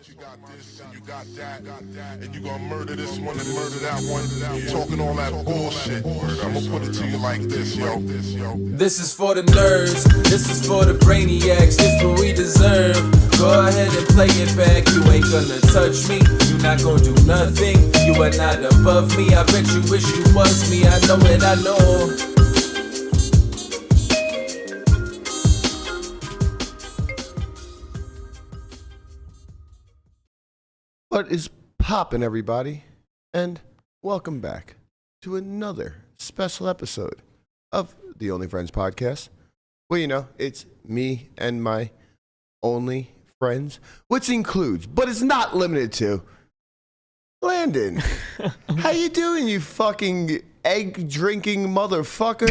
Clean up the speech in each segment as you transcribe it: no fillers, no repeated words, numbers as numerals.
You got this and you got that, and you gonna murder this one and murder that one. Talking all that bullshit. I'm gonna put it to you like this, yo. This is for the nerds, this is for the brainiacs, this what we deserve. Go ahead and play it back, you ain't gonna touch me, you not gonna do nothing, you are not above me. I bet you wish you was me, I know it, I know. What is poppin', everybody? And welcome back to another special episode of the Only Friends podcast. Well, you know, it's me and my only friends, which includes, but is not limited to, Landon. How you doing, you fucking egg-drinking motherfucker?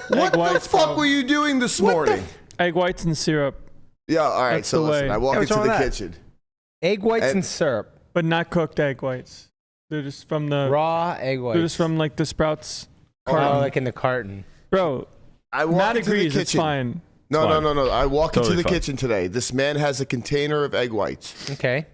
What the fuck were you doing this morning? Egg whites and syrup. Yeah, all right, That's so the listen, way. I walk what's into wrong the with that? kitchen. Egg whites and syrup. But not cooked egg whites. They're just from the Raw egg whites. They're just from like the Sprouts Oh, carton. like in the carton. Bro, I walk Matt into agrees the it's kitchen. fine. No. I walk Totally into the fine. kitchen today. This man has a container of egg whites. Okay.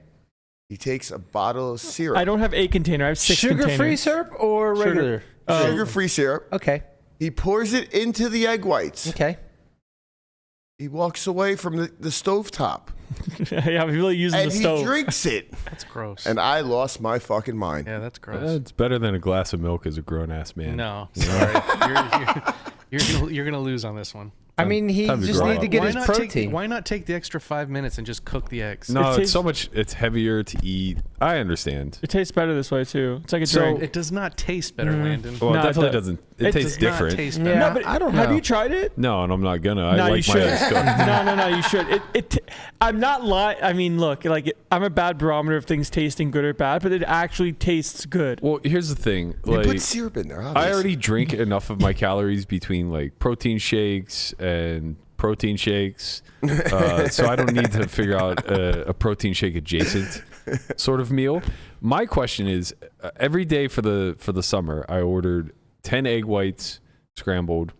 He takes a bottle of syrup. I don't have a container. I have 6 Sugar-free containers. syrup or regular? Sugar-free syrup. Okay. He pours it into the egg whites. Okay. He walks away from the stovetop. Yeah, I'm really using And the he stove. drinks it. That's gross. And I lost my fucking mind. Yeah, that's gross. It's better than a glass of milk as a grown-ass man. No, sorry. you're gonna lose on this one. I mean, he time to just grow need up. to get why his not protein. why not take the extra 5 minutes and just cook the eggs? No, It it's so much. It's heavier to eat. I understand. It tastes better this way too. It's like a So- drink. It does not taste better, Landon. Well, No, it definitely it doesn't. It it tastes does not different. taste Yeah. better. No, but I don't have know. you tried it? No, and I'm not gonna. I No, you like should. my eggs cooked. No, you should. I'm not lying. I mean, look, I'm a bad barometer of things tasting good or bad, but it actually tastes good. Well, here's the thing. You Like, put syrup in there. I obviously. already drink enough of my calories between like protein shakes and protein shakes, so I don't need to figure out a protein shake adjacent sort of meal. My question is, every day for the summer, I ordered 10 egg whites scrambled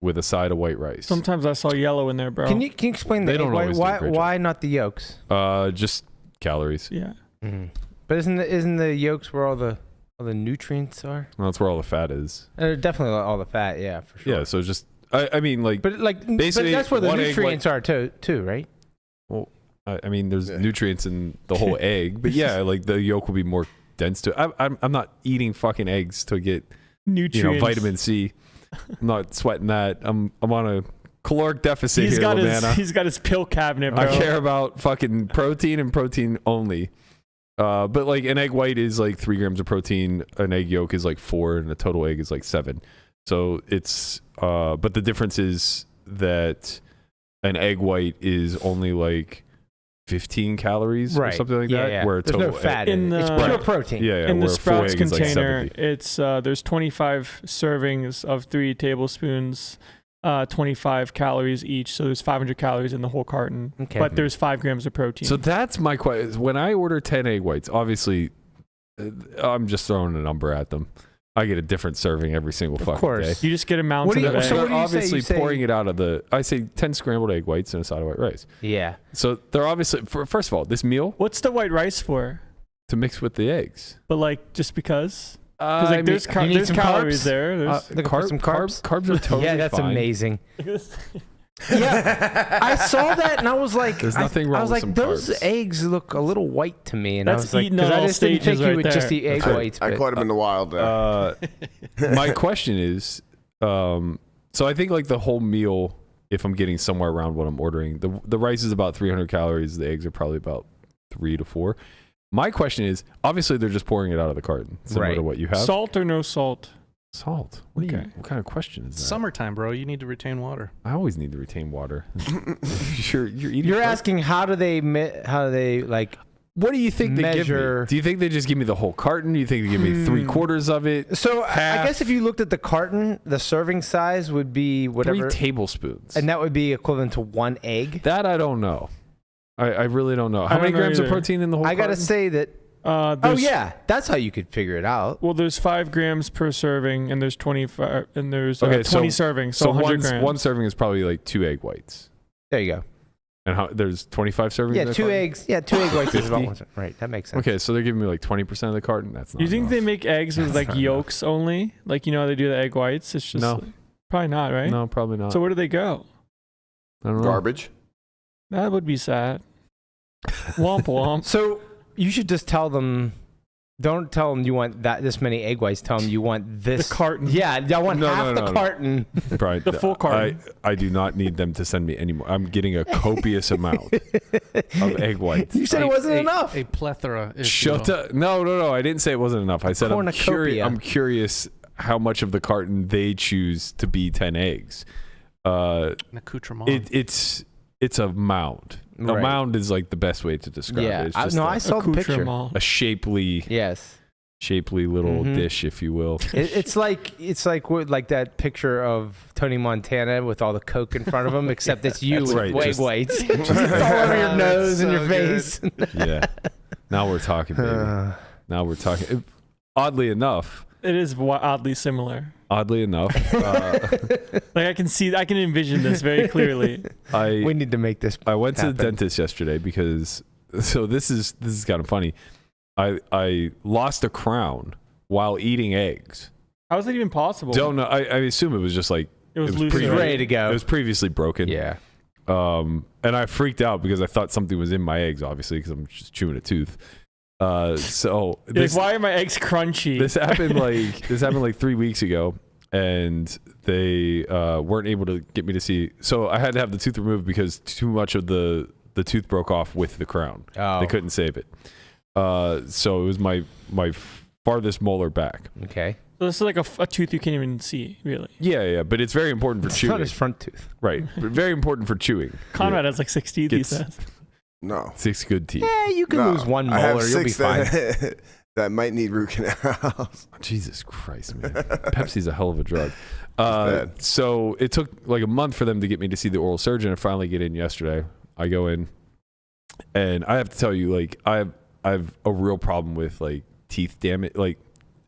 with a side of white rice. Sometimes I saw yellow in there, bro. Can you explain the They egg don't white? always do a Why great why not the yolks? Just calories. Yeah. But isn't the yolks where all the nutrients are? Well, that's where all the fat is. Definitely all the fat. Yeah, for sure. Yeah, so just I mean, like, But Basically, that's where the one egg nutrients are too, right? well, I mean, there's nutrients in the whole egg, but yeah, like the yolk will be more dense to. I'm not eating fucking eggs to get Nutrients. vitamin C. I'm not sweating that. I'm on a caloric deficit He's here, got Lamanna. he's got his pill cabinet, bro. I care about fucking protein and protein only. But like an egg white is like 3 grams of protein, an egg yolk is like 4, and a total egg is like 7. So it's but the difference is that an egg white is only like 15 calories or Right. something like Yeah, that. yeah. Where a There's total no fat in in it. It's the- pure Right. protein. Yeah, in the where a full Sprouts egg is like container, 70. it's there's 25 servings of 3 tablespoons, 25 calories each. So there's 500 calories in the whole carton. Okay. But there's 5 grams of protein. So that's my question. When I order 10 egg whites, obviously, I'm just throwing a number at them. I get a different serving every single fucking course. day. you just get a What mountain do you- of eggs. so They're what do you say? obviously You say- pouring it out of the. I say 10 scrambled egg whites and a side of white rice. Yeah. So they're obviously. First of all, this meal What's the white rice for? to mix with the eggs. But like just because? I Because like mean, there's you need there's some calories carbs? there. There's Looking for some carbs? Carbs are totally Yeah, that's fine. amazing. Yeah, I saw that and I was like, There's nothing wrong I was with like, some those carbs. eggs look a little white to me, and That's I was like, eating 'cause on I all just didn't think stages you right would there. just eat egg whites. I but- caught him in the wild there. My question is, so I think like the whole meal, if I'm getting somewhere around what I'm ordering, the rice is about 300 calories. The eggs are probably about 3 to 4. My question is, obviously they're just pouring it out of the carton, similar Right. to what you have. Salt or no salt? Salt. What, Okay. what kind of question is that? Summertime, bro. You need to retain water. I always need to retain water. you're eating. You're fruit? asking how do they like? What do you think they give measure- me? Do you think they just give me the whole carton? Do you think they give me 3/4 of it? So I Half. guess if you looked at the carton, the serving size would be 3 whatever, tablespoons. and that would be equivalent to 1 egg. that I don't know. I really don't know. I How don't many know grams of either. protein in the whole I gotta carton? say that. Oh There's- yeah, that's how you could figure it out. Well, there's 5 grams per serving, and there's 25, and there's Okay, 20 so- servings, so 100 grams. one serving is probably like 2 egg whites. There you go. And there's 25 servings. Yeah, in the two carton? eggs. Yeah, 2 egg whites is 50? about right. That makes sense. Okay, so they're giving me like 20% of the carton. That's not. You think enough. they make eggs with That's like not yolks only? Like how they do the egg whites? It's just No. probably not, right? No, probably not. So where do they go? I don't know. Garbage. That would be sad. Womp womp. So you should just tell them. Don't tell them you want this many egg whites. Tell them you want this The carton. Yeah, I want No, half no, the no. carton. Right. The full carton. I do not need them to send me any more. I'm getting a copious amount of egg whites. You said it wasn't enough. A plethora. if you Shut will. up. No. I didn't say it wasn't enough. I said Cornucopia. I'm curious how much of the carton they choose to be 10 eggs. An accoutrement. It's a mound. A Right. mound is like the best way to describe it. Yeah, It's just I saw the picture. Accoutrement. a shapely little Mhm. dish, if you will. It's like that picture of Tony Montana with all the Coke in front of him, except it's you That's with right, egg just- whites. It's all over your nose and so your face. Yeah. Now we're talking, baby. Now we're talking. Oddly enough, It is oddly similar. Like Like I can envision this very clearly. We need to make this. I went to the happen. dentist yesterday because this is kind of funny. I lost a crown while eating eggs. How is that even possible? Don't know. I assume it was just like It was it was loose. pretty- Ready to go. it was previously broken. Yeah. And I freaked out because I thought something was in my eggs, obviously, because I'm just chewing a tooth. So You're this, like, why are my eggs crunchy? this happened like 3 weeks ago, and they weren't able to get me to see. So I had to have the tooth removed because too much of the tooth broke off with the crown. Oh. They couldn't save it. So it was my farthest molar back. Okay. So this is like a tooth you can't even see, really. Yeah, but it's very important for It's chewing. not his front tooth. Right, but very important for chewing. Conrad has like 6 teeth, he says. No. 6 good teeth. Yeah, you can No. lose one I have molar. You'll be 6 fine. that might need root canals. Jesus Christ, man. Pepsi's a hell of a drug. bad. So it took like a month for them to get me to see the oral surgeon and finally get in yesterday. I go in, and I have to tell you, like, I have a real problem with like teeth damage. Like,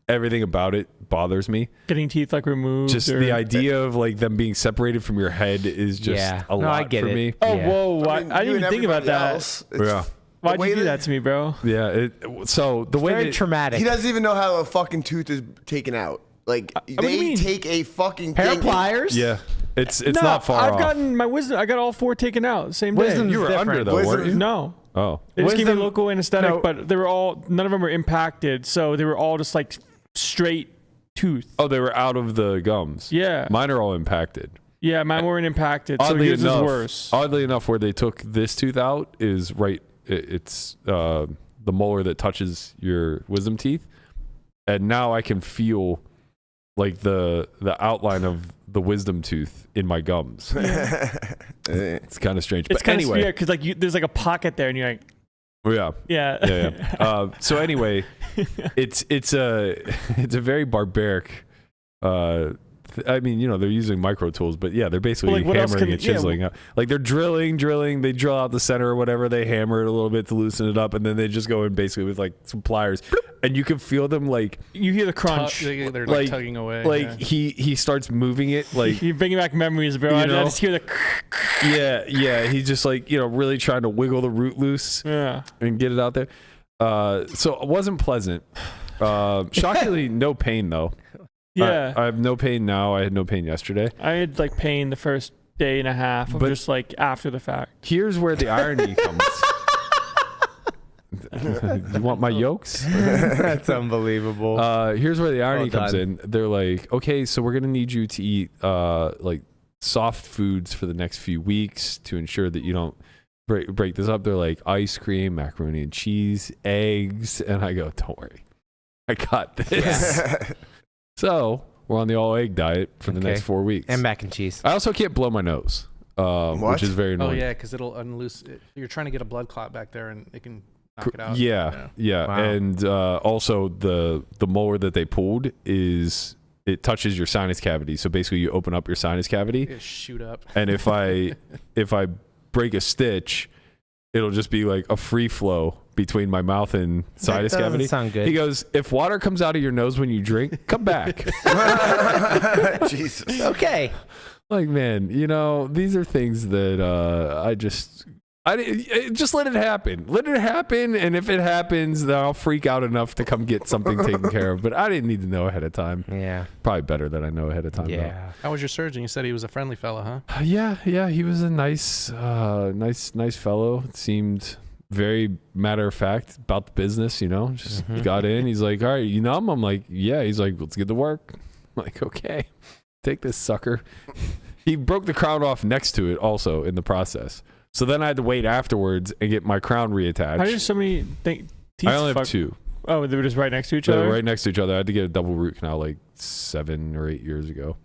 everything about it bothers me. Getting teeth like removed. Just or... the idea of like them being separated from your head is just Yeah. a No, lot I get for it. me. Oh, Yeah. whoa. I you didn't even and think about everybody that. else, Yeah. Why'd way you do that- that to me, bro? Yeah. So the It's way very that, traumatic. He doesn't even know how a fucking tooth is taken out. Like, what do you they mean? take a fucking Hair thing. pliers. yeah, it's No, not far I've off. gotten my wisdom. I got all 4 taken out same day. Wisdom's You were different. under though, weren't you? No. Oh, They just gave me Wisdom- local anesthetic, no. but they were all, none of them were impacted. So they were all just like straight tooth. they were out of the gums. Yeah. Mine are all impacted. Yeah, mine weren't impacted. So yours is worse. Oddly enough, where they took this tooth out is right. It's the molar that touches your wisdom teeth, and now I can feel like the outline of the wisdom tooth in my gums. It's kind of strange, It's but kind of anyway, weird because like there's like a pocket there, and you're like, yeah. yeah. So anyway, it's a very barbaric. I mean, they're using micro tools, but yeah, they're basically Well, like, what else hammering can- and chiseling out. Like they're drilling. They drill out the center or whatever. They hammer it a little bit to loosen it up, and then they just go in basically with like some pliers, and you can feel them like You hear the crunch. They're like- tugging away. like yeah. he starts moving it like You're bringing back memories, bro. I know? just hear the. yeah. He's just like really trying to wiggle the root loose Yeah. and get it out there. So it wasn't pleasant. Shockingly, no pain though. Yeah. I have no pain now. I had no pain yesterday. I had like pain the first day and a half of But- just like after the fact. Here's where the irony comes. You want my yolks? That's unbelievable. Here's where the irony Well comes done. in. They're like, okay, so we're gonna need you to eat like soft foods for the next few weeks to ensure that you don't break this up. They're like ice cream, macaroni and cheese, eggs, and I go, don't worry, I got this. So we're on the all egg diet for the Okay. next 4 weeks. and mac and cheese. I also can't blow my nose, which is very Oh annoying. yeah, because it'll unloose. You're trying to get a blood clot back there, and it can knock it out. Yeah. Wow. And also the molar that they pulled it touches your sinus cavity. So basically, you open up your sinus cavity, It shoot up. and if I break a stitch, it'll just be like a free flow between my mouth and sinus That doesn't cavity. sound good. He goes, if water comes out of your nose when you drink, come back. Jesus. Okay. Like, man, these are things that I just Just let it happen. Let it happen, and if it happens, then I'll freak out enough to come get something taken care of. But I didn't need to know ahead of time. Yeah. Probably better that I know ahead of time. Yeah. How was your surgeon? You said he was a friendly fella, huh? Yeah. He was a nice fellow. Seemed very matter of fact about the business. Just got in. He's like, all right, you numb? I'm like, yeah. He's like, let's get to work. I'm like, okay, take this sucker. He broke the crown off next to it also in the process. So then I had to wait afterwards and get my crown reattached. How did so many teeth? I only have 2. Oh, they were just right next to each They other? were right next to each other. I had to get a double root canal like 7 or 8 years ago.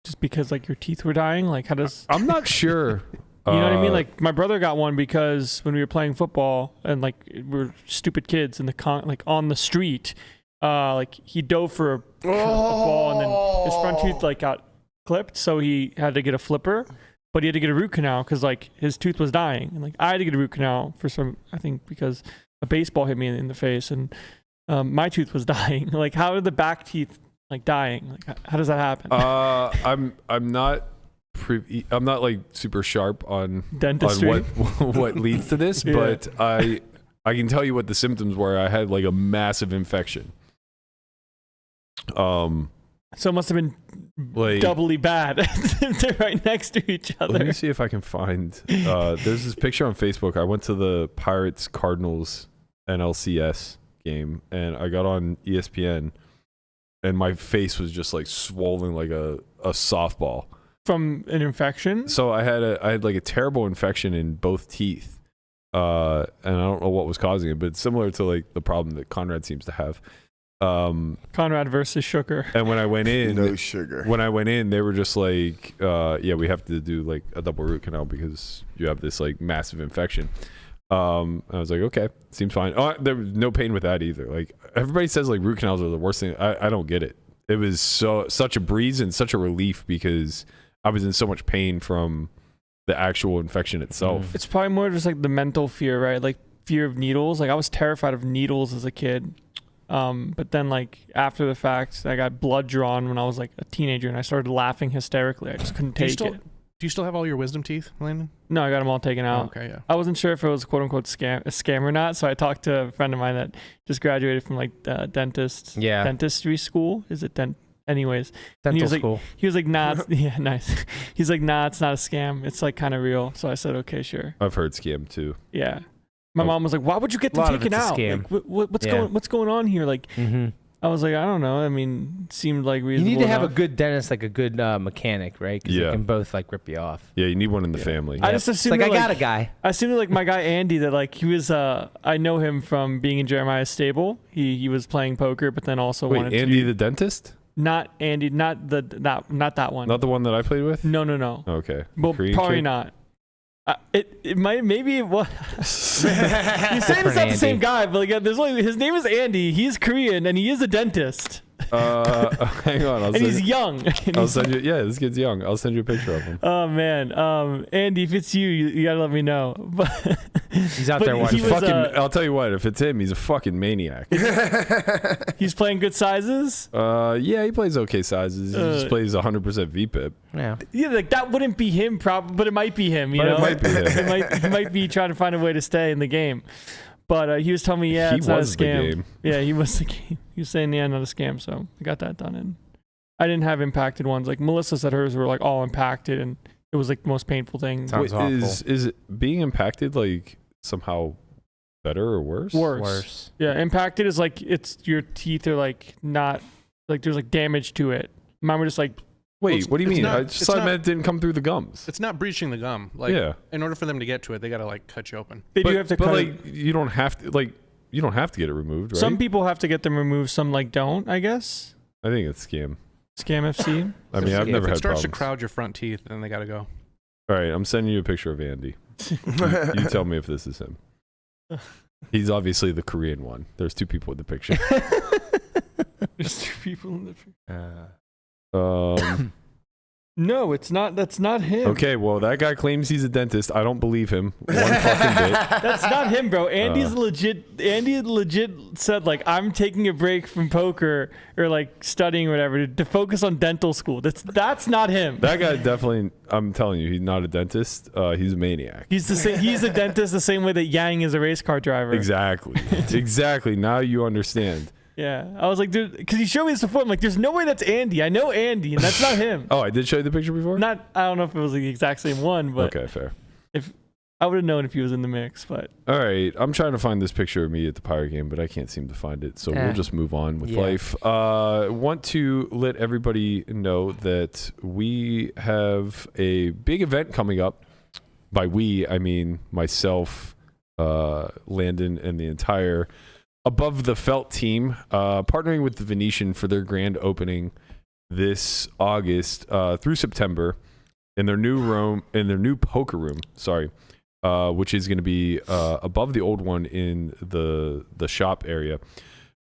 Just because like your teeth were dying? Like how does... I'm not sure. You know what I mean? Like my brother got one because when we were playing football and like we were stupid kids in the like on the street, like he dove for a ball and then his front tooth like got clipped, so he had to get a flipper. But he had to get a root canal because like his tooth was dying, and like I had to get a root canal I think because a baseball hit me in the face, and my tooth was dying. Like how are the back teeth like dying? Like how does that happen? I'm not like super sharp on Dentistry. on what leads to this, but I can tell you what the symptoms were. I had like a massive infection. So it must have been like doubly bad. They're right next to each other. Let me see if I can find. There's this picture on Facebook. I went to the Pirates Cardinals NLCS game, and I got on ESPN, and my face was just like swollen like a softball From an infection. So I had like a terrible infection in both teeth, and I don't know what was causing it, but it's similar to like the problem that Conrad seems to have. Conrad versus sugar. And when I went in, No sugar. When I went in, they were just like, yeah, we have to do like a double root canal because you have this like massive infection. I was like, okay, seems fine. Oh, there was no pain with that either. Like everybody says like root canals are the worst thing. I don't get it. It was such a breeze and such a relief because I was in so much pain from the actual infection itself. It's probably more just like the mental fear, right? Like fear of needles. Like I was terrified of needles as a kid. But then like after the fact, I got blood drawn when I was like a teenager and I started laughing hysterically. I just couldn't take it. Do you still have all your wisdom teeth, Landon? No, I got them all taken out. Oh, okay, yeah. I wasn't sure if it was quote unquote a scam or not. So I talked to a friend of mine that just graduated from like dentistry school. Is it anyways? Dental school. He was like, nah, yeah, nice. He's like, nah, it's not a scam. It's like kind of real. So I said, okay, sure. I've heard scam too. Yeah. My mom was like, why would you get them taken out? Scam. Like, what's going on here? Like, I was like, I don't know. I mean, it seemed like reasonable. You need to have enough. a good dentist, like a good mechanic, right? Because they can both like rip you off. Yeah, you need one in the family. I just assumed I got a guy. I assumed like my guy Andy that like he was I know him from being in Jeremiah's stable. He was playing poker, but then also Wait, wanted Andy to the dentist? Not Andy, not that one. Not the one that I played with? No. Okay. Well, Korean probably chick? not. It might, maybe it was. You're saying it's not Andy. the same guy, but like his name is Andy. He's Korean and he is a dentist. Hang on. And he's young. I'll send you. Yeah, this kid's young. I'll send you a picture of him. Oh man, Andy, if it's you gotta let me know. But He's out but there watching. he was, I'll tell you what. If it's him, he's a fucking maniac. he's playing good sizes. Yeah, he plays okay sizes. He just plays 100% VPIP. Yeah. Yeah, like that wouldn't be him, but it might be him. You But know, it might be him. he might be trying to find a way to stay in the game. But he was telling me, yeah, He it's not a was the scam. game. Yeah, he was the game. He was saying, yeah, not a scam. So I got that done, and I didn't have impacted ones. Like Melissa said, hers were like all impacted, and it was like the most painful thing. Sounds Wait, awful. is it being impacted like somehow better or worse? Worse. Yeah, impacted is like it's your teeth are like not like there's like damage to it. Mine were just like. Wait, what do you it's mean? not- I just it's thought not- it didn't come through the gums. It's not breaching the gum. Like, Yeah. in order for them to get to it, they gotta like cut you open. They do have to but cut like it. you don't have to get it removed, right? Some people have to get them removed. Some like don't. I guess. I think it's scam. Scam FC. I mean, I've If never If it had starts to problems. crowd your front teeth, then they gotta go. All right, I'm sending you a picture of Andy. You tell me if this is him. He's obviously the Korean one. There's two people in the picture. There's two people in the. No, it's not. That's not him. Okay, well, that guy claims he's a dentist. I don't believe him one fucking bit. That's not him, bro. Andy legit said, like, I'm taking a break from poker or, like, studying or whatever to focus on dental school. That's not him. That guy definitely, I'm telling you, he's not a dentist. He's a maniac. He's a dentist the same way that Yang is a race car driver. Exactly. Exactly. Now you understand. Yeah, I was like, dude, because he showed me this before. I'm like, there's no way that's Andy. I know Andy, and that's not him. Oh, I did show you the picture before? I don't know if it was the exact same one, but okay, fair. If I would have known if he was in the mix, but all right, I'm trying to find this picture of me at the Pirate game, but I can't seem to find it, so we'll just move on with life. Want to let everybody know that we have a big event coming up. By we, I mean myself, Landon, and the entire Above the Felt team, partnering with the Venetian for their grand opening this August through September in their new poker room. Sorry, which is going to be above the old one in the shop area.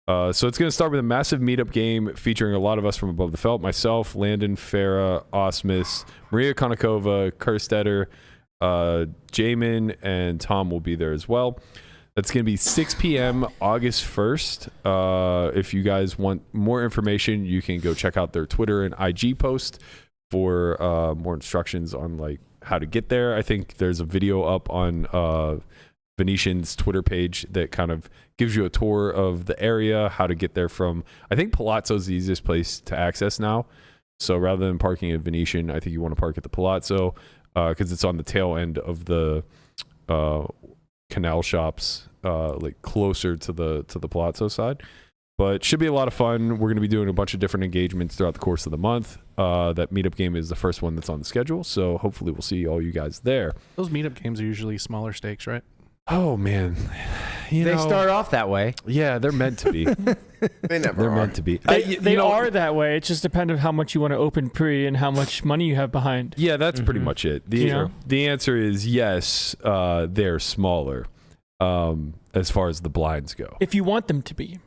So it's going to start with a massive meetup game featuring a lot of us from Above the Felt: myself, Landon, Farah, Osmus, Maria Konnikova, Kerstetter, Jamin, and Tom will be there as well. That's going to be 6 p.m. August 1st. If you guys want more information, you can go check out their Twitter and IG post for more instructions on like how to get there. I think there's a video up on Venetian's Twitter page that kind of gives you a tour of the area, how to get there from, I think Palazzo's the easiest place to access now. So rather than parking at Venetian, I think you want to park at the Palazzo because it's on the tail end of the canal shops, like closer to the Palazzo side. But should be a lot of fun. We're going to be doing a bunch of different engagements throughout the course of the month. That meetup game is the first one that's on the schedule, so hopefully we'll see all you guys there. Those meetup games are usually smaller stakes, right? Oh man, they start off that way. Yeah, they're meant to be. They're meant to be. They are that way. It just depends on how much you want to open pre and how much money you have behind. Yeah, that's pretty much it. The answer is yes. They're smaller, as far as the blinds go. If you want them to be,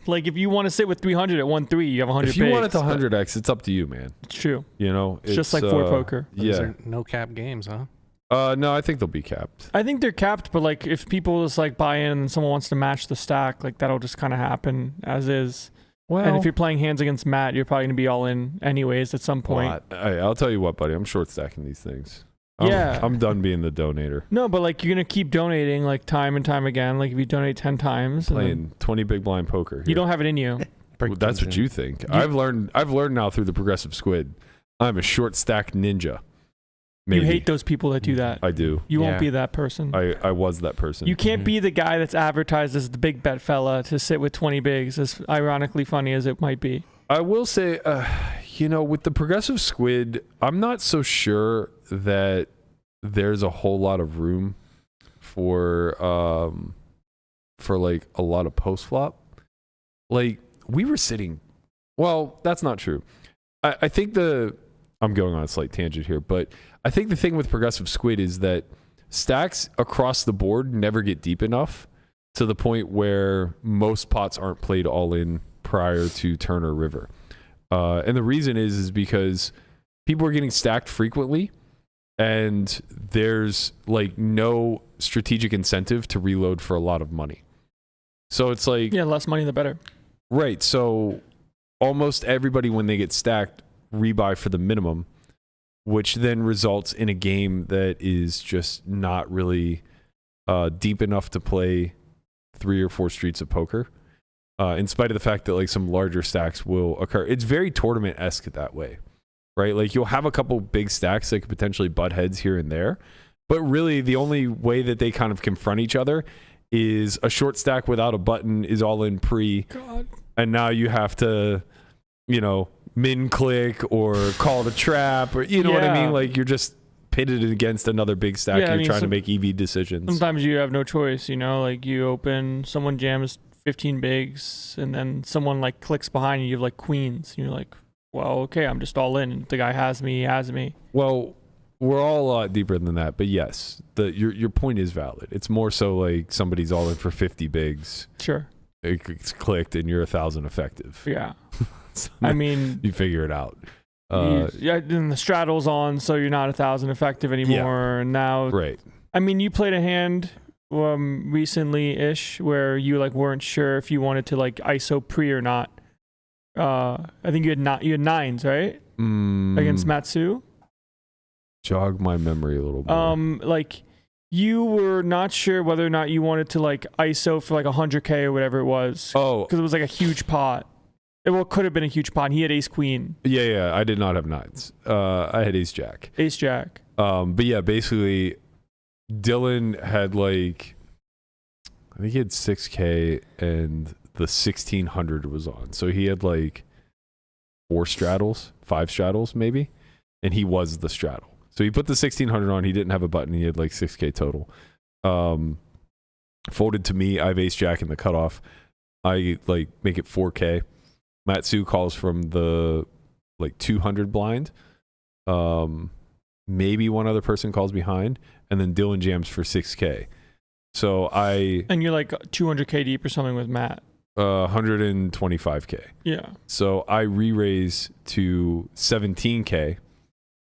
like if you want to sit with 300 at 1-3, you have 100. If you want it to 100x, it's up to you, man. It's true. You know, it's just like for poker. These are no cap games, huh? No, I think they'll be capped. I think they're capped, but like if people just like buy in and someone wants to match the stack, like that'll just kind of happen as is. Well, and if you're playing hands against Matt, you're probably gonna be all in anyways at some point. I'll tell you what, buddy, I'm short stacking these things. I'm done being the donator. No, but like you're gonna keep donating like time and time again. Like if you donate 10 times, playing 20 big blind poker. You don't have it in you. Well, that's what you think. I've learned now through the progressive squid. I'm a short stack ninja. Maybe. You hate those people that do that. I do. You won't be that person. I was that person. You can't be the guy that's advertised as the big bet fella to sit with 20 bigs, as ironically funny as it might be. I will say, with the progressive squid, I'm not so sure that there's a whole lot of room for like a lot of post flop. Like we were sitting. Well, that's not true. I think I'm going on a slight tangent here, but I think the thing with progressive squid is that stacks across the board never get deep enough to the point where most pots aren't played all in prior to turn or river. And the reason is because people are getting stacked frequently and there's like no strategic incentive to reload for a lot of money. So it's like... Yeah, less money the better. Right. So almost everybody, when they get stacked, rebuy for the minimum, which then results in a game that is just not really deep enough to play 3 or 4 streets of poker, in spite of the fact that like some larger stacks will occur. It's very tournament-esque that way, right? Like you'll have a couple big stacks that could potentially butt heads here and there, but really the only way that they kind of confront each other is a short stack without a button is all in pre, and now you have to, min click or call the trap, or you know what I mean? Like you're just pitted against another big stack. You're trying to make EV decisions. Sometimes you have no choice, like you open, someone jams 15 bigs, and then someone like clicks behind you, you have like queens. And you're like, well, okay, I'm just all in. And if the guy has me, he has me. Well, we're all a lot deeper than that, but yes, your point is valid. It's more so like somebody's all in for 50 bigs. Sure. It's clicked and you're 1,000 effective. Yeah. So I mean, you figure it out. Yeah, then the straddle's on, so you're not 1,000 effective anymore. And now, right. I mean, you played a hand recently-ish where you like weren't sure if you wanted to like ISO pre or not. I think you had nines, right? Against Matsu. Jog my memory a little bit. Like you were not sure whether or not you wanted to like ISO for like 100K or whatever it was. Oh, because it was like a huge pot. It could have been a huge pot. He had ace queen. Yeah. I did not have nines. I had ace jack. Ace jack. But yeah, basically, Dylan had like, I think he had 6K and the 1600 was on. So he had like 5 straddles maybe, and he was the straddle. So he put the 1600 on. He didn't have a button. He had like 6K total. Folded to me. I have ace jack in the cutoff. I like make it 4K. Matsu calls from the like 200 blind. Maybe one other person calls behind, and then Dylan jams for 6K. So and you're like 200K deep or something with Matt. 125K. Yeah. So I re-raise to 17K,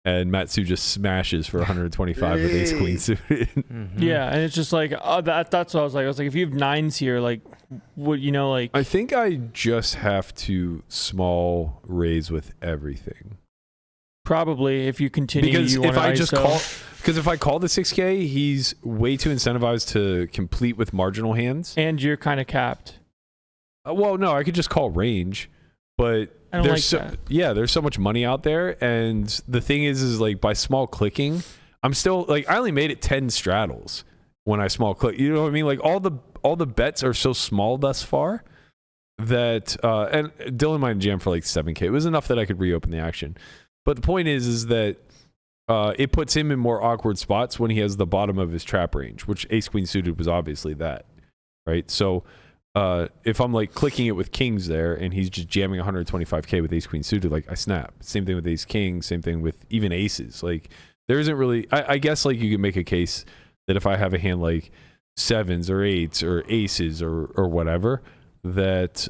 and Matsu just smashes for 125 with ace queen suited. Yeah, and it's just like that's what I was like. I was like, if you have nines here, like, would you know, like? I think I just have to small raise with everything. Probably, if you continue, because you if I ISO. just call, because if I call the 6K, he's way too incentivized to complete with marginal hands, and you're kind of capped. Well, no, I could just call range, but I don't there's like that. Yeah, there's so much money out there, and the thing is like by small clicking, I'm still like I only made it 10 straddles when I small click. You know what I mean? Like all the bets are so small thus far that and Dylan might jam for like 7K. It was enough that I could reopen the action. But the point is that it puts him in more awkward spots when he has the bottom of his trap range, which ace queen suited was obviously that, right? So if I'm like clicking it with kings there and he's just jamming 125K with ace queen suited, like I snap. Same thing with ace king, same thing with even aces. Like there isn't really, I guess like you can make a case that if I have a hand like sevens or eights or aces or whatever, that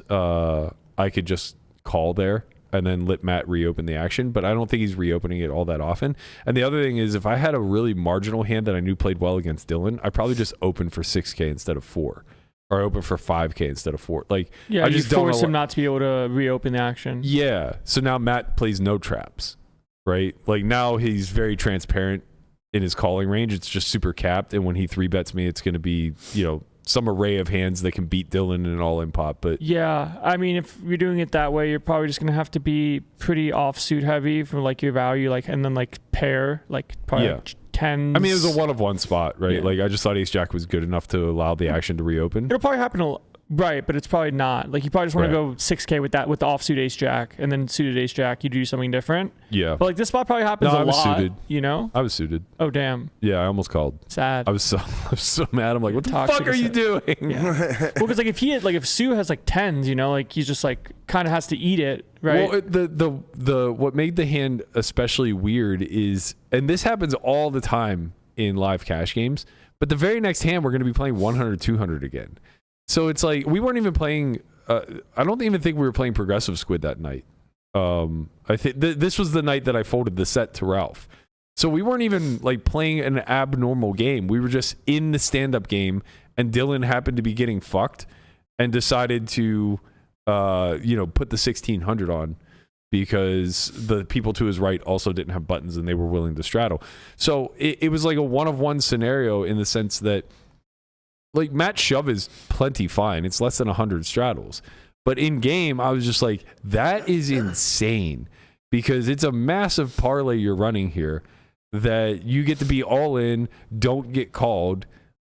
I could just call there and then let Matt reopen the action, but I don't think he's reopening it all that often. And the other thing is, if I had a really marginal hand that I knew played well against Dylan, I probably just open for 6K instead of 4, or open for 5K instead of 4. Like, yeah, I just you force don't know him not to be able to reopen the action. Yeah, so now Matt plays no traps, right? Like now he's very transparent in his calling range. It's just super capped, and when he 3-bets me, it's going to be, you know, some array of hands that can beat Dylan in an all-in pot. But yeah, I mean, if you're doing it that way, you're probably just gonna have to be pretty offsuit heavy for like your value, like, and then like pair, like probably like tens. I mean, it was a 1-of-1 spot, right? Yeah. Like I just thought ace jack was good enough to allow the action to reopen. It'll probably happen right, but it's probably not. Like you probably just want to go 6K with that, with the offsuit ace jack, and then suited ace jack, you do something different. Yeah, but like this spot probably happens a lot. Suited. You know, I was suited. Oh damn. Yeah, I almost called. Sad. I was so mad. I'm like, what the fuck are you doing? Yeah. Well, because like if Sue has like tens, you know, like he's just like kind of has to eat it, right? Well, the what made the hand especially weird is, and this happens all the time in live cash games, but the very next hand we're going to be playing 100, 200 again. So it's like we weren't even playing. I don't even think we were playing progressive squid that night. I think this was the night that I folded the set to Ralph. So we weren't even like playing an abnormal game. We were just in the stand-up game, and Dylan happened to be getting fucked and decided to, put the 1600 on because the people to his right also didn't have buttons and they were willing to straddle. So it was like a 1-of-1 scenario in the sense that, like, Matt shove is plenty fine. It's less than 100 straddles. But in game, I was just like, that is insane because it's a massive parlay you're running here that you get to be all in, don't get called,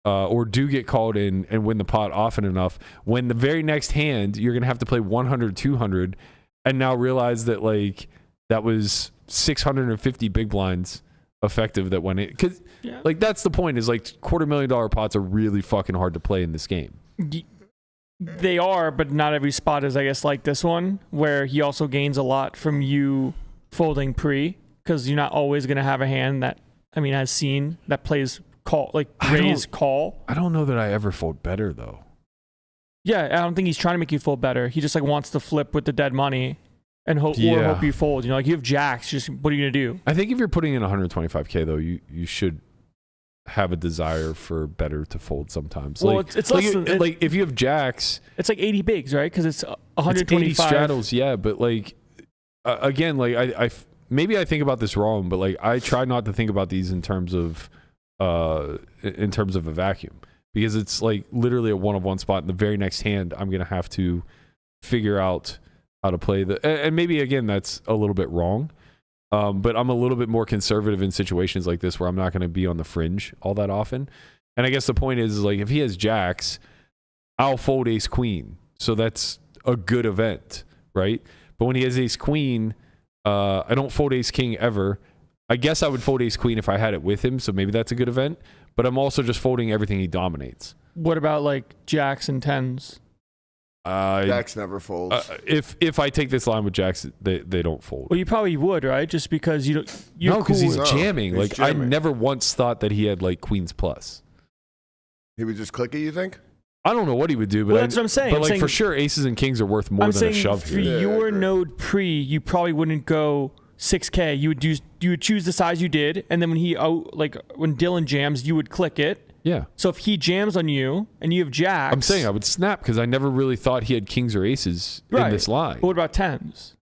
or do get called in and win the pot often enough. When the very next hand, you're going to have to play 100, 200, and now realize that, like, that was 650 big blinds effective that went in. Because, like, that's the point is, like, $250,000 pots are really fucking hard to play in this game. They are, but not every spot is, I guess, like this one, where he also gains a lot from you folding pre, because you're not always going to have a hand that, I mean, I've seen that plays call, like raise call. I don't know that I ever fold better, though. Yeah, I don't think he's trying to make you fold better. He just, like, wants to flip with the dead money. and hope Yeah. you fold. You know, like you have jacks. Just what are you gonna do? I think if you're putting in 125K though, you should have a desire for better to fold sometimes. Well, like, it's like, less than, like if you have jacks, it's like 80 bigs, right? Because it's it's 125 80 straddles, yeah. But like again, like I maybe I think about this wrong, but like I try not to think about these in terms of a vacuum, because it's like literally a 1-of-1 spot. In the very next hand, I'm gonna have to figure out how to play and maybe again that's a little bit wrong. But I'm a little bit more conservative in situations like this where I'm not going to be on the fringe all that often. And I guess the point is like if he has jacks, I'll fold ace queen. So that's a good event, right? But when he has ace queen, I don't fold ace king ever. I guess I would fold ace queen if I had it with him. So maybe that's a good event. But I'm also just folding everything he dominates. What about like jacks and tens? Jacks never folds. If I take this line with jacks, they don't fold. Well, you probably would, right? Just because you don't. You're No, because cool he's with- jamming. He's Like jamming. I never once thought that he had like queens plus. He would just click it, you think? I don't know what he would do, but Well, that's what I'm saying. But I'm like saying- for sure, aces and kings are worth more I'm than a saying shove for here. Yeah, I your agree. node pre, you probably wouldn't go 6K. You would choose the size you did, and then when when Dylan jams, you would click it. Yeah, So if he jams on you and you have jacks, I'm saying I would snap because I never really thought he had kings or aces in Right. this line. But what about tens?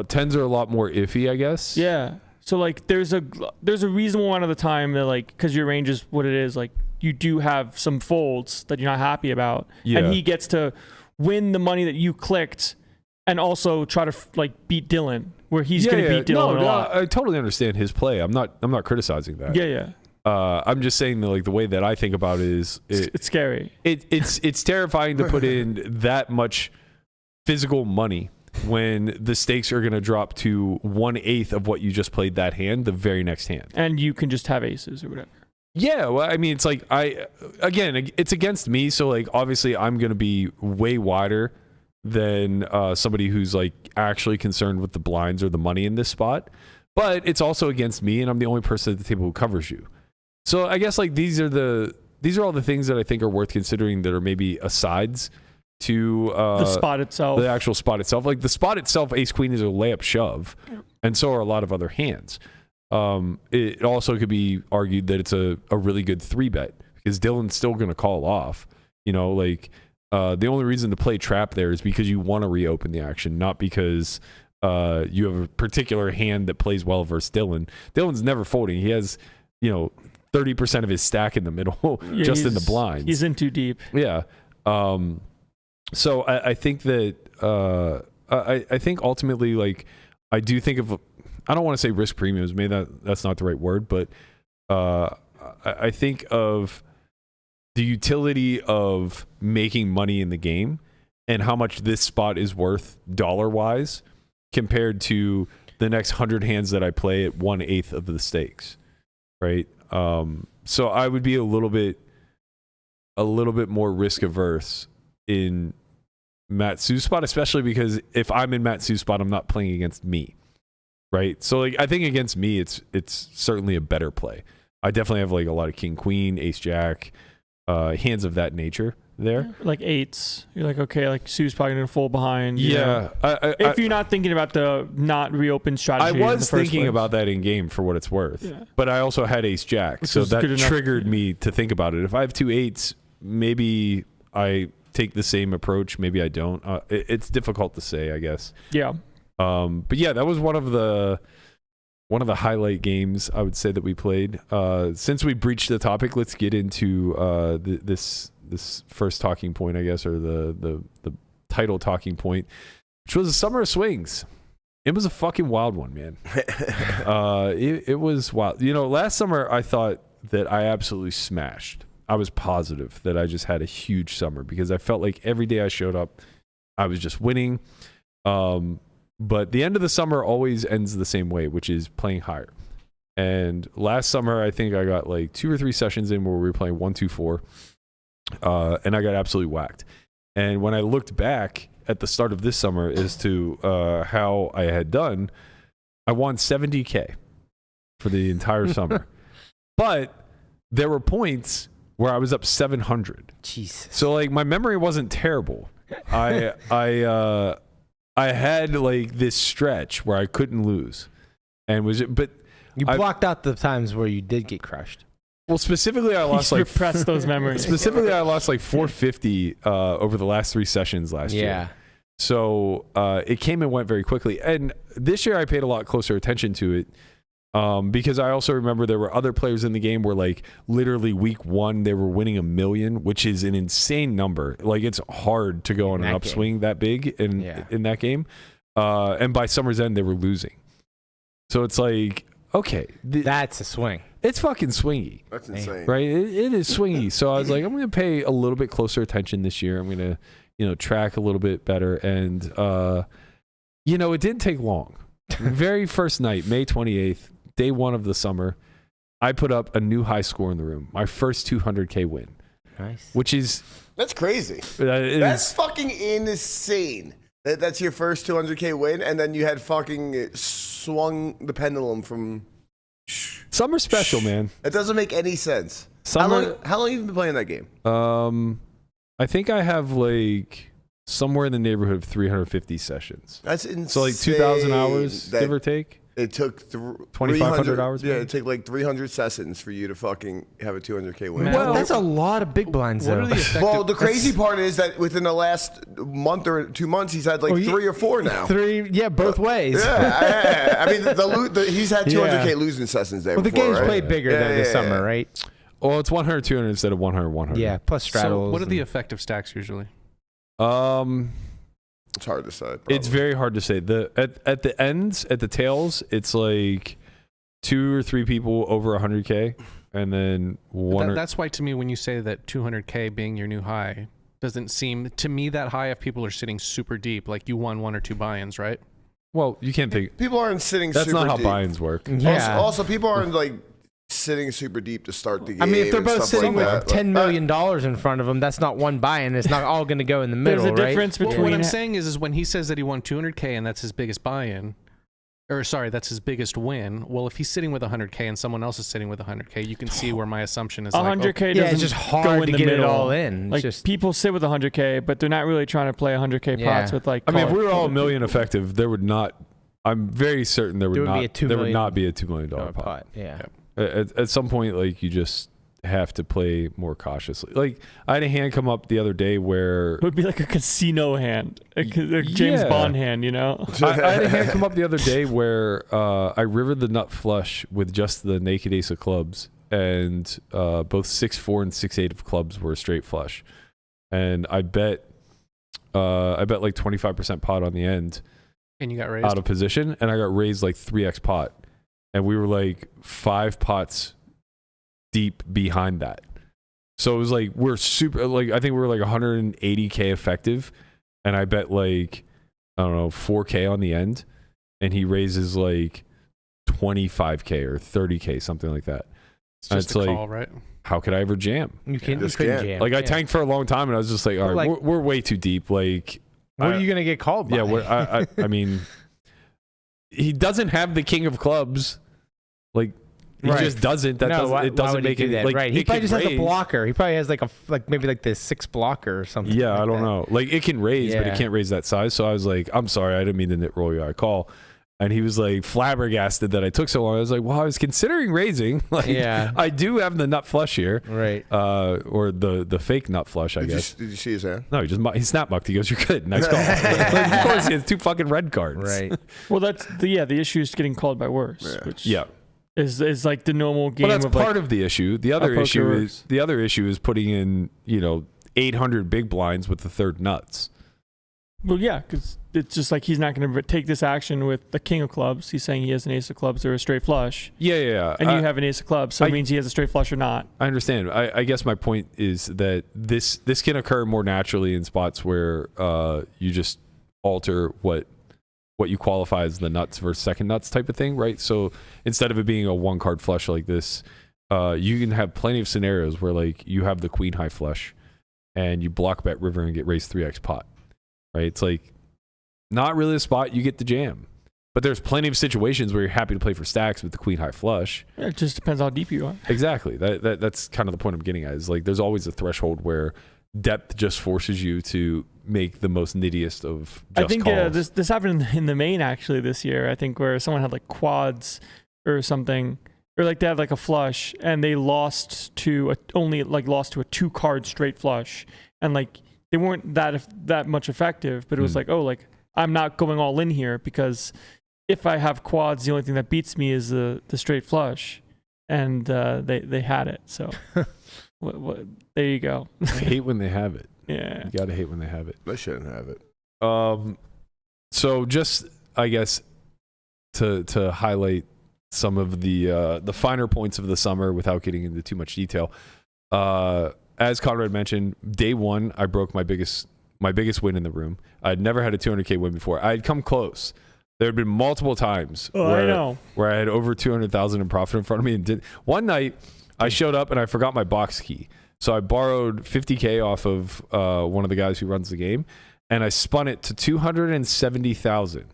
Tens are a lot more iffy, I guess. Yeah. So like there's a reasonable amount of the time that like because your range is what it is, like you do have some folds that you're not happy about, Yeah. and he gets to win the money that you clicked, and also try to like beat Dylan, where he's going to beat Dylan a lot. I totally understand his play. I'm not criticizing that. Yeah. I'm just saying that like the way that I think about it is It's scary. it's terrifying to put in that much physical money when the stakes are going to drop to 1/8 of what you just played that hand the very next hand. And you can just have aces or whatever. Yeah, well, I mean, it's like it's against me, so like obviously I'm going to be way wider than somebody who's like actually concerned with the blinds or the money in this spot. But it's also against me, and I'm the only person at the table who covers you. So I guess like these are all the things that I think are worth considering that are maybe asides to The spot itself. the actual spot itself. Like the spot itself, ace queen is a layup shove, and so are a lot of other hands. It also could be argued that it's a really good 3-bet because Dylan's still going to call off. You know, like the only reason to play trap there is because you want to reopen the action, not because you have a particular hand that plays well versus Dylan. Dylan's never folding. He has, 30% of his stack in the middle, Yeah, just in the he's- blinds. He's in too deep. Yeah. So I think that I think ultimately, like, I do think of, I don't want to say risk premiums. Maybe that's not the right word, but I think of the utility of making money in the game and how much this spot is worth dollar-wise compared to the next 100 hands that I play at 1/8 of the stakes, right? So I would be a little bit more risk averse in Matt Su's spot, especially because if I'm in Matt Su's spot, I'm not playing against me, right? So like I think against me, it's certainly a better play. I definitely have like a lot of king queen, ace jack, hands of that nature there. Like eights. You're like, okay, like Sue's probably going to fall behind. Yeah, If you're not thinking about the not reopen I strategy. in the was first thinking place. about that in game for what it's worth, Yeah. but I also had ace jack, Which so was that good enough. triggered me to think about it. If I have 2 8s, maybe I take the same approach. Maybe I don't. It's difficult to say, I guess. Yeah. But yeah, that was one of the highlight games I would say that we played. Since we breached the topic, let's get into this first talking point, I guess, or the title talking point, which was the Summer of Swings. It was a fucking wild one, man. It was wild. Last summer I thought that I absolutely smashed. I was positive that I just had a huge summer because I felt like every day I showed up, I was just winning. But the end of the summer always ends the same way, which is playing higher. And last summer, I think I got like 2 or 3 sessions in where we were playing 1, 2, 4. And I got absolutely whacked. And when I looked back at the start of this summer as to how I had done, I won 70K for the entire summer. But there were points where I was up 700. Jesus. So like my memory wasn't terrible. I I had like this stretch where I couldn't lose, and but You blocked out the times where you did get crushed. well, specifically, I lost like repress those memories. Specifically, I lost like 450 over the last 3 sessions last year. So it came and went very quickly. And this year I paid a lot closer attention to it because I also remember there were other players in the game where like literally week 1 they were winning 1 million, which is an insane number. Like it's hard to go on an upswing that big in that game. And by summer's end they were losing. So it's like, okay. That's a swing. It's fucking swingy. That's insane. Right? It is swingy. So I was like, I'm going to pay a little bit closer attention this year. I'm going to, track a little bit better. And, it didn't take long. Very first night, May 28th, day 1 of the summer, I put up a new high score in the room. My first 200K win. Nice. Which is... That's crazy. That's fucking insane. That's your first 200K win, and then you had fucking swung the pendulum from... Summer special, man. It doesn't make any sense. Summer, how long have you been playing that game? I think I have like somewhere in the neighborhood of 350 sessions. That's insane. So like 2,000 hours, give or take. It took 2,500 hours. Yeah, it took like 300 sessions for you to fucking have a 200K win. Well, that's a lot of big blinds, though. The crazy part is that within the last month or 2 months, he's had like 3 or 4 now. Both ways. Yeah, I mean, he's had 200K losing sessions there. Well, the before, game's right? played bigger this summer, right? Well, it's 100, 200 instead of 100, 100. Yeah, plus straddles. So what are the effective stacks usually? It's hard to say. Probably. It's very hard to say. At the ends, at the tails, it's like 2 or 3 people over 100K, and then one. That's why to me, when you say that 200K being your new high, doesn't seem to me that high if people are sitting super deep, like you won 1 or 2 buy-ins, right? Well, you can't think. People aren't sitting. That's super not how deep. buy-ins work. Yeah. Also, people aren't like sitting super deep to start the game. I mean, if they're both sitting with like $10 million in front of them, that's not one buy-in. It's not all going to go in the middle, There's a right? difference between... What I'm saying is when he says that he won 200K and that's his biggest buy-in, that's his biggest win. Well, if he's sitting with 100K and someone else is sitting with 100K, you can see where my assumption is. 100K Yeah, doesn't it's just hard go in to the get middle. it all in. Like people sit with 100K, but they're not really trying to play 100K pots with like. I mean, if we were all $1 million effective, there would not. I'm very certain there would not be a $2 million pot. Yeah. At some point, like you just have to play more cautiously. Like I had a hand come up the other day where it would be like a casino hand, a James Bond hand, I had a hand come up the other day where I rivered the nut flush with just the naked ace of clubs, and both 6-4 and 6-8 of clubs were a straight flush, and I bet like 25% pot on the end, and you got raised out of position, and I got raised like 3x pot, and we were like 5 pots deep behind that. So it was like we're super, like I think we were like 180K effective, and I bet like I don't know 4K on the end, and he raises like 25K or 30K, something like that. It's just it's a like, call, right? How could I ever jam? You couldn't jam. Like I tanked for a long time, and I was just like, all right, like, we're way too deep. Like, what are you gonna get called by? Yeah, I mean, he doesn't have the king of clubs. Like he just doesn't. That doesn't. It doesn't make it. Like, right. He probably just has a raise. blocker. He probably has maybe the 6 blocker or something. Yeah, like I don't know. Like it can raise, but it Yeah. can't raise that size. So I was like, I'm sorry, I didn't mean to nit roll your call. And he was like flabbergasted that I took so long. I was like, well, I was considering raising. Like, Yeah. I do have the nut flush here, Right. or the fake nut flush, I guess. Did you see his hand? No, he snap mucked. He goes, "You're good, nice call." Like, of course, he has 2 fucking red cards. Right. Well, that's the issue is getting called by worse, which Yeah. is like the normal game. Well, that's of part like, of the issue. The other issue is putting in 800 big blinds with the third nuts. Well, yeah, because it's just like he's not going to take this action with the king of clubs. He's saying he has an ace of clubs or a straight flush. Yeah. And you have an ace of clubs, so it means he has a straight flush or not. I understand. I guess my point is that this can occur more naturally in spots where you just alter what you qualify as the nuts versus second nuts type of thing, right? So instead of it being a 1-card flush like this, you can have plenty of scenarios where like you have the queen high flush and you block bet river and get raised 3x pot, right? It's like not really a spot you get to jam, but there's plenty of situations where you're happy to play for stacks with the queen high flush. Yeah, it just depends how deep you are. Exactly. That's kind of the point I'm getting at, is like there's always a threshold where depth just forces you to make the most nittiest of just I think calls. this happened in the main actually this year. I think where someone had like quads or something, or like they had like a flush and they lost to a 2-card straight flush, and like they weren't that much effective, but it was like, oh, like I'm not going all in here because if I have quads, the only thing that beats me is the straight flush, and they had it. So there you go. I hate when they have it. Yeah, You gotta hate when they have it. They shouldn't have it. So just I guess to highlight some of the finer points of the summer without getting into too much detail. As Conrad mentioned, day one I broke my biggest win in the room. I'd never had a 200K win before. I had come close. There had been multiple times where I had over 200,000 in profit in front of me. And one night I showed up and I forgot my box key. So I borrowed 50K off of one of the guys who runs the game, and I spun it to 270,000,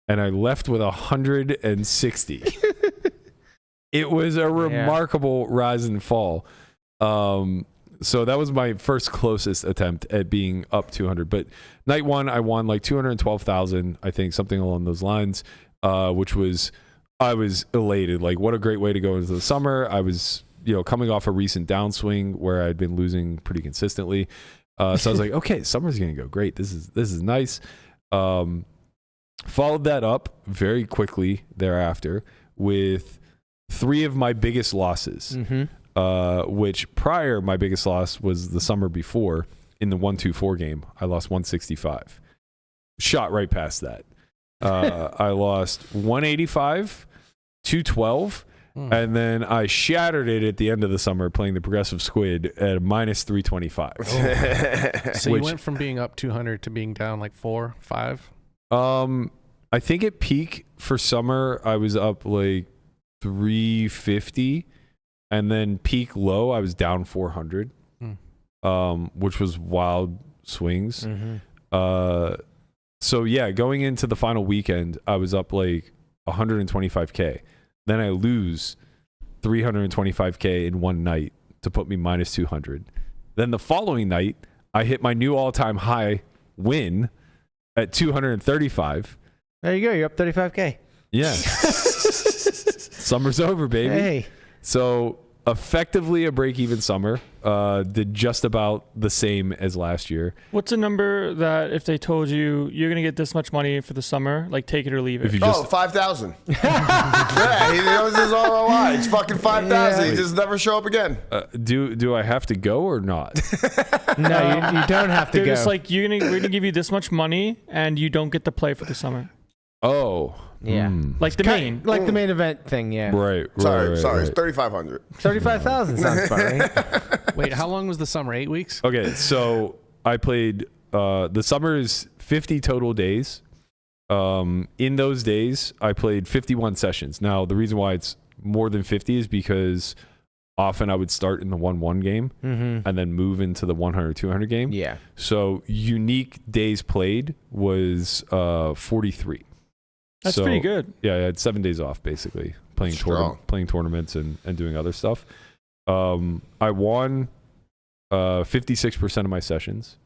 and I left with 160. It was a remarkable rise and fall. So that was my first closest attempt at being up 200. But night one, I won like 212,000, I think, something along those lines, which was, I was elated. Like, what a great way to go into the summer. I was, coming off a recent downswing where I'd been losing pretty consistently. So I was like, okay, summer's going to go great. This is nice. Followed that up very quickly thereafter with 3 of my biggest losses. Which prior, my biggest loss was the summer before in the 1-2-4 game. I lost 165. Shot right past that. I lost 185, 212, and then I shattered it at the end of the summer playing the progressive squid at minus 325. So you went from being up 200 to being down like 4, 5? I think at peak for summer, I was up like 350. And then peak low, I was down 400, which was wild swings. So yeah, going into the final weekend, I was up like 125K. Then I lose 325K in one night to put me minus 200. Then the following night, I hit my new all-time high win at 235. There you go. You're up 35K. Yeah. Summer's over, baby. Hey. So effectively a break-even summer. Did just about the same as last year. What's a number that if they told you you're gonna get this much money for the summer, like take it or leave it? If you just 5,000. Yeah, he knows his ROI. It's fucking 5,000. Yeah. He just never show up again. do I have to go or not? No, you don't have to They're go. just like we're gonna give you this much money and you don't get to play for the summer. Oh. Yeah. Like the main. Like the main event thing, yeah. Right. Sorry, right. it's 3,500. 35,000 sounds about right. Wait, how long was the summer? 8 weeks? Okay, so I played the summer is 50 total days. In those days, I played 51 sessions. Now, the reason why it's more than 50 is because often I would start in the 1-1 game and then move into the 100-200 game. Yeah. So unique days played was 43. That's pretty good. Yeah, I had 7 days off basically playing tournaments and doing other stuff. I won 56% of my sessions,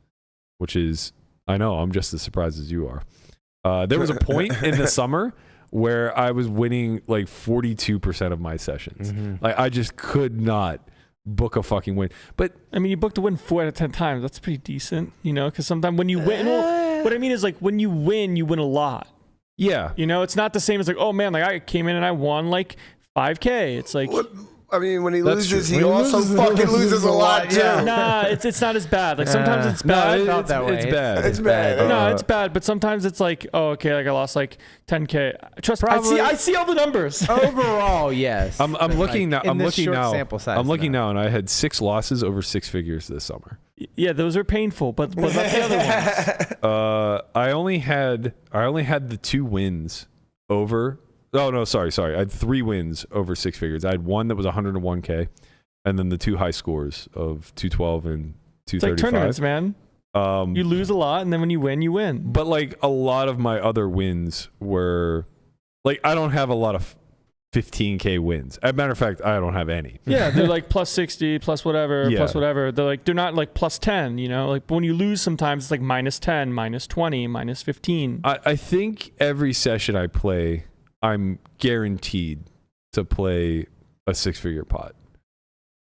which is, I know, I'm just as surprised as you are. There was a point in the summer where I was winning like 42% of my sessions. Like I just could not book a fucking win. But I mean, you booked a win 4 out of 10 times. That's pretty decent, because sometimes when you win, what I mean is like when you win a lot. yeah, It's not the same as like, oh man, like I came in and I won like 5K. It's like, I mean, when he That's loses, true. he also fucking loses a lot too. nah, it's not as bad. Like sometimes it's bad. I felt that way. It's bad. It's bad. No, it's bad, but sometimes it's like, oh, okay, like I lost like 10K. Trust me, I see all the numbers. Overall, yes. I'm looking now. in I'm this looking short now. sample size, I'm looking no. now, and I had 6 losses over 6 figures this summer. Yeah, those are painful, but not the other ones. I only had the 2 wins over. Oh no, sorry. I had 3 wins over 6 figures. I had one that was 101K, and then the 2 high scores of 212 and 235. It's like tournaments, man. You lose a lot, and then when you win, you win. But like a lot of my other wins were like I don't have a lot of 15K wins. As a matter of fact, I don't have any. Yeah, they're like plus 60, plus whatever, Yeah. plus whatever. They're not like plus 10, you know? Like when you lose sometimes it's like minus 10, minus 20, minus 15. I think every session I play, I'm guaranteed to play a 6-figure pot.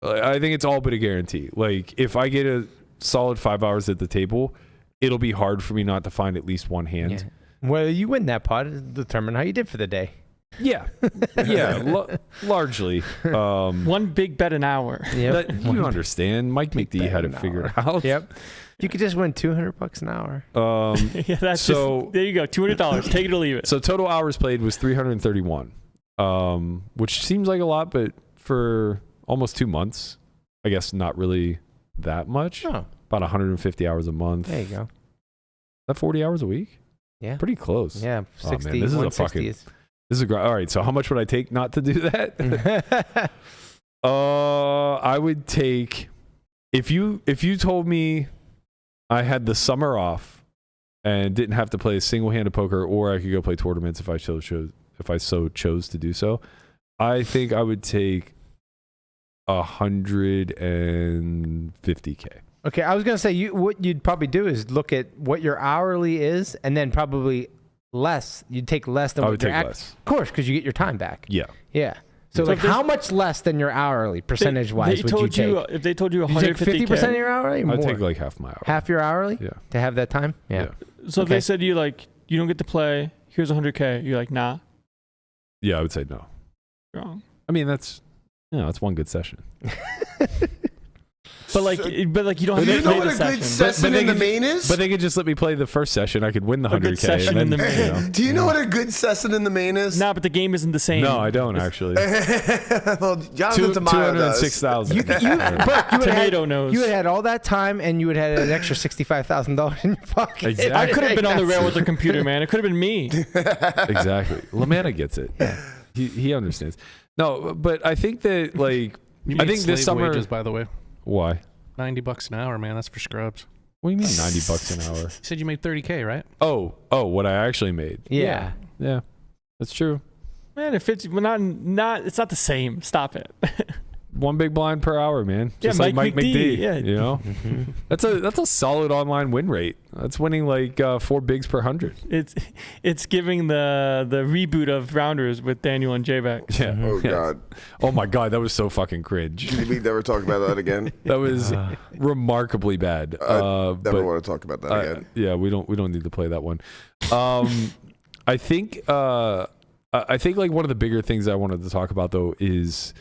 I think it's all but a guarantee. Like if I get a solid 5 hours at the table, it'll be hard for me not to find at least one hand. Yeah. Well, you win that pot, it'll determine how you did for the day. Yeah, largely. One big bet an hour. Yep. You understand. Mike McD had it figured out. Yep. You could just win $200 an hour. Yeah, that's So- just, there you go, $200. Take it or leave it. So total hours played was 331, which seems like a lot, but for almost 2 months, I guess not really that much. Oh, About 150 hours a month. there you go. Is that 40 hours a week? Yeah. Pretty close. Yeah, Oh, man, 60. this is a 160 fucking- is. This is great. All right, so how much would I take not to do that? I would take if you told me I had the summer off and didn't have to play a single hand of poker, or I could go play tournaments if I so chose to do so. I think I would take 150K. Okay, I was gonna say what you'd probably do is look at what your hourly is, and then probably less. You'd take less than I what would your take less. Of course, because you get your time back. Yeah. Yeah. So, So like, if there's- how much less than your hourly percentage wise They would you told take? if they told you Would you take 150K. 50% of your hourly? More? I'd take like half my hour. half your hourly. Yeah. To have that time. Yeah. So if Okay. they said to you like, you don't get to play, here's 100K, you're like, nah, Yeah, I would say no. wrong. I mean, that's one good session. But like, you don't have Do to you know play what the a good session. session in the main is? But they could just let me play the first session. I could win the A good 100K. session in and the then, main. you know. Do you know what a good session in the main is? Nah, but the game isn't the same. No, I don't actually. Well, Jonathan Tamayo does. 206,000. Burke, you would Tomato nose. You would had all that time, and you would had an extra $65,000 in your pocket. Exactly. I could have been on the rail with the computer, man. It could have been me. Exactly. Lamanna gets it. He understands. No, but I think that like You I need think this slave summer. wages, by the way, Why? $90 an hour, man. That's for scrubs. What do you mean $90 an hour? You said you made 30K, right? Oh, what I actually made. Yeah. Yeah, that's true. Man, it fits. Well, not. It's not the same. Stop it. One big blind per hour, man. Yeah, Just like Mike Mike McD, McD. yeah. You know, that's a solid online win rate. That's winning like 4 bigs per 100. It's giving the reboot of Rounders with Daniel and J-Back. Yeah. Oh, Yeah. God. Oh my God, that was so fucking cringe. Did we never talk about that again? That was remarkably bad. Never but want to talk about that again. yeah, we don't need to play that one. I think like one of the bigger things I wanted to talk about though is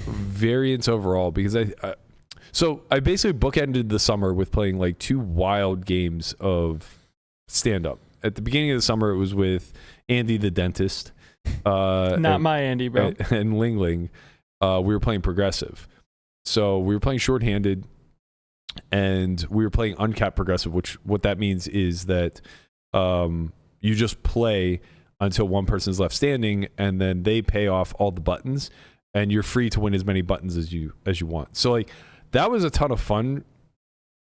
variance overall, because I basically bookended the summer with playing like 2 wild games of stand up. At the beginning of the summer, it was with Andy the dentist. Not my Andy, bro. And Ling Ling. We were playing progressive. So we were playing shorthanded, and we were playing uncapped progressive, which what that means is that you just play until one person's left standing, and then they pay off all the buttons, and you're free to win as many buttons as you want. So like that was a ton of fun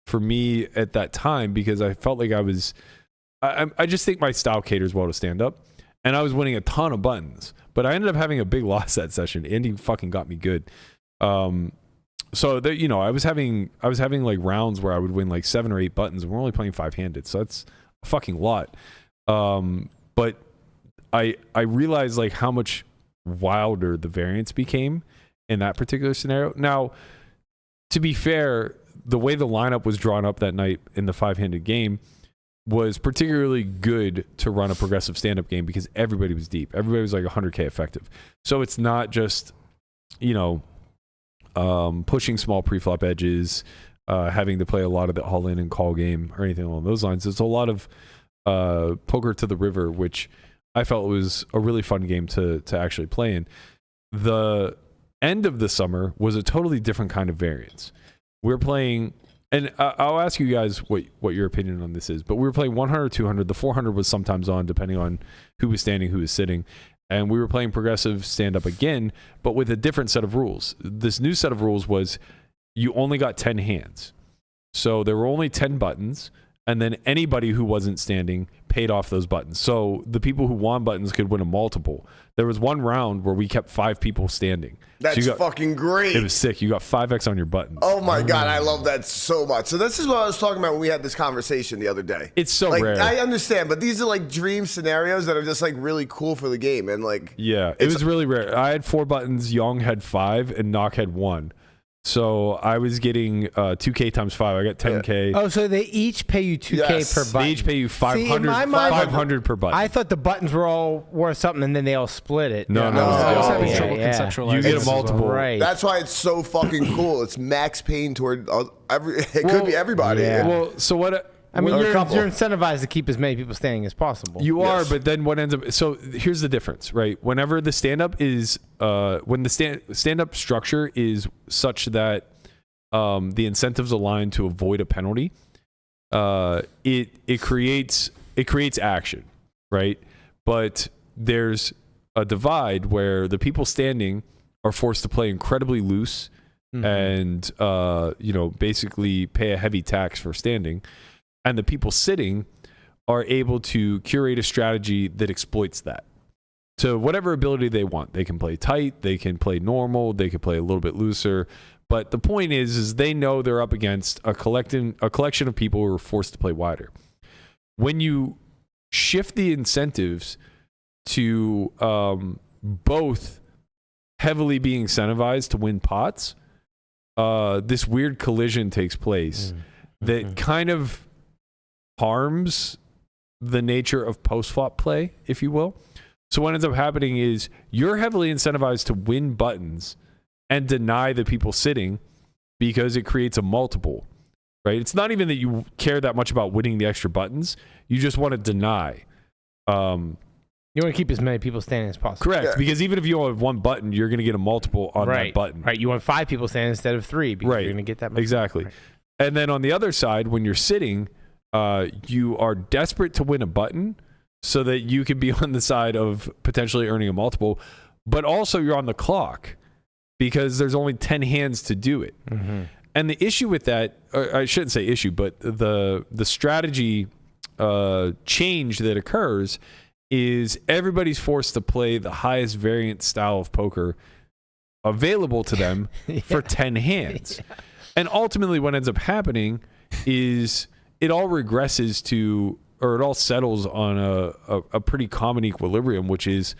for me at that time, because I felt like I just think my style caters well to stand up, and I was winning a ton of buttons, but I ended up having a big loss that session. Andy fucking got me good. So that, you know, I was having like rounds where I would win like 7 or 8 buttons, and we're only playing 5-handed, so that's a fucking lot. But I realized like how much wilder the variance became in that particular scenario. Now, to be fair, the way the lineup was drawn up that night in the 5-handed game was particularly good to run a progressive stand-up game, because everybody was deep. Everybody was like 100K effective. So it's not just, you know, pushing small pre-flop edges, having to play a lot of the all-in and call game or anything along those lines. It's a lot of poker to the river, which I felt was a really fun game to actually play in. The end of the summer was a totally different kind of variance. We're playing, and I'll ask you guys what your opinion on this is, but we were playing 100, 200. The 400 was sometimes on, depending on who was standing, who was sitting. And we were playing progressive stand-up again, but with a different set of rules. This new set of rules was you only got 10 hands. So there were only 10 buttons, and then anybody who wasn't standing paid off those buttons. So the people who won buttons could win a multiple. There was one round where we kept 5 people standing. That's fucking great. It was sick. You got 5x on your buttons. Oh my God, I love that so much. So this is what I was talking about when we had this conversation the other day. It's so like, rare. I understand, but these are like dream scenarios that are just like really cool for the game. And like, yeah, it was really rare. I had 4 buttons, Young had 5, and Knock had 1. So I was getting 2K times 5. I got 10K. Oh, so they each pay you 2K per button. They each pay you 500, See, in my mind, 500 per button. I thought the buttons were all worth something, and then they all split it. No. I was having Oh, trouble conceptualizing. You get a this as well. multiple. Right. that's why it's so fucking cool. It's max paying toward it could be everybody. Yeah. Well, so what? I mean, Or a you're couple. incentivized to keep as many people standing as possible. You are, Yes. but then what ends up? So here's the difference, right? Whenever the stand-up is, when the stand-up structure is such that the incentives align to avoid a penalty, it creates action, right? But there's a divide where the people standing are forced to play incredibly loose and basically pay a heavy tax for standing, and the people sitting are able to curate a strategy that exploits that to whatever ability they want. They can play tight, they can play normal, they can play a little bit looser. But the point is they know they're up against a collection of people who are forced to play wider. When you shift the incentives to both heavily being incentivized to win pots, this weird collision takes place that kind of harms the nature of post-flop play, if you will. So what ends up happening is you're heavily incentivized to win buttons and deny the people sitting because it creates a multiple, right? It's not even that you care that much about winning the extra buttons. You just want to deny. You want to keep as many people standing as possible. Correct, Yeah. because even if you only have one button, you're going to get a multiple on that button. Right. You want 5 people standing instead of 3 because you're going to get that much. Exactly. Right. And then on the other side, when you're sitting, you are desperate to win a button so that you can be on the side of potentially earning a multiple, but also you're on the clock because there's only 10 hands to do it. And the issue with that, or I shouldn't say issue, but the strategy change that occurs is everybody's forced to play the highest variant style of poker available to them for 10 hands. And ultimately what ends up happening is it all regresses to, or it all settles on a pretty common equilibrium, which is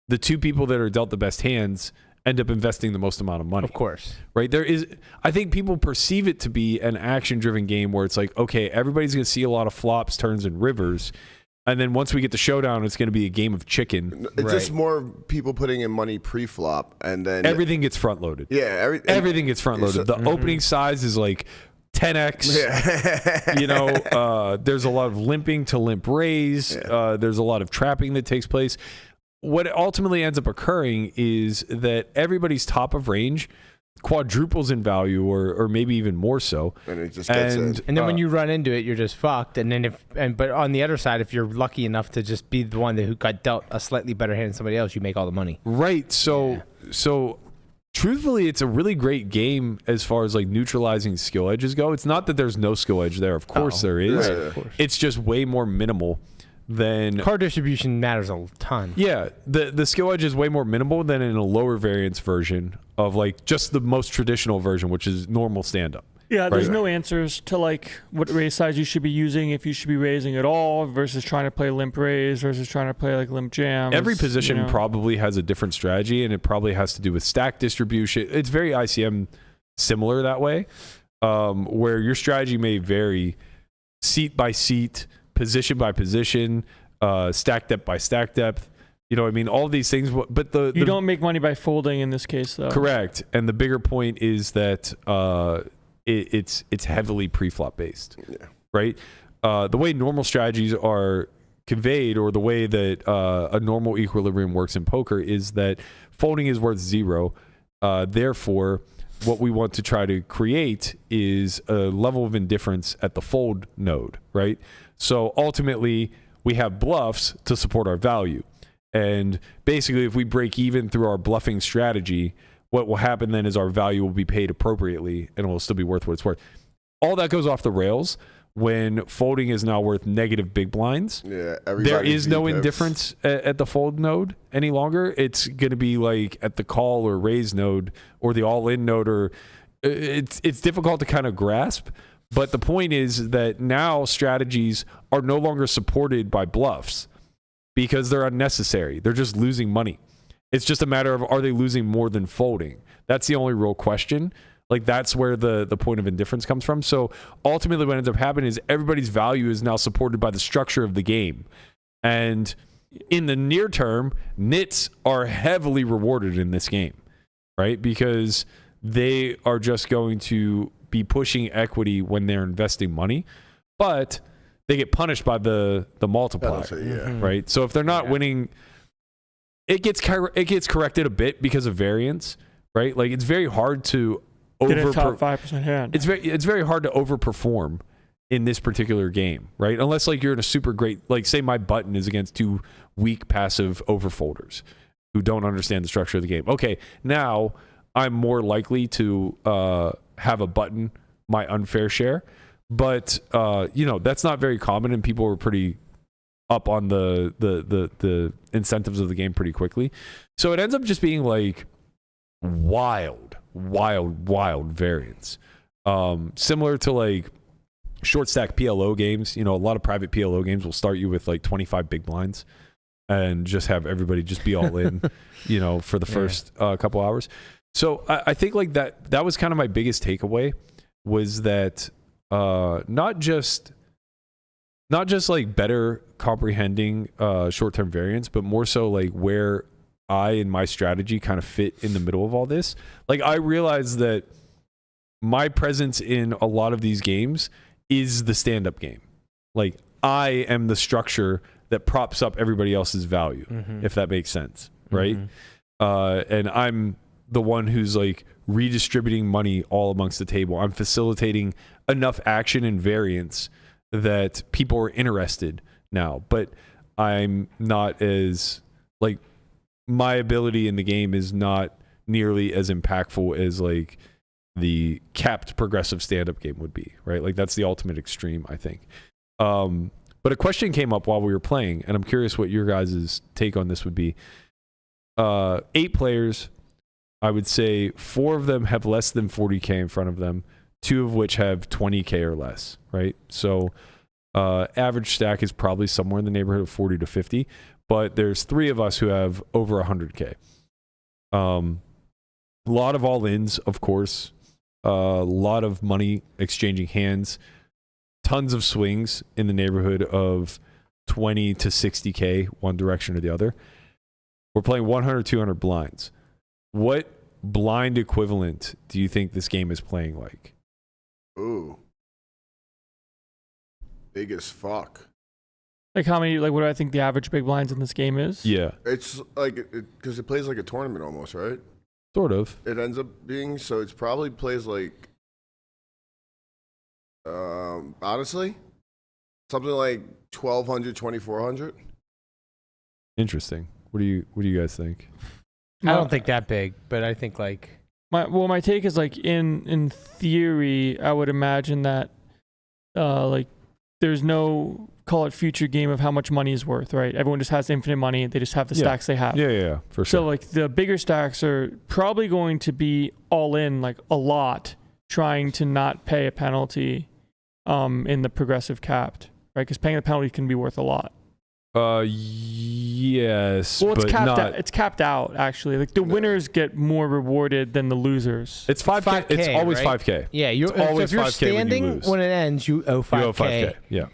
the 2 people that are dealt the best hands end up investing the most amount of money. Of course. Right? I think people perceive it to be an action-driven game where it's like, okay, everybody's going to see a lot of flops, turns, and rivers. And then once we get to showdown, it's going to be a game of chicken. It's just more people putting in money pre-flop, and then Everything gets front-loaded. Yeah, Everything gets front-loaded. The opening size is like 10x. Yeah. There's a lot of limping to limp raise. There's a lot of trapping that takes place. What ultimately ends up occurring is that everybody's top of range quadruples in value, or maybe even more so. And it just gets in. And then when you run into it, you're just fucked. And then but on the other side, if you're lucky enough to just be the one who got dealt a slightly better hand than somebody else, you make all the money. Right. So truthfully, it's a really great game as far as like neutralizing skill edges go. It's not that there's no skill edge there. Of course there is. Right, of course. It's just way more minimal than Card distribution matters a ton. Yeah, the skill edge is way more minimal than in a lower variance version of like just the most traditional version, which is normal stand-up. Yeah, there's Right. no answers to like what raise size you should be using, if you should be raising at all versus trying to play limp raise versus trying to play like limp jam. Every position probably has a different strategy, and it probably has to do with stack distribution. It's very ICM similar that way, where your strategy may vary seat by seat, position by position, stack depth by stack depth. You know what I mean? All these things. But you don't make money by folding in this case, though. Correct. And the bigger point is that it's heavily pre-flop based, right? The way normal strategies are conveyed, or the way that a normal equilibrium works in poker, is that folding is worth 0. Therefore, what we want to try to create is a level of indifference at the fold node, right? So ultimately, we have bluffs to support our value. And basically, if we break even through our bluffing strategy, what will happen then is our value will be paid appropriately and it will still be worth what it's worth. All that goes off the rails when folding is now worth negative big blinds. Yeah, There is no indifference at the fold node any longer. It's going to be like at the call or raise node or the all-in node, or it's difficult to kind of grasp. But the point is that now strategies are no longer supported by bluffs because they're unnecessary. They're just losing money. It's just a matter of, are they losing more than folding? That's the only real question. Like, that's where the point of indifference comes from. So ultimately what ends up happening is everybody's value is now supported by the structure of the game. And in the near term, nits are heavily rewarded in this game, right? Because they are just going to be pushing equity when they're investing money, but they get punished by the multiplier, right? So if they're not winning, it gets corrected a bit because of variance, right? Like, it's very hard to get a top 5% hand. It's very hard to overperform in this particular game, right? Unless like you're in a super great, like say my button is against 2 weak passive overfolders who don't understand the structure of the game. Okay, now I'm more likely to have a button my unfair share, but that's not very common, and people were pretty up on the incentives of the game pretty quickly. So it ends up just being like wild variance. Similar to like short stack PLO games. A lot of private PLO games will start you with like 25 big blinds and just have everybody just be all in, for the first couple hours. So I think like that was kind of my biggest takeaway, was that not just like better comprehending short-term variance, but more so like where I and my strategy kind of fit in the middle of all this. Like, I realized that my presence in a lot of these games is the stand-up game. Like, I am the structure that props up everybody else's value, if that makes sense, right? And I'm the one who's like redistributing money all amongst the table. I'm facilitating enough action and variance that people are interested now, but I'm not as like, my ability in the game is not nearly as impactful as like the capped progressive stand-up game would be, right? Like, that's the ultimate extreme, I think. But a question came up while we were playing, and I'm curious what your guys' take on this would be. 8 players, I would say 4 of them have less than 40K in front of them, 2 of which have 20K or less, right? So average stack is probably somewhere in the neighborhood of 40 to 50. But there's 3 of us who have over 100K. A lot of all-ins, of course. A lot of money exchanging hands. Tons of swings in the neighborhood of 20 to 60K, one direction or the other. We're playing 100, 200 blinds. What blind equivalent do you think this game is playing like? Ooh. Big as fuck. Like, how many, like, what do I think the average big blinds in this game is? Yeah. It's like, because it plays like a tournament almost, right? Sort of. It ends up being, so it's probably plays like, honestly, something like 1,200, 2,400. Interesting. What do you guys think? I don't think that big, but I think like my take is like in theory, I would imagine that like there's no, call it future game of how much money is worth, right? Everyone just has infinite money. They just have the stacks they have. Yeah, for sure. So like the bigger stacks are probably going to be all in, like a lot, trying to not pay a penalty in the progressive capped, right? Because paying the penalty can be worth a lot. Yes. Well, it's but capped not... out. It's capped out, actually. Like, the winners get more rewarded than the losers. It's 5K. It's always right? 5K. Yeah, it's always if you're 5K standing when it ends, you owe 5K. You owe 5K. Yeah.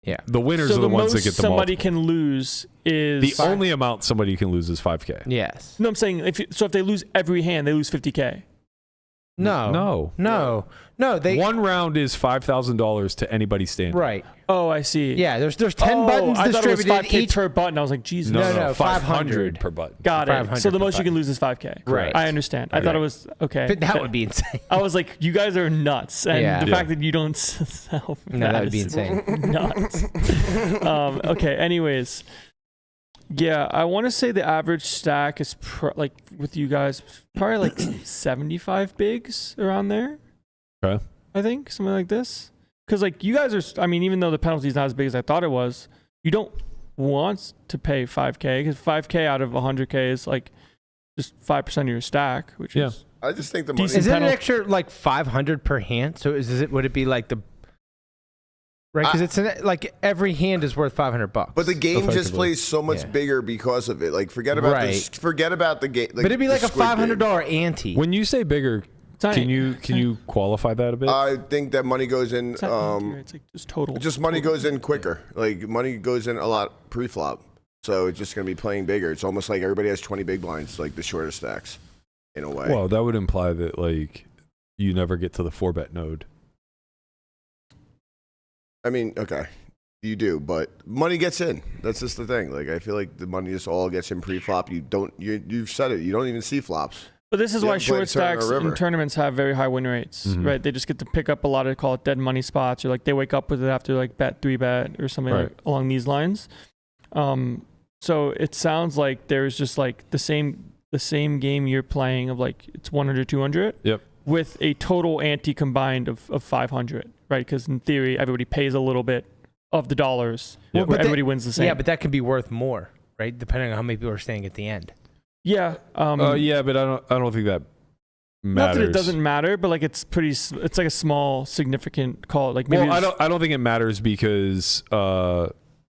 Yeah. The winners so are the ones that get the somebody multiple. can lose is The only amount somebody can lose is 5K. Yes. No, I'm saying if they lose every hand, they lose 50K. No. They one round is $5,000 to anybody standing. right. Oh, I see. Yeah. There's 10 buttons I thought it was distributed 5K each. per button. I was like, Jesus. No, 500 per button. Got it. 500 So the per most you can lose is 5K. Right. I understand. I thought it was okay. But that would be insane. I was like, you guys are nuts, and Yeah. the fact that you don't sell No, that would be insane. Nuts. Okay. Anyways, yeah, I want to say the average stack is like with you guys probably like 75 bigs around there. Okay. I think something like this. because like you guys are, I mean, even though the penalty's not as big as I thought it was, you don't want to pay 5K because 5K out of 100K is like just 5% of your stack, which is. I just think the money. Decent Is it an penalty. extra like 500 per hand? So would it be like the right? Because it's like every hand is worth $500. But the game just Effectively. plays so much bigger because of it. Like forget about this. Forget about the game. Like, but it'd be the like a Squid Game. $500 ante. When you say bigger, can you qualify that a bit? I think that money goes in. It's like just total. Just money goes in quicker. Like money goes in a lot pre-flop. So it's just gonna be playing bigger. It's almost like everybody has 20 big blinds, like the shorter stacks, in a way. Well, that would imply that like you never get to the 4-bet node. I mean, okay, you do, but money gets in. That's just the thing. Like I feel like the money just all gets in pre-flop. You've said it. You don't even see flops. But this is You why haven't played short a turn or stacks river. in tournaments have very high win rates, Mhm. right? They just get to pick up a lot of, call it dead money spots, or like they wake up with it after like bet 3-bet or something Right. like along these lines. So it sounds like there's just like the same game you're playing of like it's 100, 200. Yep. With a total ante combined of 500, right? Because in theory, everybody pays a little bit of the dollars, Yep. where But everybody wins the same. Yeah, but that could be worth more, right? Depending on how many people are staying at the end. yeah. Yeah, but I don't think that Not matters. that it doesn't matter, but like it's like a small significant call. Like maybe Well, I don't think it matters because the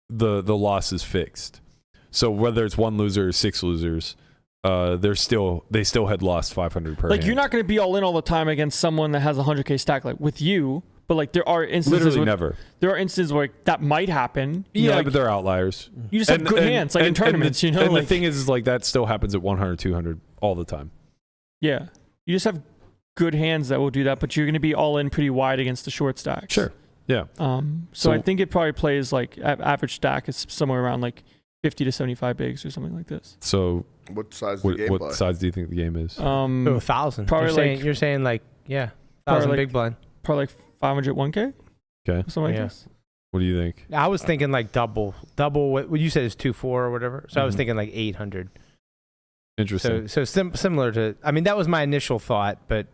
loss is fixed. So whether it's 1 loser or 6 losers, they still had lost 500 per like hand. you're not going to be all in all the time against someone that has a 100K stack like with you, but like there are instances literally never. there are instances where that might happen. You Yeah, know, like, but they're outliers. you just have good hands, like in tournaments, and you know. And like, the thing is like that still happens at 100, 200 all the time. yeah, you just have good hands that will do that, but you're going to be all in pretty wide against the short stacks. Sure. Yeah. So I think it probably plays like average stack is somewhere around like 50 to 75 bigs or something like this. So What size the game what play? size do you think the game is? So 1,000. Probably You're saying like, yeah, Probably 1,000 like- big blind. Probably like 500 1K. Okay. Something like Yeah. this. What do you think? I was thinking like double what you said is 2-4 or whatever. So I was Mhm. thinking like 800. Interesting. So similar to, I mean, that was my initial thought, but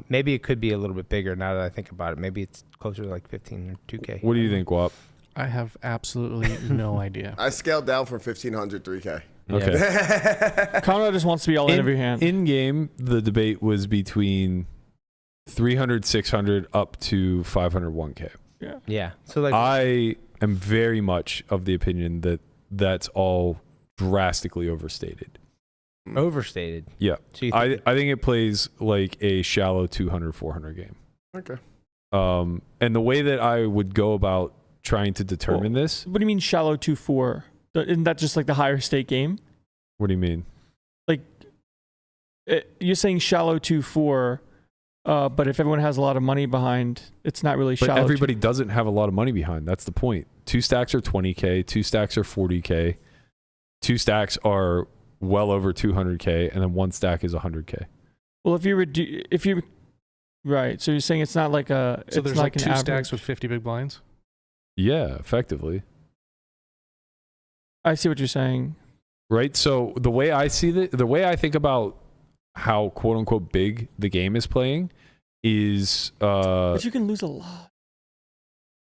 maybe it could be a little bit bigger now that I think about it. Maybe it's closer to like 15 or 2K. What do you think, Wap? I have absolutely no idea. I scaled down from 1,500 3K. Okay. Conrad just wants to be all in every hand. In game, the debate was between 300, 600 up to 500 1K. Yeah. So like, I am very much of the opinion that that's all drastically overstated. overstated. Yeah. So you I think think it plays like a shallow 200, 400 game. Okay. And the way that I would go about trying to determine this, What do you mean shallow 2-4? Isn't that just like the higher stake game? what do you mean? You're saying shallow 2-4, but if everyone has a lot of money behind, it's not really But shallow. everybody doesn't have a lot of money behind. That's the point. 2 stacks are 20K, 2 stacks are 40K, 2 stacks are well over 200K, and then 1 stack is 100K. Well, if you right, so you're saying it's not like a. So it's there's not like an 2 average. stacks with 50 big blinds. Yeah, effectively. I see what you're saying. Right? So the way I see the way I think about how quote unquote big the game is playing is But you can lose a lot.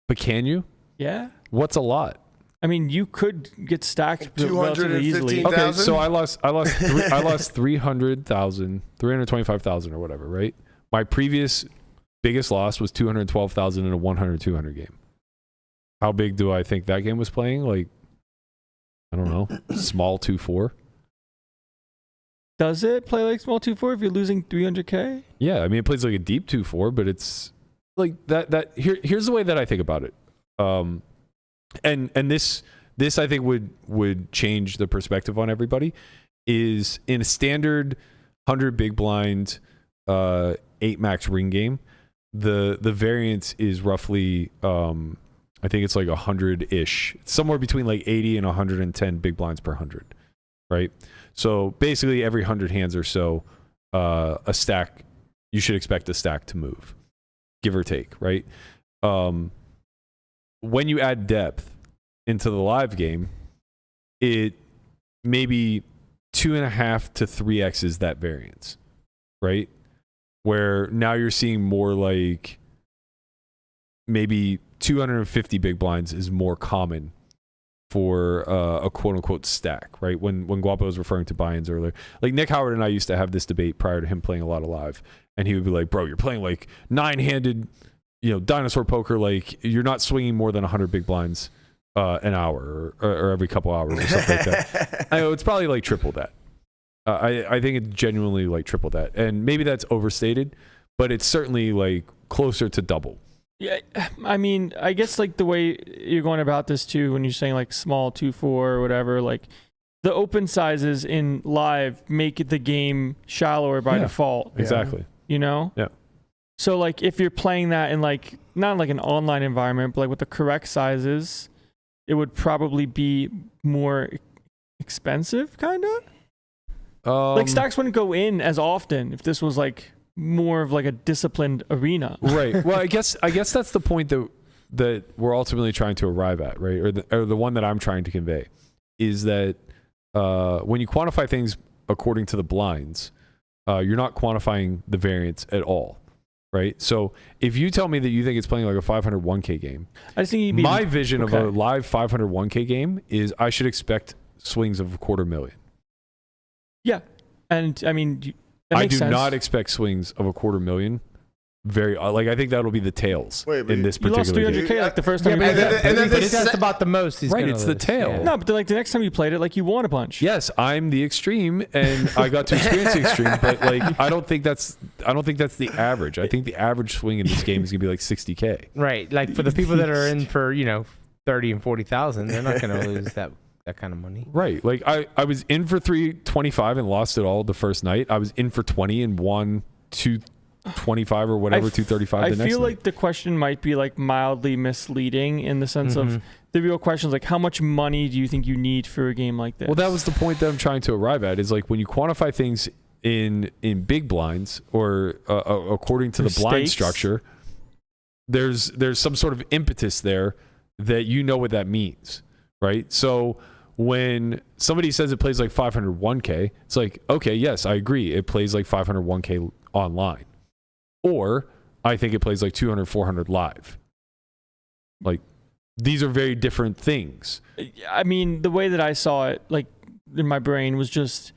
but can you? Yeah. What's a lot? I mean, you could get stacked relatively easily. 215,000? Okay, so I lost 300,000, 325,000 or whatever, right? My previous biggest loss was 212,000 in a 100-200 game. How big do I think that game was playing? Like, I don't know, small 2-4. Does it play like small 2-4 if you're losing 300K? Yeah, I mean it plays like a deep 2-4, but it's like that. Here's the way that I think about it. And this I think would change the perspective on everybody. Is in a standard 100 big blind 8 max ring game, the variance is roughly I think it's like 100-ish. It's somewhere between like 80 and 110 big blinds per 100, right? So basically every 100 hands or so, a stack, you should expect a stack to move, give or take, right? When you add depth into the live game, it maybe 2.5 to 3x is that variance, right? Where now you're seeing more like maybe 250 big blinds is more common for a quote unquote stack, right? When Guapo was referring to buy-ins earlier, like Nick Howard and I used to have this debate prior to him playing a lot of live, and he would be like, bro, you're playing like 9-handed, dinosaur poker, like you're not swinging more than 100 big blinds an hour or every couple hours or something like that. I know it's probably like triple that. I think it's genuinely like triple that, and maybe that's overstated, but it's certainly like closer to double. Yeah, I mean, I guess like the way you're going about this too, when you're saying like small 2-4 or whatever, like the open sizes in live make the game shallower by default. Exactly. Yeah. So like if you're playing that in like not like an online environment, but like with the correct sizes, it would probably be more expensive, kind of. Like stacks wouldn't go in as often if this was like more of like a disciplined arena. Right. Well, I guess that's the point that we're ultimately trying to arrive at, right? Or the one that I'm trying to convey is that when you quantify things according to the blinds, you're not quantifying the variance at all, right? So if you tell me that you think it's playing like a 501k game, I think my vision of a live 501k game is I should expect swings of $250,000. Yeah, and I mean. I do not expect swings of $250,000. I think that'll be the tails in this particular you lost 300K like the first time you played it. And then that's about the most he's right, gonna it's lose. the tail. Yeah. No, but like the next time you played it, like you won a bunch. Yes, I'm the extreme, and I got to experience the extreme. But like, I don't think that's the average. I think the average swing in this game is gonna be like 60K. Right, like for the people that are in for 30 and 40,000, they're not gonna lose that kind of money. Right. Like I was in for 325 and lost it all the first night. I was in for 20 and won 225 or whatever, 235 the next night. I feel like the question might be like mildly misleading in the sense of the real question is like, how much money do you think you need for a game like this? Well, that was the point that I'm trying to arrive at, is like when you quantify things in big blinds or according to the blind structure, there's some sort of impetus there that what that means, right? So when somebody says it plays like 501k, it's like, okay, yes, I agree. It plays like 501k online. Or I think it plays like 200, 400 live. Like, these are very different things. I mean, the way that I saw it, like in my brain, was just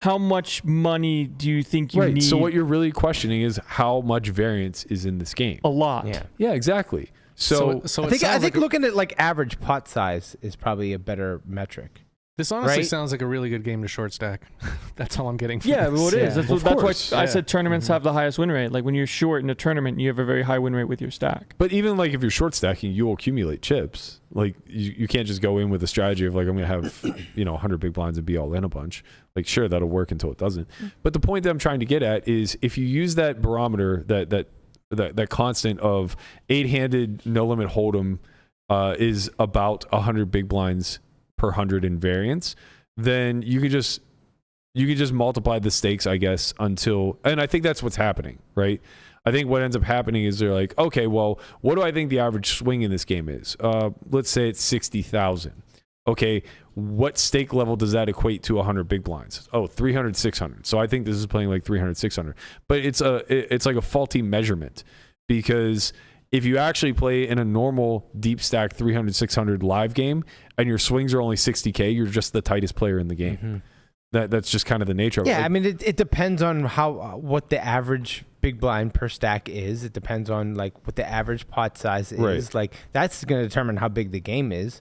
how much money do you think you need? So what you're really questioning is how much variance is in this game. A lot. Yeah, exactly. So I think looking at like average pot size is probably a better metric. This honestly sounds like a really good game to short stack. That's all I'm getting from Yeah, this. well, it is. That's why I said tournaments Mm-hmm. have the highest win rate. Like when you're short in a tournament, you have a very high win rate with your stack. But even like if you're short stacking, you'll accumulate chips. Like you can't just go in with a strategy of like, I'm going to have 100 big blinds and be all in a bunch. Like, sure, that'll work until it doesn't. But the point that I'm trying to get at is if you use that barometer, that constant of 8-handed no limit hold'em is about 100 big blinds per 100 in variance, then you could just multiply the stakes, I guess, until, and I think that's what's happening, right? I think what ends up happening is they're like, okay, well, what do I think the average swing in this game is? Let's say it's 60,000. Okay, what stake level does that equate to 100 big blinds? Oh, 300, 600. So I think this is playing like 300, 600. But it's like a faulty measurement, because if you actually play in a normal deep stack 300, 600 live game and your swings are only 60K, you're just the tightest player in the game. Mm-hmm. That's just kind of the nature of it. Yeah, I mean, it depends on what the average big blind per stack is. It depends on like what the average pot size is. Right. Like that's going to determine how big the game is.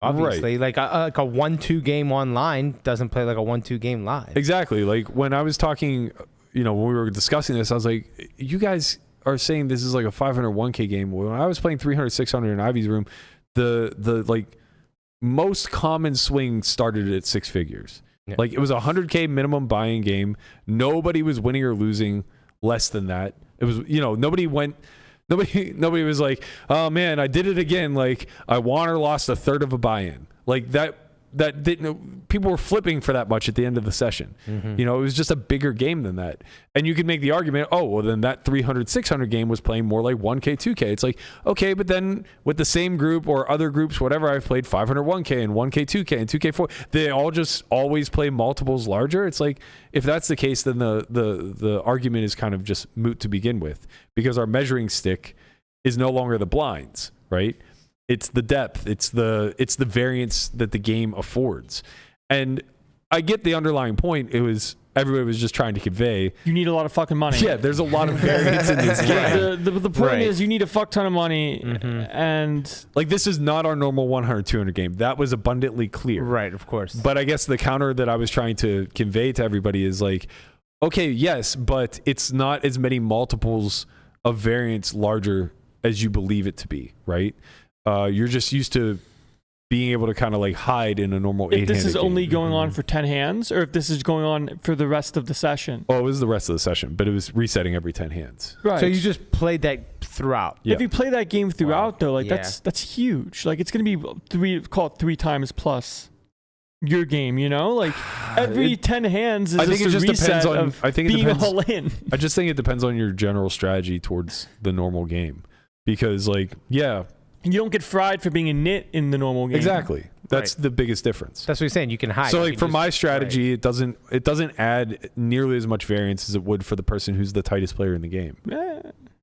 Obviously, like a 1-2 game online doesn't play like a 1-2 game live. Exactly. Like when I was talking, when we were discussing this, I was like, you guys are saying this is like a 501k game. When I was playing 300, 600 in Ivy's room, the like most common swing started at 6 figures. Yeah. Like it was a 100k minimum buy-in game. Nobody was winning or losing less than that. It was, nobody was like, oh man, I did it again. Like I won or lost a third of a buy-in. Like that didn't, people were flipping for that much at the end of the session. Mm-hmm. It was just a bigger game than that. And you could make the argument, oh, well then that 300, 600 game was playing more like 1K, 2K. It's like, okay, but then with the same group or other groups, whatever, I've played 500, 1K and 1K, 2K and 2K, 4, they all just always play multiples larger. It's like, if that's the case, then the argument is kind of just moot to begin with, because our measuring stick is no longer the blinds, right? It's the depth. It's the variance that the game affords. And I get the underlying point. Everybody was just trying to convey. You need a lot of fucking money. Yeah, there's a lot of variance in this game. The point is you need a fuck ton of money, and like this is not our normal 100, 200 game. That was abundantly clear. Right, of course. But I guess the counter that I was trying to convey to everybody is like, okay, yes, but it's not as many multiples of variance larger as you believe it to be, right? You're just used to being able to kind of like hide in a normal 8-handed if this is game. only going on for 10 hands, or if this is going on for the rest of the session. Oh, it was the rest of the session, but it was resetting every 10 hands. Right. So you just played that throughout. Yeah. If you play that game throughout, though, like that's huge. Like it's gonna be three times plus your game. You know, like every 10 hands is I think just it a just reset depends on. of I think it being depends. all in. I just think it depends on your general strategy towards the normal game, because like You don't get fried for being a nit in the normal game. exactly. That's the biggest different. That's what he's saying. You can hide. So You like can for just- my strategy, it doesn't add nearly as much variance as it would for the person who's the tightest player in the game.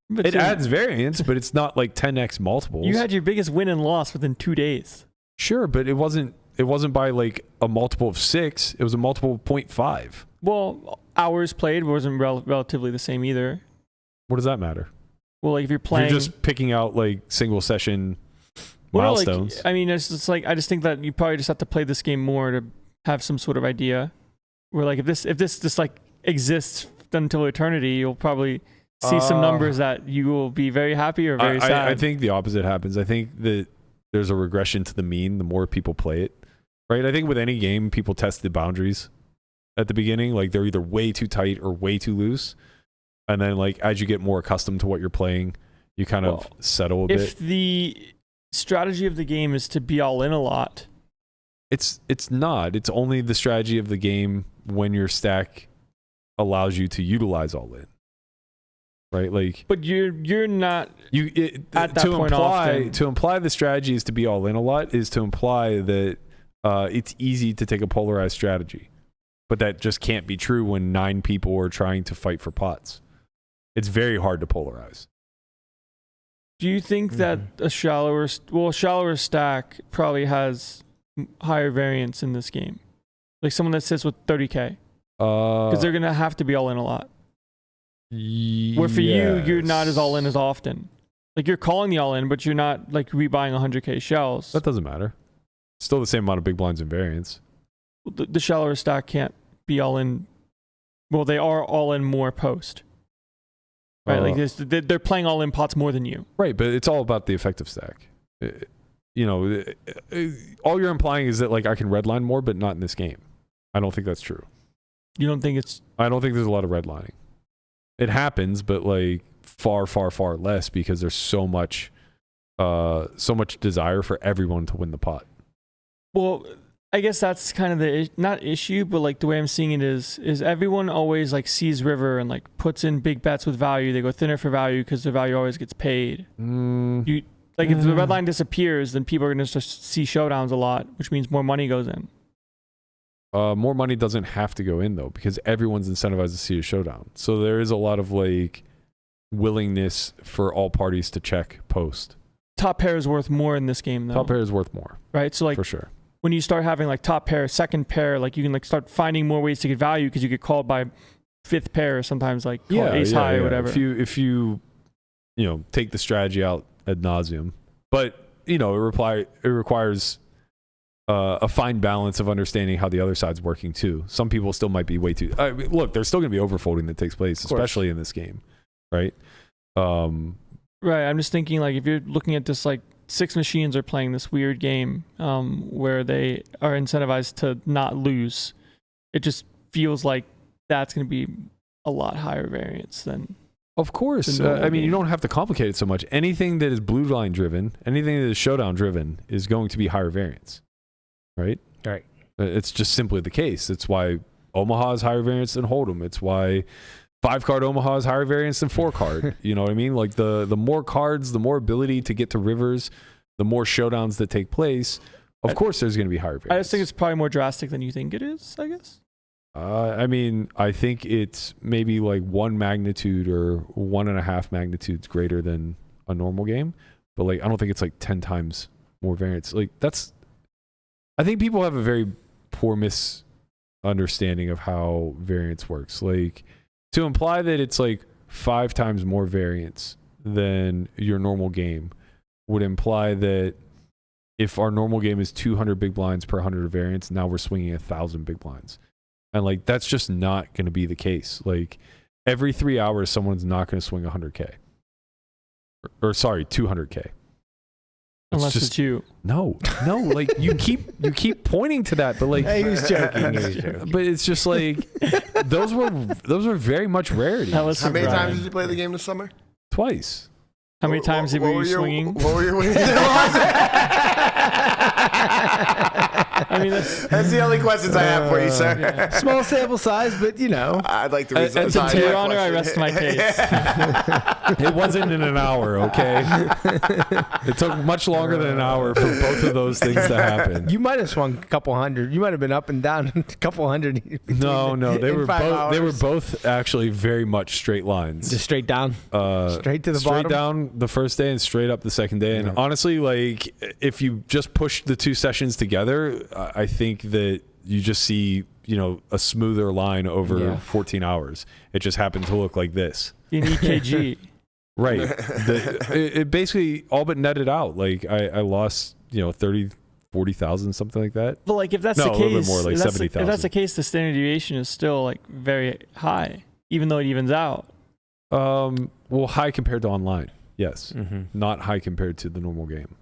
But It adds variance, but it's not like 10x multiples. You had your biggest win and loss within 2 days. Sure, but it wasn't by like a multiple of 6. It was a multiple of 0.5. Well, hours played wasn't relatively the same either. What does that matter? Well, like if you're playing, You're just picking out like single session well, milestones. Like, I mean, it's just like I just think that you probably just have to play this game more to have some sort of idea. Where like if this just like exists until eternity, you'll probably see some numbers that you will be very happy or very sad. I think the opposite happens. I think that there's a regression to the mean the more people play it, right? I think with any game, people test the boundaries at the beginning. Like they're either way too tight or way too loose. And then like as you get more accustomed to what you're playing, you kind of settle a bit. If the strategy of the game is to be all in a lot, It's not. It's only the strategy of the game when your stack allows you to utilize all in. Right? Like but you're not at that to point often. To imply the strategy is to be all in a lot is to imply that it's easy to take a polarized strategy. But that just can't be true when 9 people are trying to fight for pots. It's very hard to polarize. Do you think that a shallower stack probably has higher variance in this game? Like someone that sits with 30K? Because they're going to have to be all in a lot. Where for you, you're not as all in as often. Like you're calling the all in, but you're not like rebuying 100K shells. That doesn't matter. Still the same amount of big blinds and variance. The shallower stack can't be all in. Well, they are all in more post. Right, like this, they're playing all in pots more than you. Right, but it's all about the effective stack. You know, all you're implying is that like I can redline more, but not in this game. I don't think that's true. You don't think it's? I don't think there's a lot of redlining. It happens, but like far, far, far less because there's so much desire for everyone to win the pot. Well, I guess that's kind of the not issue, but like the way I'm seeing it is everyone always like sees river and like puts in big bets with value. They go thinner for value because the value always gets paid. If the red line disappears, then people are going to just see showdowns a lot, which means more money goes in. More money doesn't have to go in though because everyone's incentivized to see a showdown. So there is a lot of like willingness for all parties to check post. Top pair is worth more in this game though. Top pair is worth more, right? So like for sure. When you start having like top pair, second pair, like you can like start finding more ways to get value because you get called by fifth pair or sometimes like ace high or whatever. If you take the strategy out ad nauseum, but it requires a fine balance of understanding how the other side's working too. Some people still might be way too. I mean, look, there's still going to be overfolding that takes place, especially in this game, right? Right. I'm just thinking like if you're looking at this like 6 machines are playing this weird game where they are incentivized to not lose. It just feels like that's going to be a lot higher variance than. Of course. I mean, you don't have to complicate it so much. Anything that is blue line driven, anything that is showdown driven is going to be higher variance, right? Right. It's just simply the case. It's why Omaha is higher variance than Hold'em. It's why 5-card Omaha is higher variance than 4-card. You know what I mean? Like the more cards, the more ability to get to rivers, the more showdowns that take place. Of course, there's going to be higher variance. I just think it's probably more drastic than you think it is, I guess. I mean, I think it's maybe like 1 magnitude or 1.5 magnitudes greater than a normal game, but like I don't think it's like 10 times more variance. Like I think people have a very poor misunderstanding of how variance works. Like to imply that it's like 5 times more variance than your normal game would imply that if our normal game is 200 big blinds per 100 of variance, now we're swinging 1,000 big blinds. And like that's just not going to be the case. Like every 3 hours, someone's not going to swing 100K. Or sorry, 200K. Unless it's you. No. Like you keep pointing to that, but like He was joking. but it's just like those were very much rarities. That was How many surprising. times did you play the game this summer? Twice. How many times have you swinging? What were your wins? I mean, That's the only questions I have for you, sir. yeah. Small sample size, but you know. I'd like to And resign. to Your Honor, I rest my case. It wasn't in an hour, okay? It took much longer than an hour for both of those things to happen. You might have swung a couple hundred. You might have been up and down a couple hundred. No, they in were 5 both. They were hours. both actually very much straight lines. Just straight down. Straight to the straight bottom. down the first day and straight up the second day. And honestly, like if you just push the 2 sessions together, I think that you just see, a smoother line over 14 hours. It just happened to look like this. In EKG. Right. It basically all but netted out. Like I lost, 30, 40,000, something like that. But like if that's No, the a case, little bit more, like if that's 70,000. the case, the standard deviation is still like very high, even though it evens out. Well, high compared to online. Yes. Mm-hmm. Not high compared to the normal game.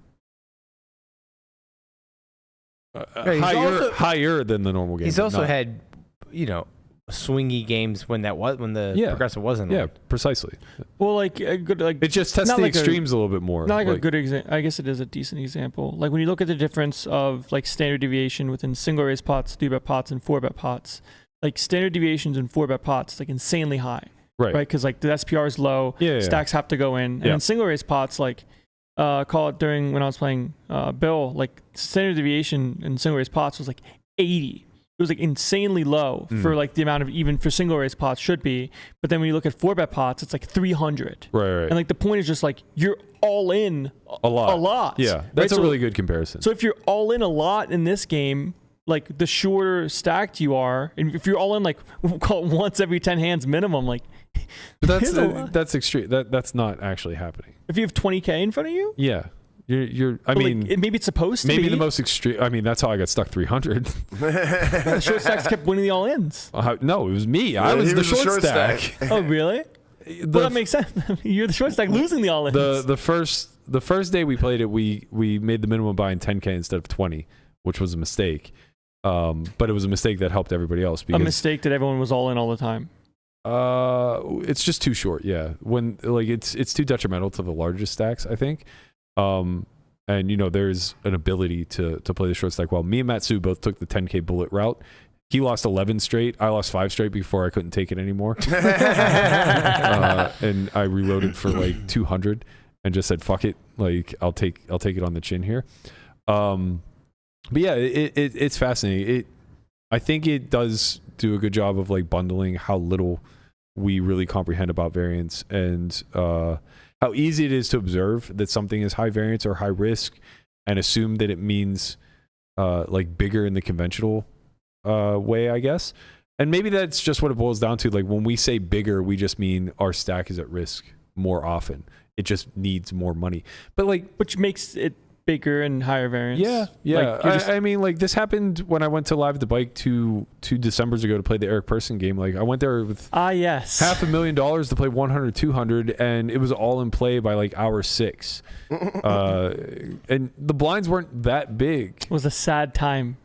he's also- Higher than the normal game. He's but also not- had, swingy games when the progressive wasn't. Yeah, like- precisely. Well, like a good like It just tests not the like extremes a little bit more. not like a Like, good example. I guess it is a decent example. Like when you look at the difference of like standard deviation within single raise pots, 3-bet pots, and 4-bet pots, like standard deviations in 4-bet pots like insanely high, right. right? Because like the SPR is low, Yeah. stacks have to go in, and Yeah. in single raise pots, like call it during when I was playing Bill, like standard deviation in single raise pots was like 80. It was like insanely low for like the amount of even for single raise pots should be. But then when you look at 4-bet pots, it's like 300. Right. And like the point is just like you're all in A lot. A lot. Yeah, right? that's a So- really good comparison. So if you're all in a lot in this game, like the shorter stacked you are, and if you're all in like we'll call it once every 10 hands minimum, like But it's a lot. that's extreme. That's not actually happening. if you have 20K in front of you, Yeah, you're. I but, mean, like, maybe it's supposed to maybe be. the most extreme. I mean, that's how I got stuck 300. The short stacks kept winning the all ins. No, it was me. I Yeah, was he the was the short short stack. stack. Oh really? Well, that makes sense. You're the short stack losing the all ins. The first day we played it, we made the minimum buy in 10K instead of 20, which was a mistake. But it was a mistake that helped everybody else a because mistake that everyone was all in all the time. it's just too short. Yeah, when like it's too detrimental to the largest stacks, I think. And there's an ability to play the short stack well. Me and Matsu both took the 10K bullet route. He lost 11 straight. I lost 5 straight before I couldn't take it anymore. And I reloaded for like 200 and just said, "Fuck it! Like I'll take it on the chin here." But yeah, it's fascinating. I think it does do a good job of like bundling how little we really comprehend about variance and how easy it is to observe that something is high variance or high risk and assume that it means like bigger in the conventional way, I guess. And maybe that's just what it boils down to. Like when we say bigger, we just mean our stack is at risk more often. It just needs more money. But like, Which makes it bigger and higher variance. yeah. Like, you're just- I mean, like this happened when I went to Live the Bike two Decembers ago to play the Eric Person game. Like I went there with yes. $500,000 to play 100, 200, and it was all in play by like hour 6. And the blinds weren't that big. It was a sad time.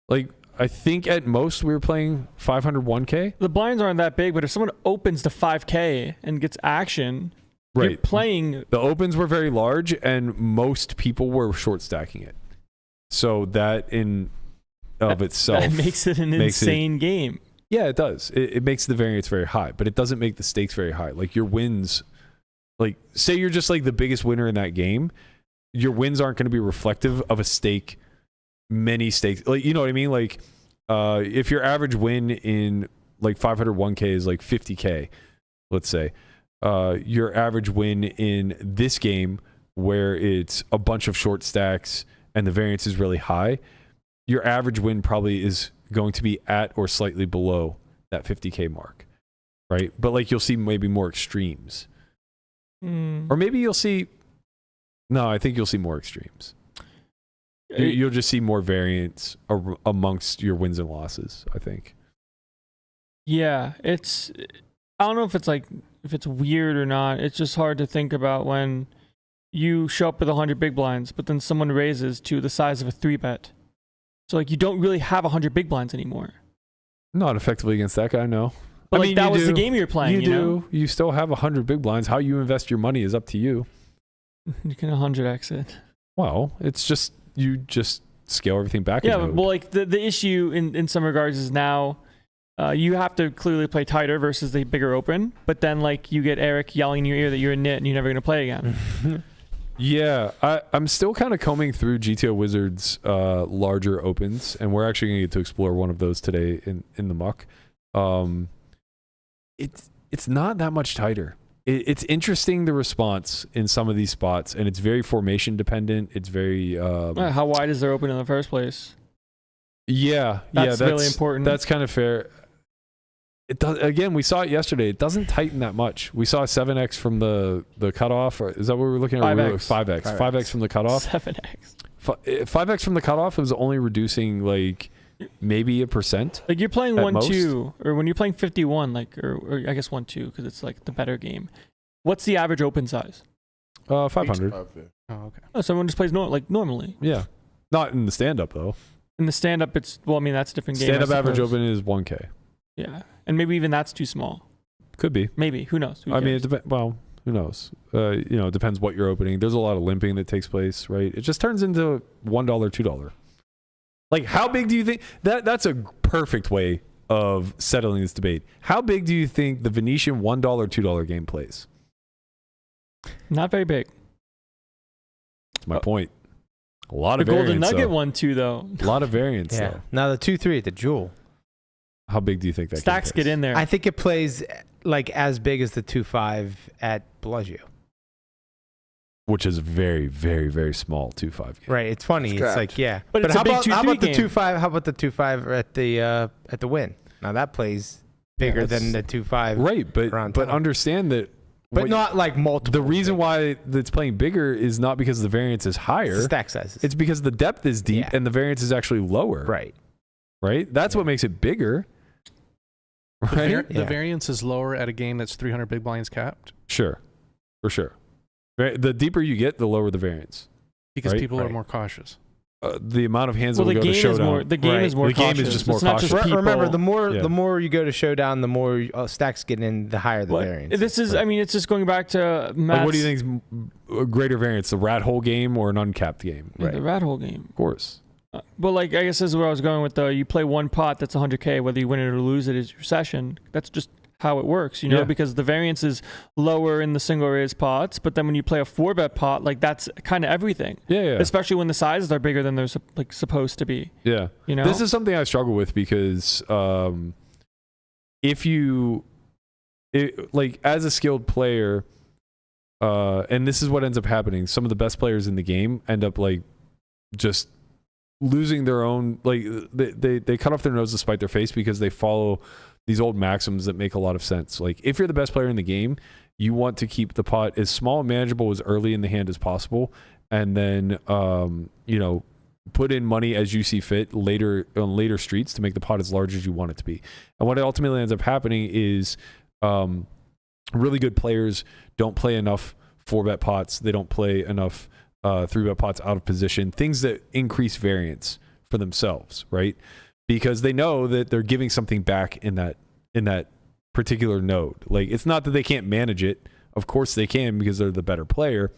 Like I think at most we were playing 500, 1K. The blinds aren't that big, but if someone opens to 5K and gets action, you're Right. playing. The opens were very large, and most people were short stacking it. So that in of itself That makes it an makes it- insane game. Yeah, it does. It makes the variance very high, but it doesn't make the stakes very high. Like your wins, like say you're just like the biggest winner in that game, your wins aren't going to be reflective of a stake, many stakes. Like, you know what I mean? Like if your average win in like 500 1K is like 50K, let's say, your average win in this game, where it's a bunch of short stacks and the variance is really high, your average win probably is going to be at or slightly below that 50K mark, right? But like you'll see maybe more extremes. Or maybe you'll see... No, I think you'll see more extremes. You'll just see more variance amongst your wins and losses, I think. Yeah, I don't know if it's weird or not. It's just hard to think about when you show up with 100 big blinds, but then someone raises to the size of a 3-bet. So like you don't really have 100 big blinds anymore. Not effectively against that guy, no. But like that was the game you're playing. You know? You still have 100 big blinds. How you invest your money is up to you. You can 100x it. Well, it's just you just scale everything back. Yeah, well, like the issue in some regards is now you have to clearly play tighter versus the bigger open, but then like you get Eric yelling in your ear that you're a nit and you're never going to play again. Yeah, I'm still kind of combing through GTO Wizards' larger opens, and we're actually going to get to explore one of those today in the Muck. It's not that much tighter. It's interesting, the response in some of these spots, and it's very formation dependent. It's very how wide is their open in the first place? That's really important. That's kind of fair. It does, again, we saw it yesterday. It doesn't tighten that much. We saw 7x from the cutoff. Or is that what we were looking at? 5x. 5x from the cutoff. 7x. 5x from the cutoff was only reducing like maybe 1%. Like you're playing 1-2, or when you're playing 51, like or I guess 1-2 because it's like the better game. What's the average open size? 500. Oh, okay. Oh, someone just plays normally. Yeah, not in the stand up though. In the stand up, it's I mean that's a different game. Stand up average open is 1K. Yeah, and maybe even that's too small. Could be. Maybe. Who knows? I mean, well, who knows? It depends what you're opening. There's a lot of limping that takes place, right? It just turns into $1, $2. Like, how big do you think that's a perfect way of settling this debate? How big do you think the Venetian $1, $2 game plays? Not very big. That's my point. A lot of variance. The Golden Nugget though. 1-2 though. A lot of variance though. Now the 2-3 at the Jewel. How big do you think that stacks game plays? get in there? I think it plays like as big as the 2-5 at Bellagio. Which is very, very, very small 2-5 game. Right. It's funny. It's like, yeah. But it's how a big about 2-3 the game. 2-5? How about the 2-5 at the Win? Now that plays bigger than the 2-5. Right, but understand that. But not like multiple. The reason why it's playing bigger is not because the variance is higher. It's the stack sizes. It's because the depth is deep and the variance is actually lower. Right. Right? That's what makes it bigger. Right? The variance is lower at a game that's 300 big blinds capped. Sure. For sure. The deeper you get, the lower the variance. Because people are more cautious. The amount of hands that will go to showdown. The game is more the cautious. game is just more it's not cautious. just people. Remember, the more you go to showdown, the more stacks get in, the higher the variance. This is, I mean, it's just going back to Matt's, like, what do you think is a greater variance, the rat hole game or an uncapped game? The rat hole game. Of course. Well, like, I guess this is where I was going with you play one pot that's 100K, whether you win it or lose it is your session. That's just how it works, because the variance is lower in the single raise pots, but then when you play a 4-bet pot, like that's kind of everything. Yeah. Especially when the sizes are bigger than they're like supposed to be. Yeah. This is something I struggle with because if you like as a skilled player, and this is what ends up happening, some of the best players in the game end up like just losing their own, like they cut off their nose to spite their face because they follow these old maxims that make a lot of sense. Like if you're the best player in the game, you want to keep the pot as small and manageable as early in the hand as possible, and then put in money as you see fit later on later streets to make the pot as large as you want it to be. And what ultimately ends up happening is really good players don't play enough 4-bet pots. They don't play enough 3-bet pots out of position, things that increase variance for themselves, right? Because they know that they're giving something back in that particular node. Like, it's not that they can't manage it. Of course they can because they're the better player,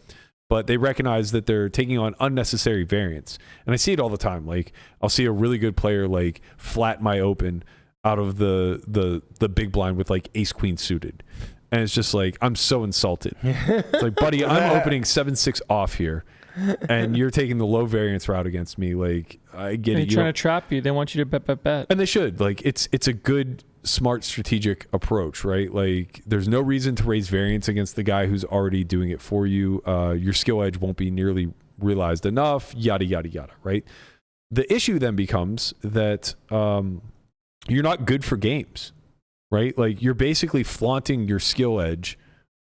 but they recognize that they're taking on unnecessary variance. And I see it all the time. Like, I'll see a really good player like flat my open out of the big blind with like ace queen suited. And it's just like, I'm so insulted. It's like, buddy, I'm opening 7-6 off here, and you're taking the low variance route against me. Like, I get it. They're trying to trap you. They want you to bet. And they should. Like, it's a good smart strategic approach, right? Like there's no reason to raise variance against the guy who's already doing it for you. Your skill edge won't be nearly realized enough, yada, yada, yada, right? The issue then becomes that you're not good for games, right? Like you're basically flaunting your skill edge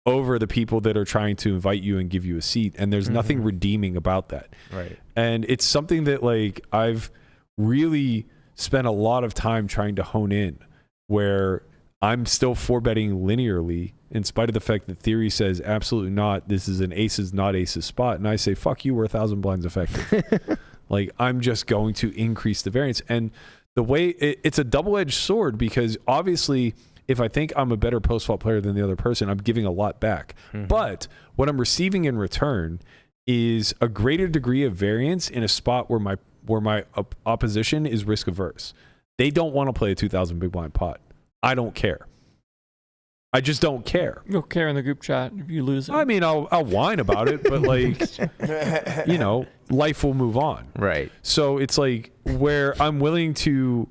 over the people that are trying to invite you and give you a seat. And there's nothing redeeming about that. Right. And it's something that like I've really spent a lot of time trying to hone in, where I'm still 4-betting linearly in spite of the fact that theory says absolutely not. This is an aces, not aces spot. And I say, fuck you, we're 1,000 blinds effective. Like I'm just going to increase the variance. And the way it's a double-edged sword, because obviously if I think I'm a better post-flop player than the other person, I'm giving a lot back. But what I'm receiving in return is a greater degree of variance in a spot where my opposition is risk averse. They don't want to play a 2,000 big blind pot. I don't care. I just don't care. You'll care in the group chat if you lose it. I mean, I'll whine about it, but like, you know, life will move on. Right. So it's like where I'm willing to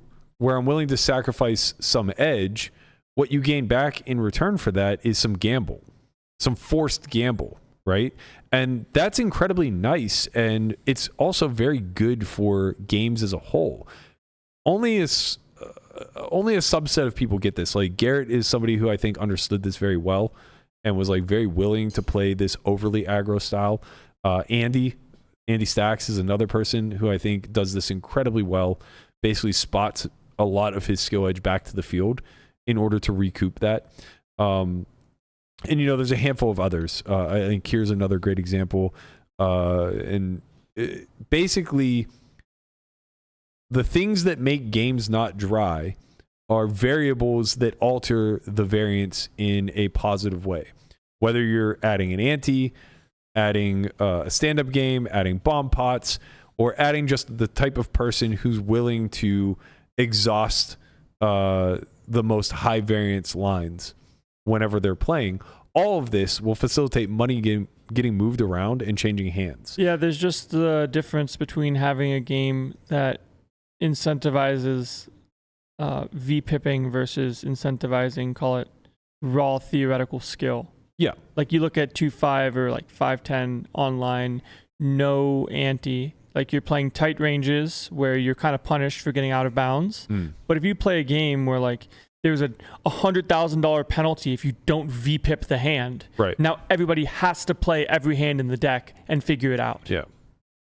sacrifice some edge. What you gain back in return for that is some gamble, some forced gamble, right? And that's incredibly nice, and it's also very good for games as a whole. Only a subset of people get this. Like Garrett is somebody who I think understood this very well and was like very willing to play this overly aggro style. Andy Stacks is another person who I think does this incredibly well, basically spots a lot of his skill edge back to the field in order to recoup that. And, you know, there's a handful of others. I think here's another great example. Basically, the things that make games not dry are variables that alter the variance in a positive way. Whether you're adding an ante, adding a stand-up game, adding bomb pots, or adding just the type of person who's willing to exhaust the most high variance lines whenever they're playing. All of this will facilitate money getting moved around and changing hands. Yeah, there's just the difference between having a game that incentivizes V-pipping versus incentivizing, call it, raw theoretical skill. Yeah. Like you look at 2-5 or like 5-10 online, no ante. Like you're playing tight ranges where you're kind of punished for getting out of bounds. But if you play a game where like there's a $100,000 penalty if you don't V-pip the hand, right? Now everybody has to play every hand in the deck and figure it out. Yeah.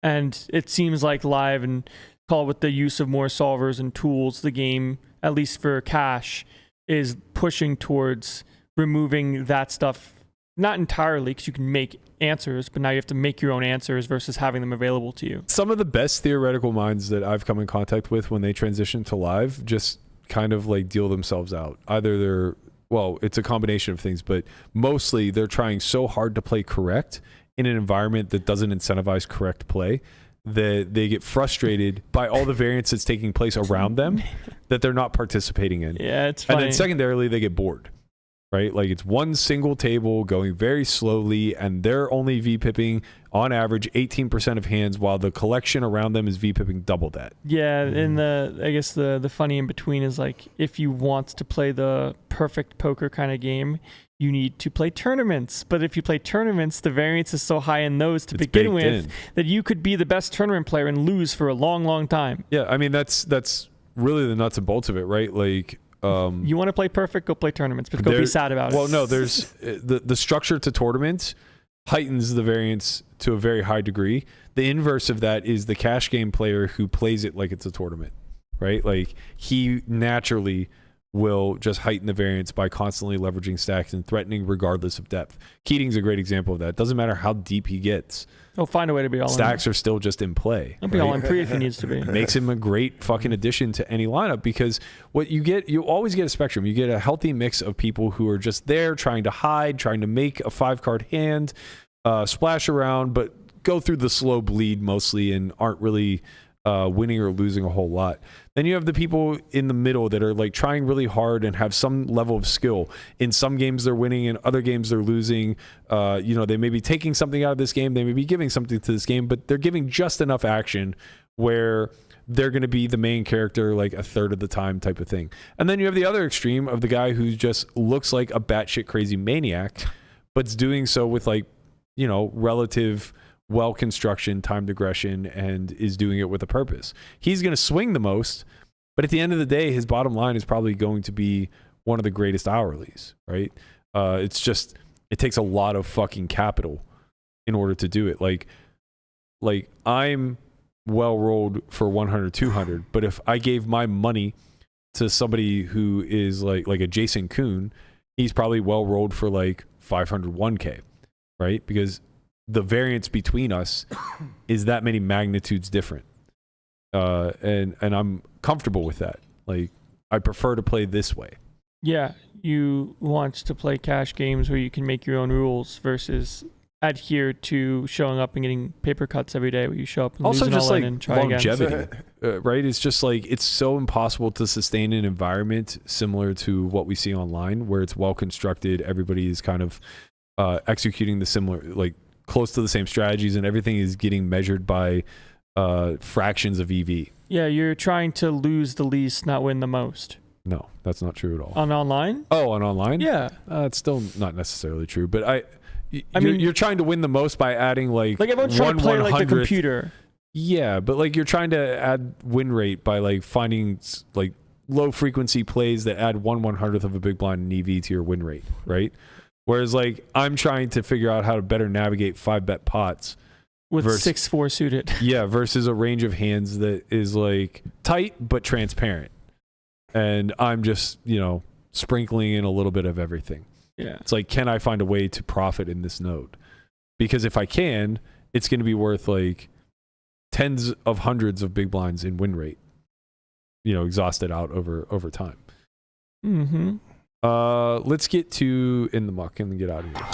And it seems like live and call it with the use of more solvers and tools, the game, at least for cash, is pushing towards removing that stuff. Not entirely, because you can make answers, but now you have to make your own answers versus having them available to you. Some of the best theoretical minds that I've come in contact with when they transition to live just kind of like deal themselves out. Either it's a combination of things, but mostly they're trying so hard to play correct in an environment that doesn't incentivize correct play that they get frustrated by all the variance that's taking place around them that they're not participating in. Yeah, it's funny. And then secondarily, they get bored. Right? Like it's one single table going very slowly, and they're only V-pipping on average 18% of hands, while the collection around them is V-pipping double that. Yeah, and I guess the funny in between is like if you want to play the perfect poker kind of game, you need to play tournaments. But if you play tournaments, the variance is so high in those to begin with that you could be the best tournament player and lose for a long, long time. Yeah, I mean that's really the nuts and bolts of it, right? Like you want to play perfect, go play tournaments, but go be sad about it. Well, no, there's the structure to tournaments heightens the variance to a very high degree. The inverse of that is the cash game player who plays it like it's a tournament, right? Like he naturally will just heighten the variance by constantly leveraging stacks and threatening regardless of depth. Keating's a great example of that. It doesn't matter how deep he gets. He'll find a way to be all stacks are still just in play. He'll be all in pre if he needs to be. It makes him a great fucking addition to any lineup, because what you get, you always get a spectrum. You get a healthy mix of people who are just there trying to hide, trying to make a 5-card hand, splash around, but go through the slow bleed mostly and aren't really winning or losing a whole lot. Then you have the people in the middle that are like trying really hard and have some level of skill. In some games they're winning, in other games they're losing. They may be taking something out of this game, they may be giving something to this game, but they're giving just enough action where they're going to be the main character like a third of the time type of thing. And then you have the other extreme of the guy who just looks like a batshit crazy maniac, but's doing so with like, you know, relative well construction, timed aggression, and is doing it with a purpose. He's going to swing the most, but at the end of the day, his bottom line is probably going to be one of the greatest hourlies, right? It's just, it takes a lot of fucking capital in order to do it. Like I'm well rolled for 100, 200, but if I gave my money to somebody who is like a Jason Kuhn, he's probably well rolled for like 500, 1K, right? Because the variance between us is that many magnitudes different. And I'm comfortable with that. Like, I prefer to play this way. Yeah, you want to play cash games where you can make your own rules versus adhere to showing up and getting paper cuts every day where you show up and Also losing just all like in and try longevity, again. right? It's just like, it's so impossible to sustain an environment similar to what we see online where it's well constructed. Everybody is kind of executing the similar, like close to the same strategies, and everything is getting measured by fractions of EV. Yeah, you're trying to lose the least, not win the most. No, that's not true at all. On online? Oh, on online? Yeah. It's still not necessarily true, but I mean, you're trying to win the most by adding like everyone's trying to play like the 1/100th. computer. Yeah, but like you're trying to add win rate by like finding like low frequency plays that add 1/100th of a big blind in EV to your win rate, right? Whereas like I'm trying to figure out how to better navigate 5-bet pots with 6-4 suited. Yeah, versus a range of hands that is like tight but transparent. And I'm just, you know, sprinkling in a little bit of everything. Yeah. It's like, can I find a way to profit in this node? Because if I can, it's going to be worth like tens of hundreds of big blinds in win rate, you know, exhausted out over time. Mm-hmm. Let's get to in the muck and then get out of here.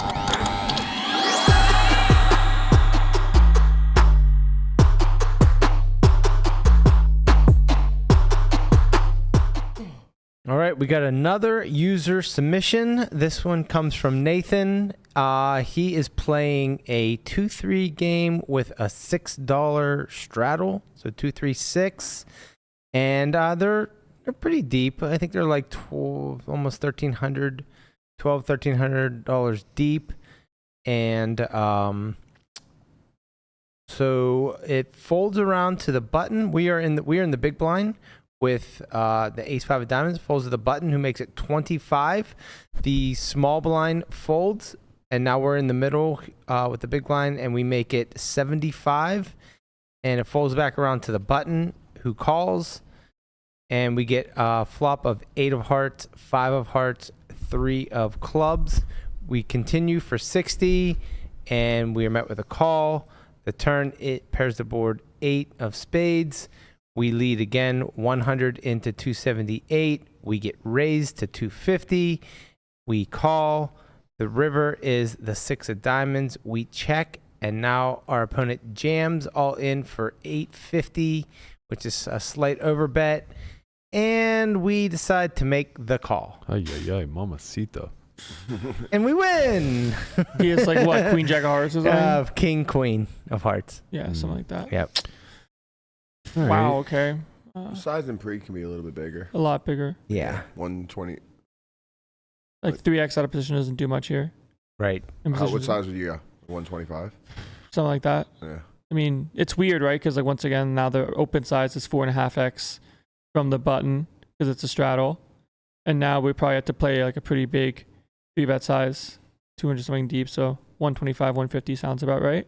All right, we got another user submission. This one comes from Nathan. He is playing a 2-3 game with a $6 straddle, so 2-3-6, and they're pretty deep. I think they're like almost $1,300 deep, and so it folds around to the button. We are in the big blind with the ace-5 of diamonds, folds to the button, who makes it 25. The small blind folds, and now we're in the middle with the big blind, and we make it 75. And it folds back around to the button, who calls, and we get a flop of 8 of hearts, 5 of hearts, 3 of clubs. We continue for 60, and we are met with a call. The turn, it pairs the board 8 of spades. We lead again 100 into 278. We get raised to 250. We call. The river is the 6 of diamonds. We check, and now our opponent jams all in for 850, which is a slight overbet. And we decide to make the call. Ay, ay, ay, mamacita. And we win. He has like what, Queen Jack of Hearts or something? King, Queen of Hearts. Yeah, something like that. Yep. All right. Wow, okay. Size and pre can be a little bit bigger. A lot bigger. Yeah. 120. Like 3x out of position doesn't do much here. Right. What size would you got? 125? Something like that. Yeah. I mean, it's weird, right? Because like once again, now the open size is 4.5x from the button because it's a straddle. And now we probably have to play like a pretty big 3-bet size, 200 something deep. So 125, 150 sounds about right.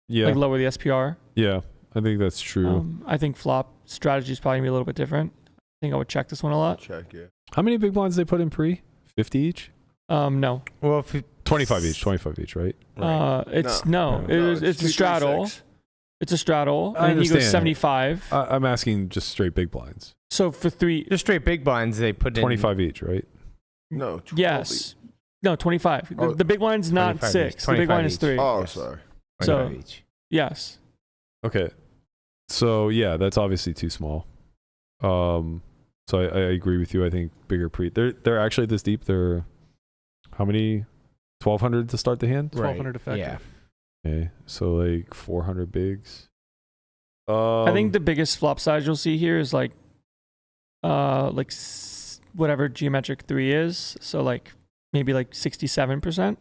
Yeah. Like lower the SPR. Yeah, I think that's true. I think flop strategy is probably going to be a little bit different. I think I would check this one a lot. Check, yeah. How many big blinds they put in pre? 50 each? No. Well, if 25 each, 25 each, right? It's it's a straddle. 236. It's a straddle. I And he goes understand. 75. I'm asking just straight big blinds. So for 3, just straight big blinds, they put in 25 each, right? No. yes. No, 25. Oh, The big blind's not 25 6. each. The big 25 blind is each. 3. Oh, Yes. sorry. So- 25 each. Yes. Okay. So, yeah, that's obviously too small. So I agree with you. I think bigger pre. They're actually this deep. They're how many? 1,200 to start the hand? 1,200 effective. Yeah. Okay. So like 400 bigs. I think the biggest flop size you'll see here is like whatever geometric 3 is. So like maybe like 67%.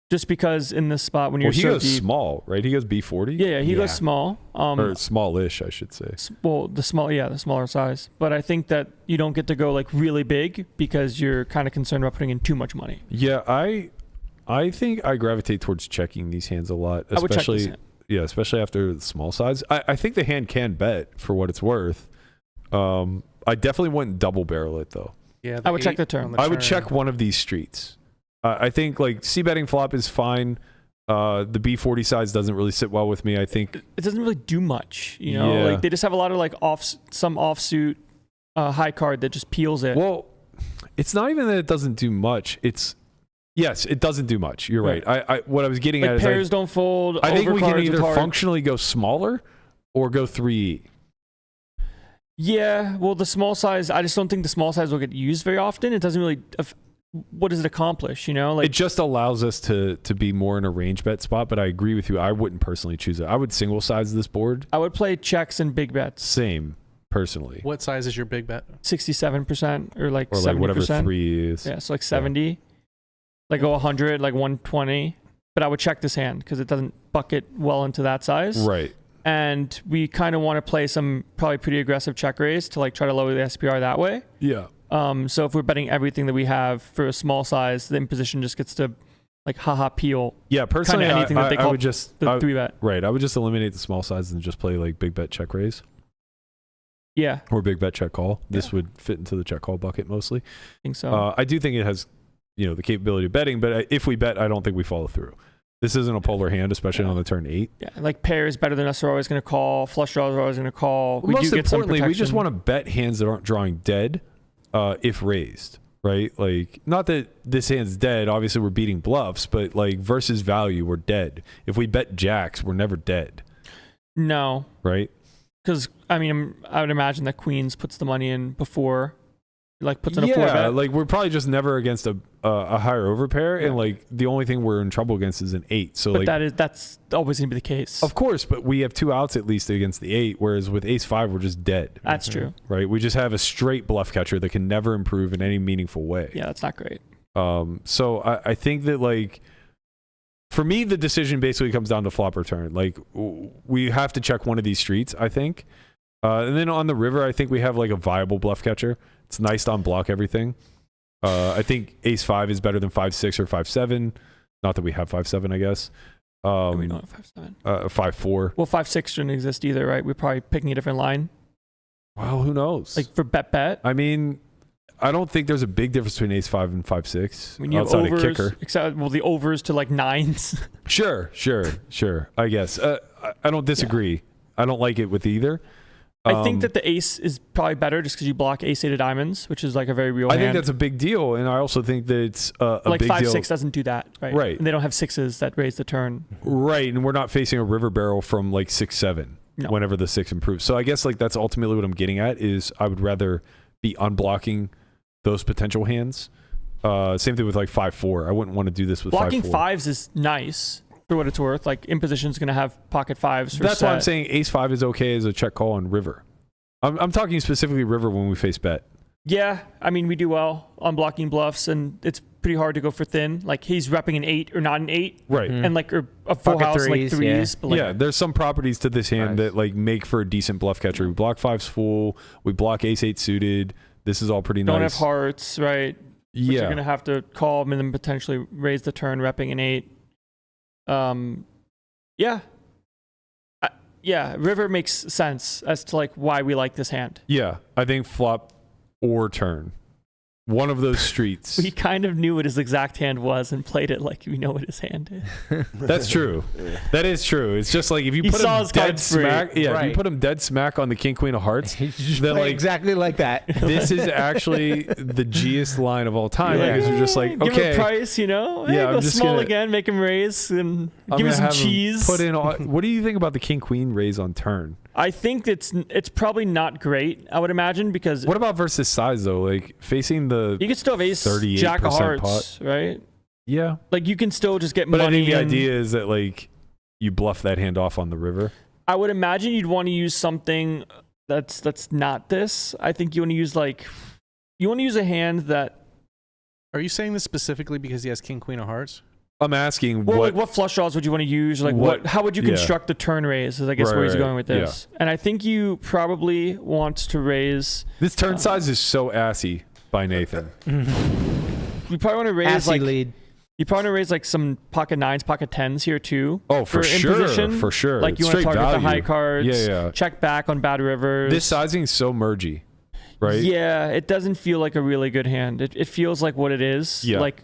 Just because in this spot when you're he so goes deep, small, right? He goes B40. yeah, he goes small. Or smallish, I should say. Well, the smaller size. But I think that you don't get to go like really big because you're kind of concerned about putting in too much money. Yeah, I think I gravitate towards checking these hands a lot, I would check this especially hand. especially after the small size. I think the hand can bet for what it's worth. I definitely wouldn't double barrel it though. Yeah, I would check the turn. I would check one of these streets. I think like C betting flop is fine. The B40 size doesn't really sit well with me. I think It doesn't really do much, you know. Yeah. Like they just have a lot of like some offsuit high card that just peels it. well, it's not even that it doesn't do much. Yes, it doesn't do much. You're right. I what I was getting like at pairs is don't fold. I think we can overcards either with hearts. functionally go smaller or go 3E. Yeah, well, the small size. I just don't think the small size will get used very often. It doesn't really. What does it accomplish? You know, like It just allows us to be more in a range bet spot. But I agree with you. I wouldn't personally choose it. I would single size this board. I would play checks and big bets. Same, personally. What size is your big bet? 67% or like Or 70%. like whatever 3 is. Yeah, so like 70. Like go 100, like 120. But I would check this hand because it doesn't bucket well into that size. Right. And we kind of want to play some probably pretty aggressive check raise to like try to lower the SPR that way. Yeah. So if we're betting everything that we have for a small size, the imposition just gets to like haha peel. Yeah, personally, Kinda anything that they I call would just The 3-bet. right. I would just eliminate the small size and just play like big bet check raise Yeah, or big bet check call. This would fit into the check call bucket mostly. I think so. I do think it has, the capability of betting, but if we bet, I don't think we follow through. This isn't a polar hand, especially on the turn 8. Yeah, like pairs better than us are always going to call. Flush draws are always going to call. Well, most do get some importantly, we just protection. want to bet hands that aren't drawing dead if raised, right? Like, not that this hand's dead. Obviously, we're beating bluffs, but like versus value, we're dead. If we bet jacks, we're never dead, No, right? because I mean, I would imagine that queens puts the money in before, like puts in a 4 Yeah, bet. like we're probably just never against a higher overpair, and like the only thing we're in trouble against is an 8. So but like that's always going to be the case. of course, but we have 2 outs at least against the 8, whereas with ace 5 we're just dead. That's true. Right? We just have a straight bluff catcher that can never improve in any meaningful way. Yeah, that's not great. So I think that like for me the decision basically comes down to flop or turn. Like we have to check one of these streets, I think. And then on the river, I think we have like a viable bluff catcher. It's nice to unblock everything. I think ace 5 is better than 5-6 or 5-7. Not that we have 5-7, I guess. We don't have 5-7. 5-4. Well, 5-6 shouldn't exist either, right? We're probably picking a different line. Well, who knows? Like for bet. I mean, I don't think there's a big difference between ace 5 and 5-6 I mean, you have outside overs, of kicker. except the overs to like 9s. Sure. I guess. I don't disagree. I don't like it with either. I think that the ace is probably better just because you block ace 8 of diamonds, which is like a very real I hand. think that's a big deal, and I also think that it's a like big 5-6 deal. doesn't do that, right? Right. And they don't have 6s that raise the turn. Right, and we're not facing a river barrel from like 6-7 No. whenever the 6 improves. So I guess like that's ultimately what I'm getting at is I would rather be unblocking those potential hands. Same thing with like 5-4. I wouldn't want to do this with Blocking 5-4. 5s is nice for what it's worth. Like imposition's going to have pocket 5s. For That's why I'm set. saying ace 5 is okay as a check call on river. I'm talking specifically river when we face bet. Yeah, I mean, we do well on blocking bluffs, and it's pretty hard to go for thin. Like he's repping an 8 or not an 8, Right. and like or a full Pocket house threes, like 3s. But like, Yeah, there's some properties to this hand Nice. that like make for a decent bluff catcher. We block 5s full. We block ace 8 suited. This is all pretty don't nice. have hearts, right? Which you're Yeah. gonna have to call and then potentially raise the turn, repping an 8. Yeah, river makes sense as to like why we like this hand. Yeah, I think flop or turn. One of those streets. We kind of knew what his exact hand was and played it like we know what his hand is. That's true. That is true. It's just like if you He put saw him his dead cards free. smack, if you Right. put him dead smack on the king queen of hearts, You just then play like exactly like that. this is actually the G'est line of all time You're because you're just like, give him okay, a price, you know? Yeah, Hey, I'm go just small gonna- again, make him raise, and I'm give him gonna some have him cheese. Put in all, what do you think about the king queen raise on turn? I think it's probably not great, I would imagine, because What about versus size though? Like facing the you can still have ace 38% jack of hearts, pot. right? Yeah, Like you can still just get but I money. think the and- idea is that like you bluff that hand off on the river. I would imagine you'd want to use something that's not this. I think you want to use a hand that. Are you saying this specifically because he has king queen of hearts? I'm asking Well, like what flush draws would you want to use? Like how would you construct the turn raise? Is I guess where he's going with this. Yeah. And I think you probably want to raise. This turn size is so assy by Nathan. You probably want to raise assy like lead. You probably want to raise like some pocket 9s, pocket 10s here too. Oh, for sure, imposition. For sure. Like you want to target the high cards. Yeah. Check back on bad rivers. This sizing is so mergy, right? Yeah, it doesn't feel like a really good hand. It feels like what it is. Yeah. Like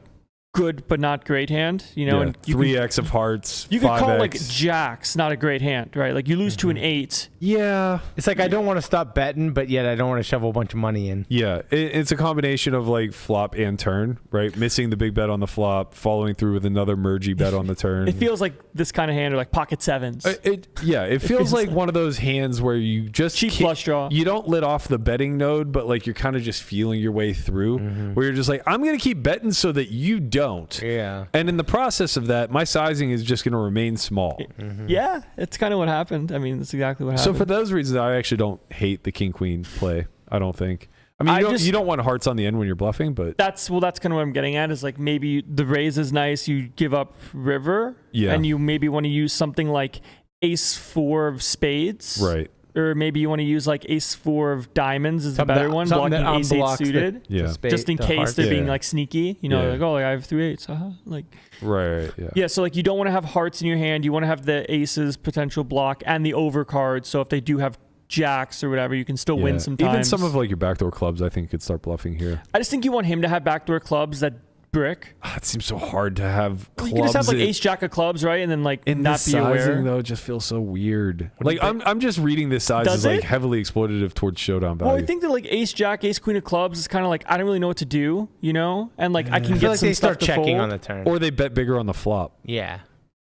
good but not great hand, you know. Yeah. And you 3x of hearts. You could 5x. call like jacks not a great hand, right? Like you lose to an 8. Yeah. It's like I don't want to stop betting, but yet I don't want to shovel a bunch of money in. Yeah, it's a combination of like flop and turn, right? Missing the big bet on the flop, following through with another mergy bet on the turn. It feels like this kind of hand, or like pocket 7s. It feels like one of those hands where you just cheap flush draw. You don't lit off the betting node, but like you're kind of just feeling your way through, where you're just like, I'm gonna keep betting so that you don't. Yeah. And in the process of that, my sizing is just going to remain small. Yeah, it's kind of what happened. I mean, that's exactly what happened. So for those reasons, I actually don't hate the king-queen play. I don't think. I mean, you don't want hearts on the end when you're bluffing, but that's kind of what I'm getting at. Is like maybe the raise is nice. You give up river, and you maybe want to use something like ace 4 of spades, right? Or maybe you want to use like ace 4 of diamonds is the better one, blocking ace 8 suited. Just in case they're being like sneaky. You know, like, oh, like, I have 3 8s. Like, right. Yeah. So like you don't want to have hearts in your hand. You want to have the aces potential block and the overcard. So if they do have jacks or whatever, you can still win sometimes. Even some of like your backdoor clubs, I think, could start bluffing here. I just think you want him to have backdoor clubs that brick. It seems so hard to have clubs. You can just have like ace jack of clubs, right? And then like not be aware. Sizing though, it just feels so weird. Like I'm just reading this size as like heavily exploitative towards showdown value. Well, I think that like ace jack, ace queen of clubs is kind of like I don't really know what to do, you know, and like I can get like some they stuff start to checking fold. on the turn, or they bet bigger on the flop. Yeah.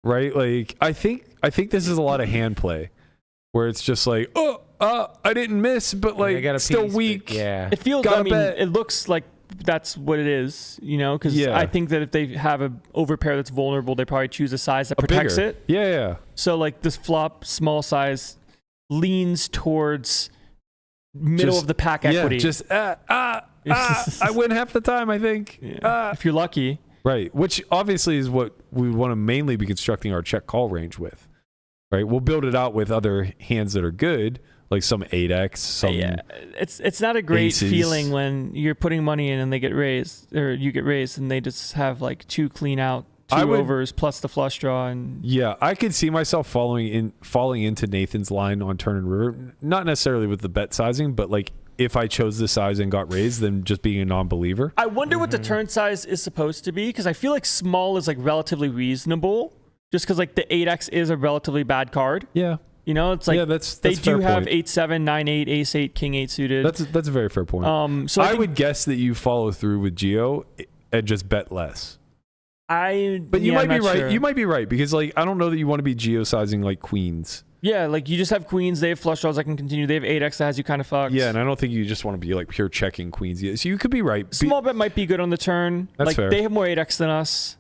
Right. Like I think this is a lot of hand play, where it's just like I didn't miss, but like still weak. Yeah. It feels. I mean, it looks like that's what it is, you know, because I think that if they have a overpair that's vulnerable, they probably choose a size that protects it. Yeah. So like this flop small size leans towards middle of the pack equity. I win half the time, I think. If you're lucky. Right. Which obviously is what we want to mainly be constructing our check call range with. Right. We'll build it out with other hands that are good. Like some 8x, it's not a great aces. feeling when you're putting money in and they get raised, or you get raised and they just have like 2 clean out, 2 overs plus the flush draw, and I could see myself falling into Nathan's line on turn and river, not necessarily with the bet sizing, but like if I chose the size and got raised, then just being a non-believer. I wonder what the turn size is supposed to be, because I feel like small is like relatively reasonable, just because like the 8x is a relatively bad card. Yeah. You know, it's like that's they do have 8-7, 9-8, ace-8, king-8 suited. That's a very fair point. So I would guess that you follow through with Geo and just bet less. But you might be right. Sure. You might be right, because like I don't know that you want to be Geo sizing like queens. Yeah, like you just have queens. They have flush draws that can continue. They have 8x that has you kind of fucked. Yeah, and I don't think you just want to be like pure checking queens. So you could be right. Small bet might be good on the turn. That's like fair. They have more 8x than us.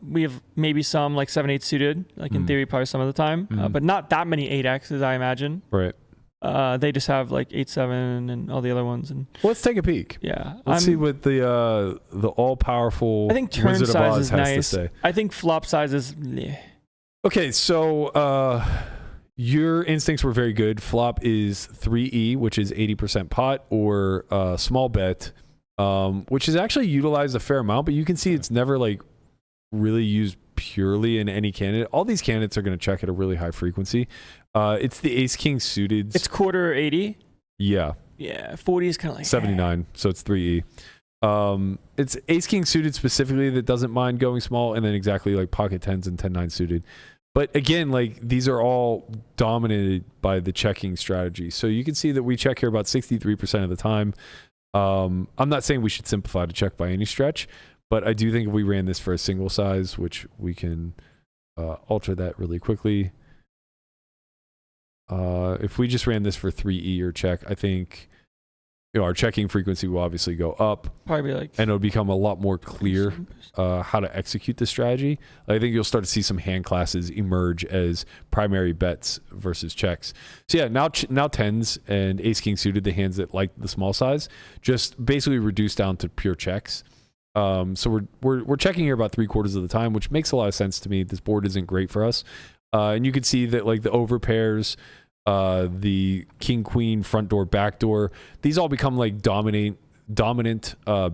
We have maybe some like 7-8 suited, like in theory probably some of the time, but not that many 8x's, I imagine. Right. They just have like 8-7 and all the other ones. And let's take a peek. Yeah. Let's see what the all powerful I think turn Wizard size of Oz is has nice. to say. I think flop size is. Bleh. Okay, so your instincts were very good. Flop is 3E, which is 80% pot, or small bet, which is actually utilized a fair amount, but you can see it's never like really used purely in any candidate. All these candidates are going to check at a really high frequency. It's the ace king suited. It's quarter 80. Yeah. 40 is kind of like 79, so it's 3E. It's ace king suited specifically that doesn't mind going small, and then exactly like pocket 10s and 10-9 suited. But again, like these are all dominated by the checking strategy. So you can see that we check here about 63% of the time. I'm not saying we should simplify to check by any stretch, but I do think if we ran this for a single size, which we can alter that really quickly. If we just ran this for 3E or check, I think our checking frequency will obviously go up, Probably like. and it'll become a lot more clear how to execute the strategy. I think you'll start to see some hand classes emerge as primary bets versus checks. So yeah, now tens and ace king suited, the hands that like the small size, just basically reduce down to pure checks. So we're checking here about 3/4 of the time, which makes a lot of sense to me. This board isn't great for us, and you can see that like the over pairs, the king queen, front door, back door, these all become like dominant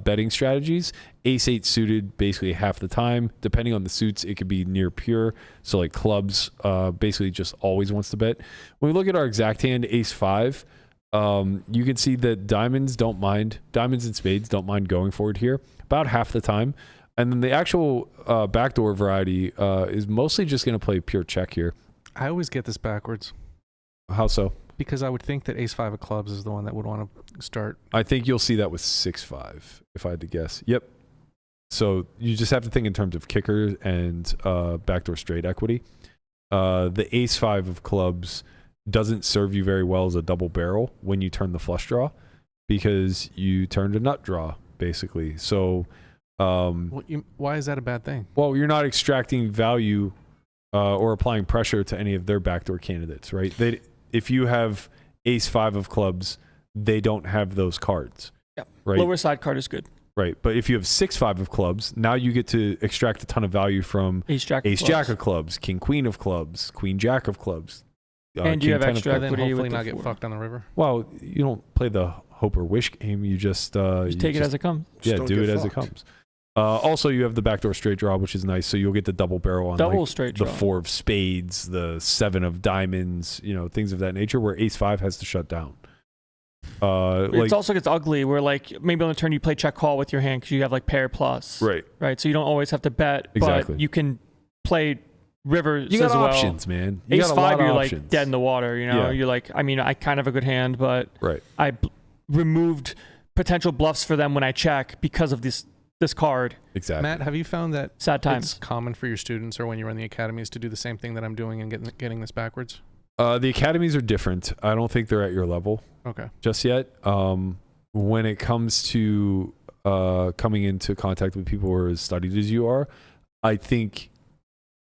betting strategies. Ace 8 suited basically half the time. Depending on the suits, it could be near pure. So like clubs basically just always wants to bet. When we look at our exact hand, ace 5, you can see that diamonds and spades don't mind going forward here about half the time. And then the actual backdoor variety is mostly just going to play pure check here. I always get this backwards. How so? Because I would think that ace 5 of clubs is the one that would want to start. I think you'll see that with 6-5, if I had to guess. Yep. So you just have to think in terms of kicker and backdoor straight equity. The ace 5 of clubs doesn't serve you very well as a double barrel when you turn the flush draw, because you turned a nut draw, basically. So why is that a bad thing? well, you're not extracting value or applying pressure to any of their backdoor candidates, right? If you have ace 5 of clubs, they don't have those cards. Yeah. Right. Lower side card is good. Right. But if you have 6-5 of clubs, now you get to extract a ton of value from Ace jack. jack of clubs, king queen of clubs, queen jack of clubs. And you have 10 of extra clubs. Then equity hopefully with the not get 4. fucked on the river. Well, you don't play the hope or wish game. You just You take it as it comes. yeah, don't do get it as it fucked. comes. Also, you have the backdoor straight draw, which is nice. So you'll get the double barrel on Double like straight the draw. 4 of spades, the 7 of diamonds, things of that nature, where ace 5 has to shut down. It also gets ugly where like maybe on the turn you play check call with your hand because you have like pair plus. right. Right. So you don't always have to bet, Exactly. but you can play rivers You got as well. options, man. You Ace got a lot 5, of you're options. like dead in the water. Yeah. You're like, I mean, I kind of have a good hand, but Right. I removed potential bluffs for them when I check because of this card. Exactly. Matt, have you found that Sad it's times. common for your students or when you run the academies to do the same thing that I'm doing and getting this backwards? The academies are different. I don't think they're at your level Okay. just yet. When it comes to coming into contact with people who are as studied as you are, I think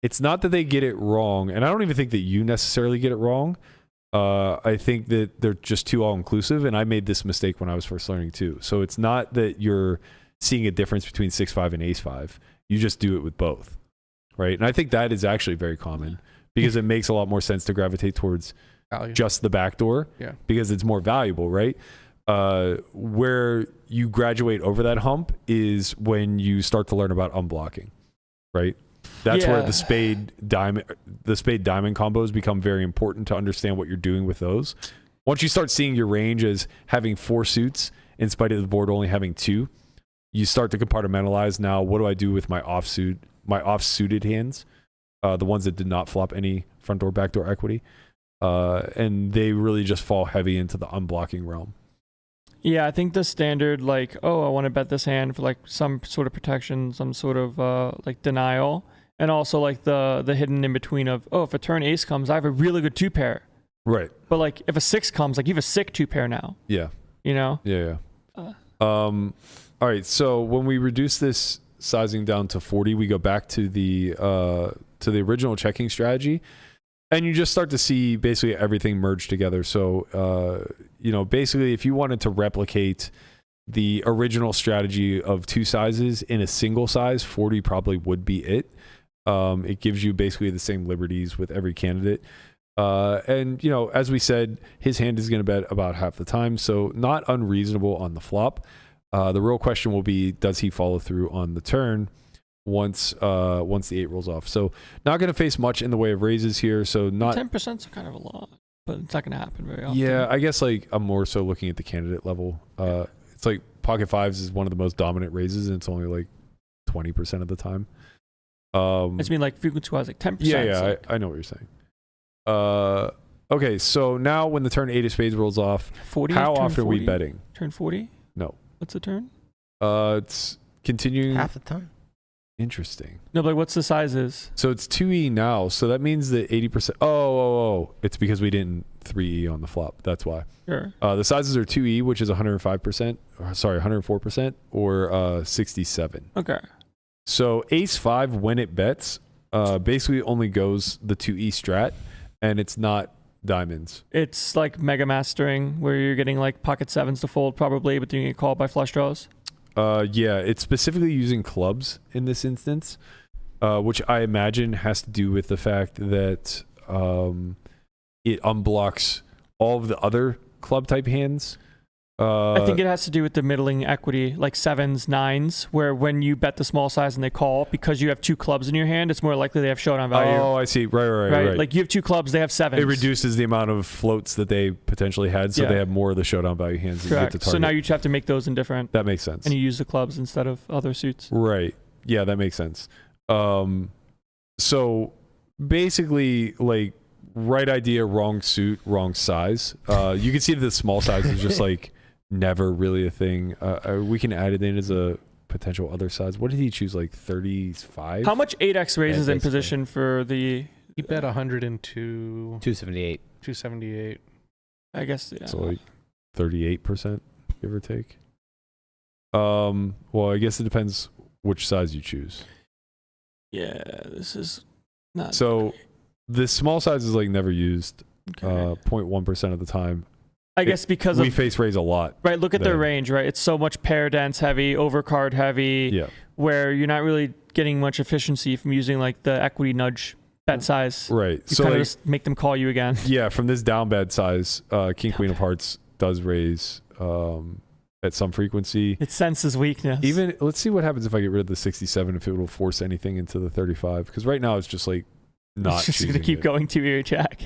it's not that they get it wrong, and I don't even think that you necessarily get it wrong. I think that they're just too all-inclusive, and I made this mistake when I was first learning too. So it's not that you're seeing a difference between 6-5 and ace 5. You just do it with both, right? And I think that is actually very common because it makes a lot more sense to gravitate towards Value. just the back door, Yeah. because it's more valuable, right? Where you graduate over that hump is when you start to learn about unblocking, right? That's where Yeah. the spade diamond combos become very important to understand what you're doing with those. Once you start seeing your range as having 4 suits in spite of the board only having 2, you start to compartmentalize. Now, what do I do with my off-suited hands? The ones that did not flop any front door, back door equity. And they really just fall heavy into the unblocking realm. Yeah, I think the standard like, oh, I want to bet this hand for like some sort of protection, some sort of like denial, and also like the hidden in between of, oh, if a turn ace comes, I have a really good 2-pair. Right. But like if a 6 comes, like you have a sick 2-pair now. Yeah. Yeah. All right. So when we reduce this sizing down to 40, we go back to the original checking strategy, and you just start to see basically everything merge together. So basically, if you wanted to replicate the original strategy of 2 sizes in a single size, 40 probably would be it. It gives you basically the same liberties with every candidate. And as we said, his hand is going to bet about half the time, so not unreasonable on the flop. The real question will be, does he follow through on the turn once the 8 rolls off? So not going to face much in the way of raises here. So not 10% is kind of a lot, but it's not going to happen very often. Yeah, I guess like I'm more so looking at the candidate level. It's like pocket 5s is one of the most dominant raises, and it's only like 20% of the time. I just mean like frequency wise, like 10%. Yeah, like, I know what you're saying. Okay, so now when the turn 8 of spades rolls off, 40. how turn often are 40? we betting? Turn 40. No. What's the turn? It's continuing. Half the time. Interesting. No, but like, what's the sizes? So it's 2E now. So that means that 80%. Oh. It's because we didn't 3E on the flop. That's why. Sure. The sizes are 2E, which is 105%. Sorry, 104%, or 67. Okay. So ace 5, when it bets, basically only goes the 2E strat, and it's not diamonds. It's like mega mastering, where you're getting like pocket sevens to fold probably, but then you get called by flush draws. Yeah, it's specifically using clubs in this instance, which I imagine has to do with the fact that it unblocks all of the other club type hands. I think it has to do with the middling equity, like sevens, nines, where when you bet the small size and they call, because you have 2 clubs in your hand, it's more likely they have showdown value. Oh, I see. Right. Like you have 2 clubs, they have sevens. It reduces the amount of floats that they potentially had, so they have more of the showdown value hands. Correct. That you get to target. So now you just have to make those indifferent. That makes sense. And you use the clubs instead of other suits. Right. Yeah, that makes sense. So basically, like, right idea, wrong suit, wrong size. You can see that the small size is just like never really a thing. We can add it in as a potential other size. What did he choose? Like 35? How much 8x raises in basically. position for the? He bet 102, 278. 278. I guess. Yeah. So like 38%, give or take. Well, I guess it depends which size you choose. Yeah, this is not. So the small size is like never used. Okay. 0.1% of the time. I guess because we of face raise a lot. right. Look at their then. range. Right, it's so much pair dense heavy, overcard heavy. Yeah. Where you're not really getting much efficiency from using like the equity nudge bet size. Right. You So kind of like, just make them call you again. yeah, from this down bad size, King Queen of Hearts does raise at some frequency. It senses weakness. Even let's see what happens if I get rid of the 67, if it will force anything into the 35. Because right now it's just like not. it's just gonna choosing keep it. going to your check.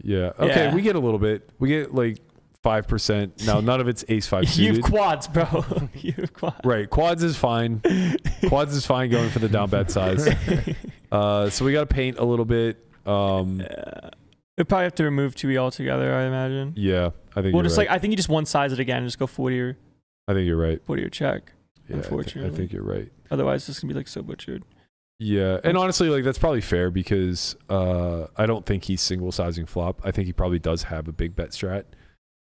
Yeah. Okay. Yeah. We get a little bit. We get like 5%. Now none of it's ace 5 You suited. have quads, bro. You have quads. Right. Quads is fine. Quads is fine going for the down bad size. So we got to paint a little bit. We probably have to remove 2E altogether, I imagine. Yeah, I think Well, you're just right. like I think you just one size it again and just go 40 I think you're right. or check. Yeah, Unfortunately. I think you're right. Otherwise, it's gonna be like so butchered. Yeah, and honestly, like that's probably fair because I don't think he's single sizing flop. I think he probably does have a big bet strat.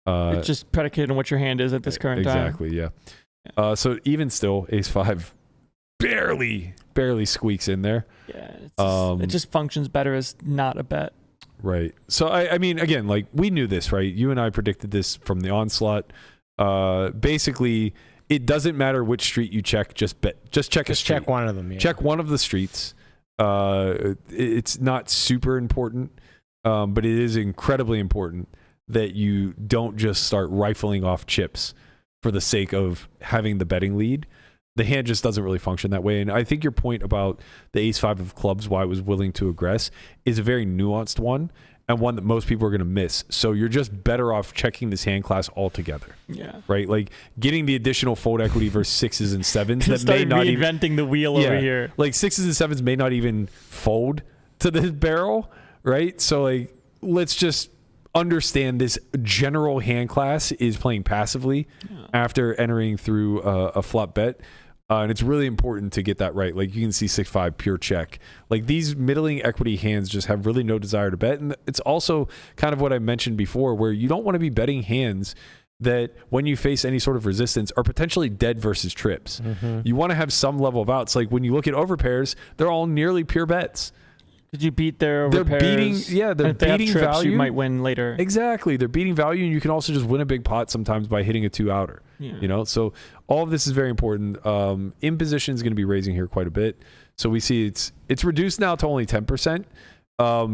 It's just predicated on what your hand is at this current time. Exactly. Yeah. So even still, ace 5 barely squeaks in there. Yeah. It just functions better as not a bet. Right. So I mean, again, like we knew this, right? You and I predicted this from the onslaught. Basically, it doesn't matter which street you check. Just check a street. Check one of them. Yeah. Check one of the streets. It's not super important, but it is incredibly important that you don't just start rifling off chips for the sake of having the betting lead. The hand just doesn't really function that way. And I think your point about the ace 5 of clubs, why it was willing to aggress, is a very nuanced one and one that most people are going to miss. So you're just better off checking this hand class altogether. Yeah. Right? Like getting the additional fold equity versus 6s and 7s that Start may not even reinventing the wheel over here. like 6s and 7s may not even fold to this barrel, right? So like let's just understand this general hand class is playing passively after entering through a flop bet. And it's really important to get that right. Like you can see 6-5 pure check. Like these middling equity hands just have really no desire to bet. And it's also kind of what I mentioned before, where you don't want to be betting hands that when you face any sort of resistance are potentially dead versus trips. Mm-hmm. You want to have some level of outs. Like when you look at overpairs, they're all nearly pure bets. Did you beat their They're overpairs? beating, yeah, they're And if they have beating trips, value. You might win later. Exactly. They're beating value, and you can also just win a big pot sometimes by hitting a 2-outer. Yeah. You know, so all of this is very important. Imposition is going to be raising here quite a bit. So we see it's reduced now to only 10%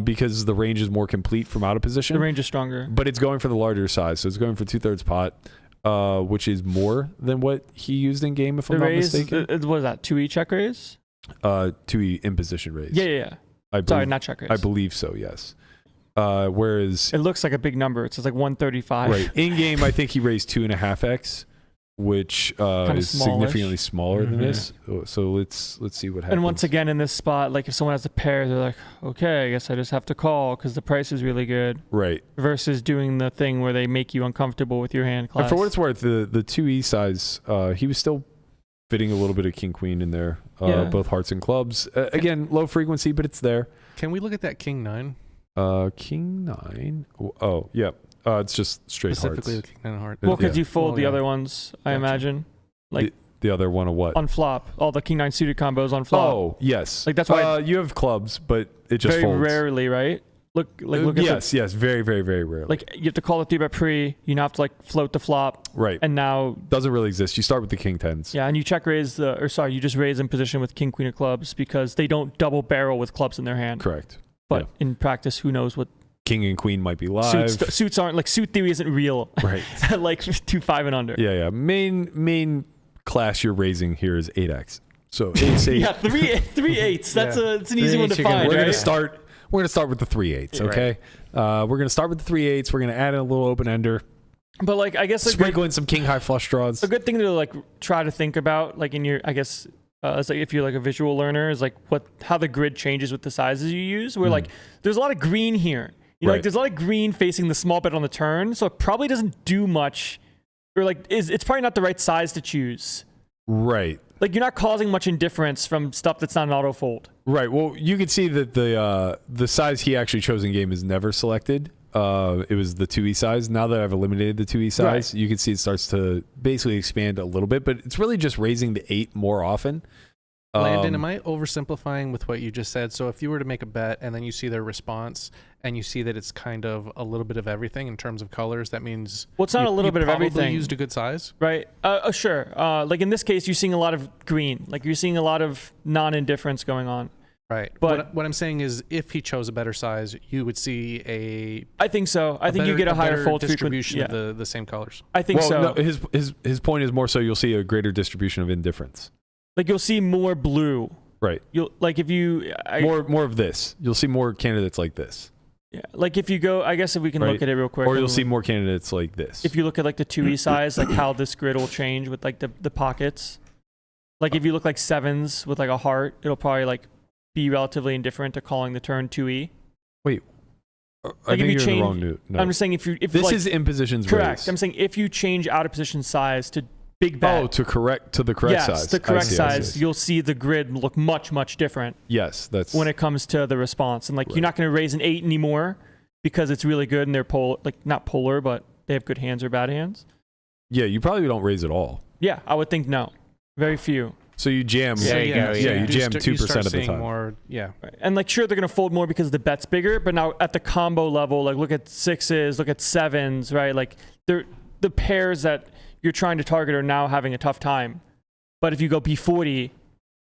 because the range is more complete from out of position. The range is stronger. But it's going for the larger size. So it's going for 2/3 pot, which is more than what he used in game, if I'm not mistaken. What is that? 2E check raise? 2E imposition raise. Yeah. Sorry, not check raise. I believe so, yes. Whereas it looks like a big number. It says like 135. right in game, I think he raised 2.5x, which is significantly smaller than this. So let's see what happens. And once again, in this spot, like if someone has a pair, they're like, okay, I guess I just have to call because the price is really good. Right. Versus doing the thing where they make you uncomfortable with your hand class. And for what it's worth, the 2E size, he was still fitting a little bit of king queen in there. Yeah. both hearts and clubs. Again, low frequency, but it's there. Can we look at that King 9? King 9. Oh, yeah. It's just straight Specifically hearts. the King 9 heart. Well, because Yeah. you fold Oh, the yeah. other ones, I Gotcha. imagine. Like The other one of what? on flop. All the King 9 suited combos on flop. Oh, yes. Like, that's why you have clubs, but it just very folds. rarely, right? Look at yes, very, very, very rarely. like you have to call the 3-bet pre. You now have to like float the flop, right. and now Doesn't really exist. You start with the King 10s. yeah, and you check raise you just raise in position with King Queen of clubs because they don't double barrel with clubs in their hand. Correct. But in practice, who knows what King and Queen might be live. suits aren't like suit theory isn't real. Right. Like 2-5 and under. Yeah. Main class you're raising here is 8x. So ace 8. Yeah, 3/8. That's it's an easy one to 3/8 you're gonna- find. We're right? gonna start. We're gonna start with the 3/8. Okay. We're gonna start with the 3/8. We're gonna add in a little open ender. But like I guess Sprinkle in some king high flush draws. a good thing to like try to think about like in your I guess it's like if you're like a visual learner is like how the grid changes with the sizes you use. Where like there's a lot of green here. You know, like Right. there's a lot of green facing the small bet on the turn, so it probably doesn't do much. Or like it's probably not the right size to choose. Right. Like you're not causing much indifference from stuff that's not an auto fold. Right. Well, you can see that the size he actually chose in game is never selected. It was the 2e size. Now that I've eliminated the 2e size, you can see it starts to basically expand a little bit, but it's really just raising the 8 more often. Landon, am I oversimplifying with what you just said? So if you were to make a bet and then you see their response and you see that it's kind of a little bit of everything in terms of colors, that means Well, it's not you- a little you bit of probably everything. used a good size. Right. Sure. Like in this case, you're seeing a lot of green. Like you're seeing a lot of non-indifference going on. Right. But- what I'm saying is if he chose a better size, you would see a I think so. I think you better- get a higher better fold distribution frequency. Yeah. of the same colors. I think Well, so. no, his point is more so you'll see a greater distribution of indifference. Like you'll see more blue. Right. You'll like if you More of this. You'll see more candidates like this. yeah. Like if you go, I guess if we can Right. look at it real quick. Or you'll see more candidates like this. if you look at like the 2e size, like how this grid will change with like the pockets. Like if you look like sevens with like a heart, it'll probably like be relatively indifferent to calling the turn 2e. I Like, if think you you're in change- the wrong note. No. I'm just saying if This like, is in positions correct. raised. I'm saying if you change out of position size to big bet. Oh, to the correct yes, size. the correct I see. size, you'll see the grid look much different Yes, that's when it comes to the response. And like Right. you're not going to raise an 8 anymore because it's really good and they're not polar, but they have good hands or bad hands. yeah. You probably don't raise at all. Yeah, I would think no. Very few. So you jam. Yeah, you go, Yeah, yeah. you jam start 2% of the seeing time. More, yeah. Right. And like sure they're going to fold more because the bet's bigger, but now at the combo level, like look at sixes, look at sevens, right? Like they're the pairs that you're trying to target are now having a tough time. But if you go B40,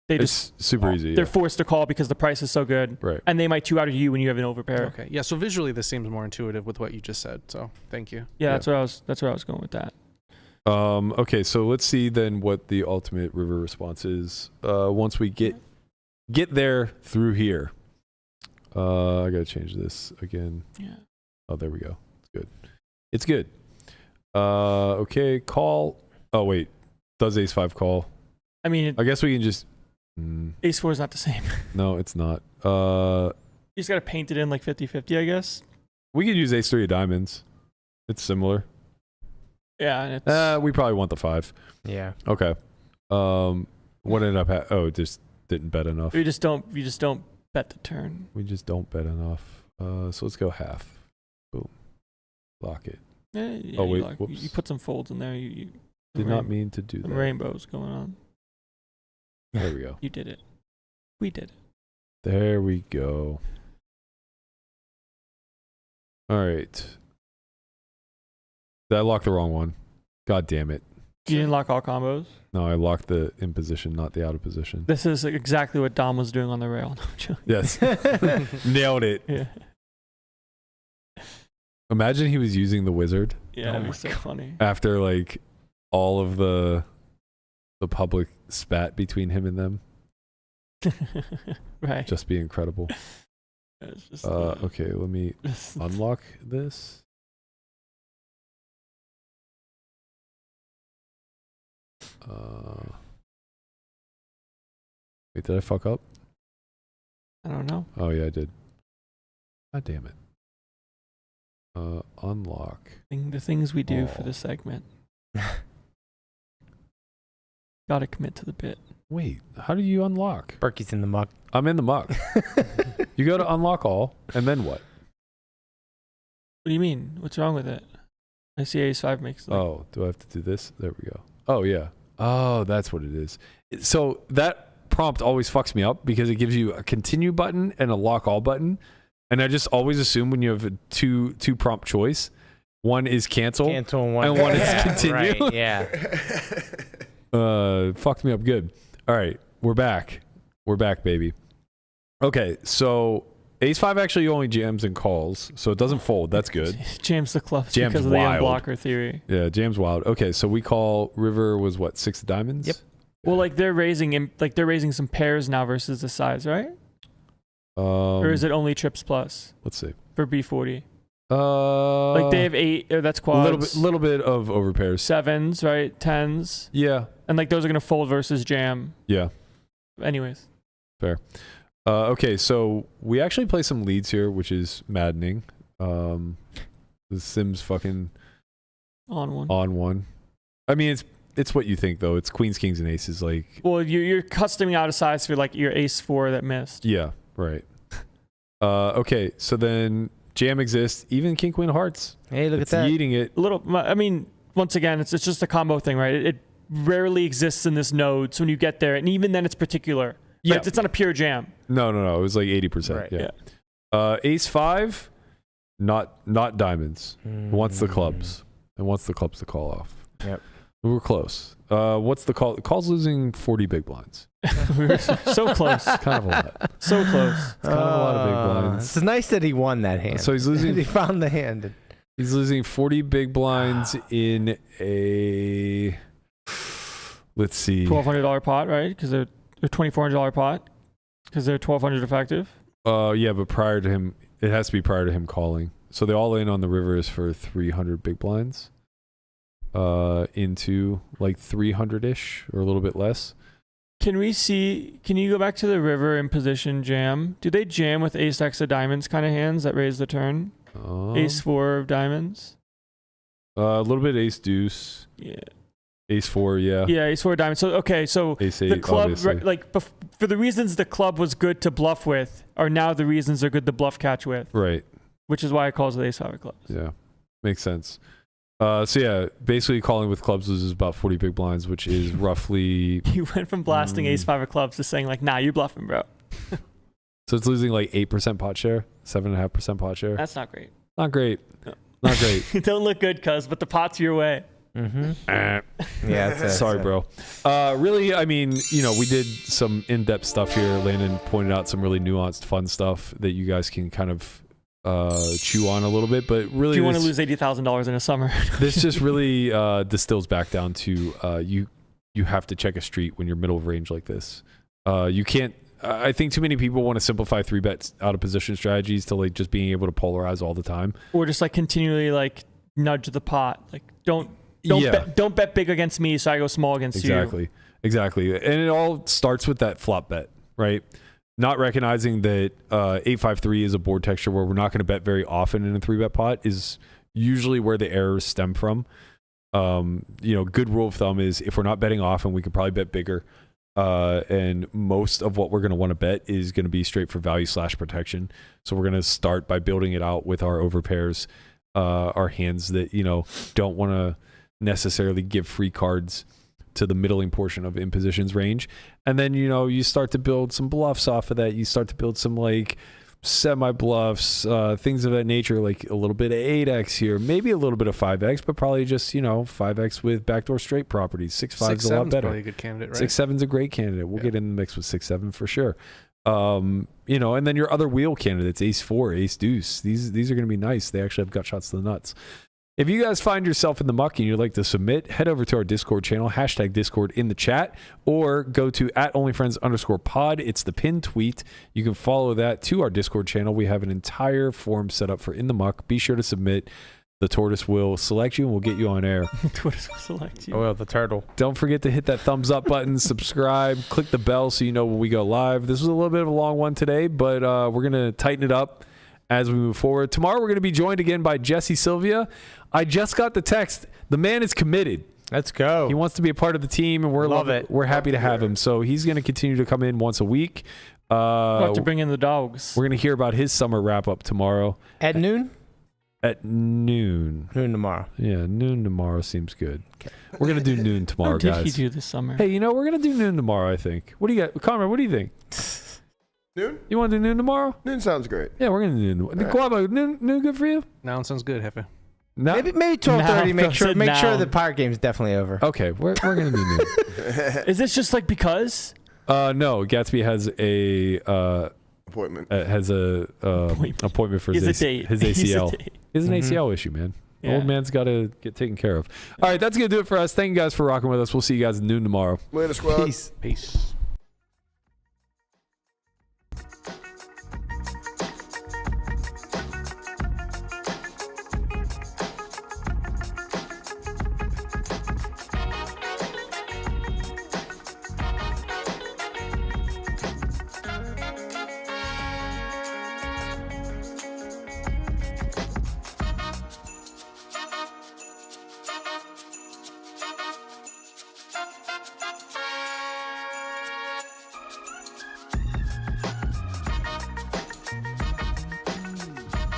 they just It's super easy. they're Yeah. forced to call because the price is so good. Right. And they might 2 out of you when you have an overpair. Okay. Yeah. So visually, this seems more intuitive with what you just said. So thank you. Yeah, that's where I was going with that. Okay, so let's see then what the ultimate river response is. Once we get there through here. I gotta change this again. Yeah. Oh, there we go. It's good. It's good. Okay, call. Oh wait, does ace 5 call? I mean, I guess we can just. ace 4 is not the same. No, it's not. You just got to paint it in like 50-50, I guess. We could use ace 3 of diamonds. It's similar. Yeah, and it's We probably want the 5. Yeah. Okay. What ended up? Just didn't bet enough. you just don't bet the turn. We just don't bet enough. So let's go half. Boom. Lock it. Yeah, Oh, wait, you whoops. put some folds in there. You Did not mean to do some that. rainbows going on. There we go. You did it. We did it. There we go. All right. Did I lock the wrong one? God damn it. You didn't lock all combos. No, I locked the in position, not the out of position. This is exactly what Dom was doing on the rail. No, I'm joking. Yes. Nailed it. Yeah. Imagine he was using the wizard Yeah, Oh it'd be my so funny. after like all of the public spat between him and them. Right. Just be incredible. It's just, Okay, let me unlock this. Wait, did I fuck up? I don't know. Oh yeah, I did. God damn it. Unlock. The things we do for Oh. this segment. Gotta commit to the bit. Wait, how do you unlock? Berkey's in the muck. I'm in the muck. You go to unlock all, and then what? What do you mean? What's wrong with it? I see ace 5 makes. Oh, do I have to do this? There we go. Oh, yeah. Oh, that's what it is. So that prompt always fucks me up because it gives you a continue button and a lock all button. And I just always assume when you have a two prompt choice, one is cancel and one is continue. Right, yeah. Fucked me up good. All right, we're back. We're back, baby. Okay, so ace 5 actually only jams and calls, so it doesn't fold. That's good. Jams the clubs Jams because of wild. the unblocker theory. Yeah, jams wild. Okay, so we call river was what, 6 of diamonds? Yep. Well, like they're raising some pairs now versus the size, right? Or is it only trips plus Let's see. for B40? Like they have 8, or that's quads. Little bit of overpairs. 7s, right? 10s, Yeah. and like those are gonna fold versus jam. Yeah. Anyways, Fair. Okay, so we actually play some leads here, which is maddening. The Sims fucking on one. I mean, it's what you think though. It's queens, kings, and aces. Like, Well, you're customing out a size for like your ace 4 that missed. yeah, right. Okay, so then jam exists. Even king, queen, hearts. Hey, look It's at that. yeeting it. I mean, once again, it's just a combo thing, right? It rarely exists in this node. So when you get there, and even then, it's particular. Yeah. But it's not a pure jam. No. It was like 80%. Right. Yeah. Ace 5, not diamonds. Wants the clubs and wants the clubs to call off. Yep. We're close. What's the call? The call's losing 40 big blinds. We were so close. It's kind of a lot. So close. It's kind of a lot of big blinds. It's nice that he won that hand. So he's losing. he found the hand. He's losing 40 big blinds in a. Let's see. $1,200 pot, right? Because they're $2,400 pot. Because they're 1,200 effective. Yeah, but prior to him, it has to be prior to him calling. So the all in on the river is for 300 big blinds. Into like 300-ish or a little bit less. Can you go back to the river in position jam? Do they jam with ace X of diamonds kind of hands that raise the turn? Ace 4 of diamonds? A little bit ace deuce. Yeah. Ace 4, yeah. Yeah, ace 4 of diamonds. So, okay, so Ace 8, the club, obviously. for the reasons the club was good to bluff with, are now the reasons they're good to bluff catch with. Right. Which is why it calls it ace 5 of clubs. Yeah. Makes sense. So yeah, basically calling with clubs loses about 40 big blinds, which is roughly. You went from blasting ace 5 of clubs to saying like, nah, you bluffing, bro. So it's losing like 8% pot share, 7.5% pot share. That's not great. Not great. No. Not great. It don't look good, cuz, but the pot's your way. Mm-hmm. Eh. Yeah. That's Sorry, bro. Really, I mean, we did some in-depth stuff here. Landon pointed out some really nuanced, fun stuff that you guys can kind of chew on a little bit, but really, if you want to lose $80,000 in a summer, this just really distills back down to you have to check a street when you're middle of range like this. You can't. I think too many people want to simplify 3-bet out of position strategies to like just being able to polarize all the time, or just like continually like nudge the pot. Like don't bet big against me, so I go small against you. Exactly. And it all starts with that flop bet, right? Not recognizing that 8-5-3 is a board texture where we're not going to bet very often in a 3-bet pot is usually where the errors stem from. Good rule of thumb is if we're not betting often, we could probably bet bigger. And most of what we're going to want to bet is going to be straight for value / protection. So we're going to start by building it out with our overpairs, our hands that, don't want to necessarily give free cards to the middling portion of imposition's range. And then, you start to build some bluffs off of that. You start to build some like semi-bluffs, things of that nature, like a little bit of 8x here, maybe a little bit of 5x, but probably just, 5x with backdoor straight properties. 6-5 is a lot better. Probably a good candidate, right? 6-7's a great candidate. We'll get in the mix with 6-7 for sure. And then your other wheel candidates, ace 4, ace deuce, these are going to be nice. They actually have gut shots to the nuts. If you guys find yourself in the muck and you'd like to submit, head over to our Discord channel, #Discord in the chat, or go to @onlyfriends_pod. It's the pinned tweet. You can follow that to our Discord channel. We have an entire form set up for In the Muck. Be sure to submit. The tortoise will select you and we'll get you on air. The tortoise will select you. Oh, well, the turtle. Don't forget to hit that thumbs up button, subscribe, click the bell so you know when we go live. This was a little bit of a long one today, but we're going to tighten it up as we move forward. Tomorrow we're going to be joined again by Jesse Sylvia. I just got the text. The man is committed. Let's go. He wants to be a part of the team, and we're happy to have him. So he's going to continue to come in once a week. We'll have to bring in the dogs. We're going to hear about his summer wrap-up tomorrow. At noon? At noon. Noon tomorrow. Yeah, noon tomorrow seems good. Okay. We're going to do noon tomorrow, What did guys. he do this summer? Hey, we're going to do noon tomorrow, I think. What do you got? Conrad, what do you think? Noon? You want to do noon tomorrow? Noon sounds great. Yeah, we're going to do noon. Right. Guava, noon good for you? No, it sounds good, Hefe. No? Maybe 12:30. No, Make sure no. the Pirate game's definitely over. Okay, we're going to do noon. Is this just like because? No, Gatsby has a Appointment. appointment for He's his a date. his He's a ACL. date. He's an ACL issue, man. The Yeah. old man's got to get taken care of. All right, that's going to do it for us. Thank you guys for rocking with us. We'll see you guys at noon tomorrow. Later, squad. Peace. Peace.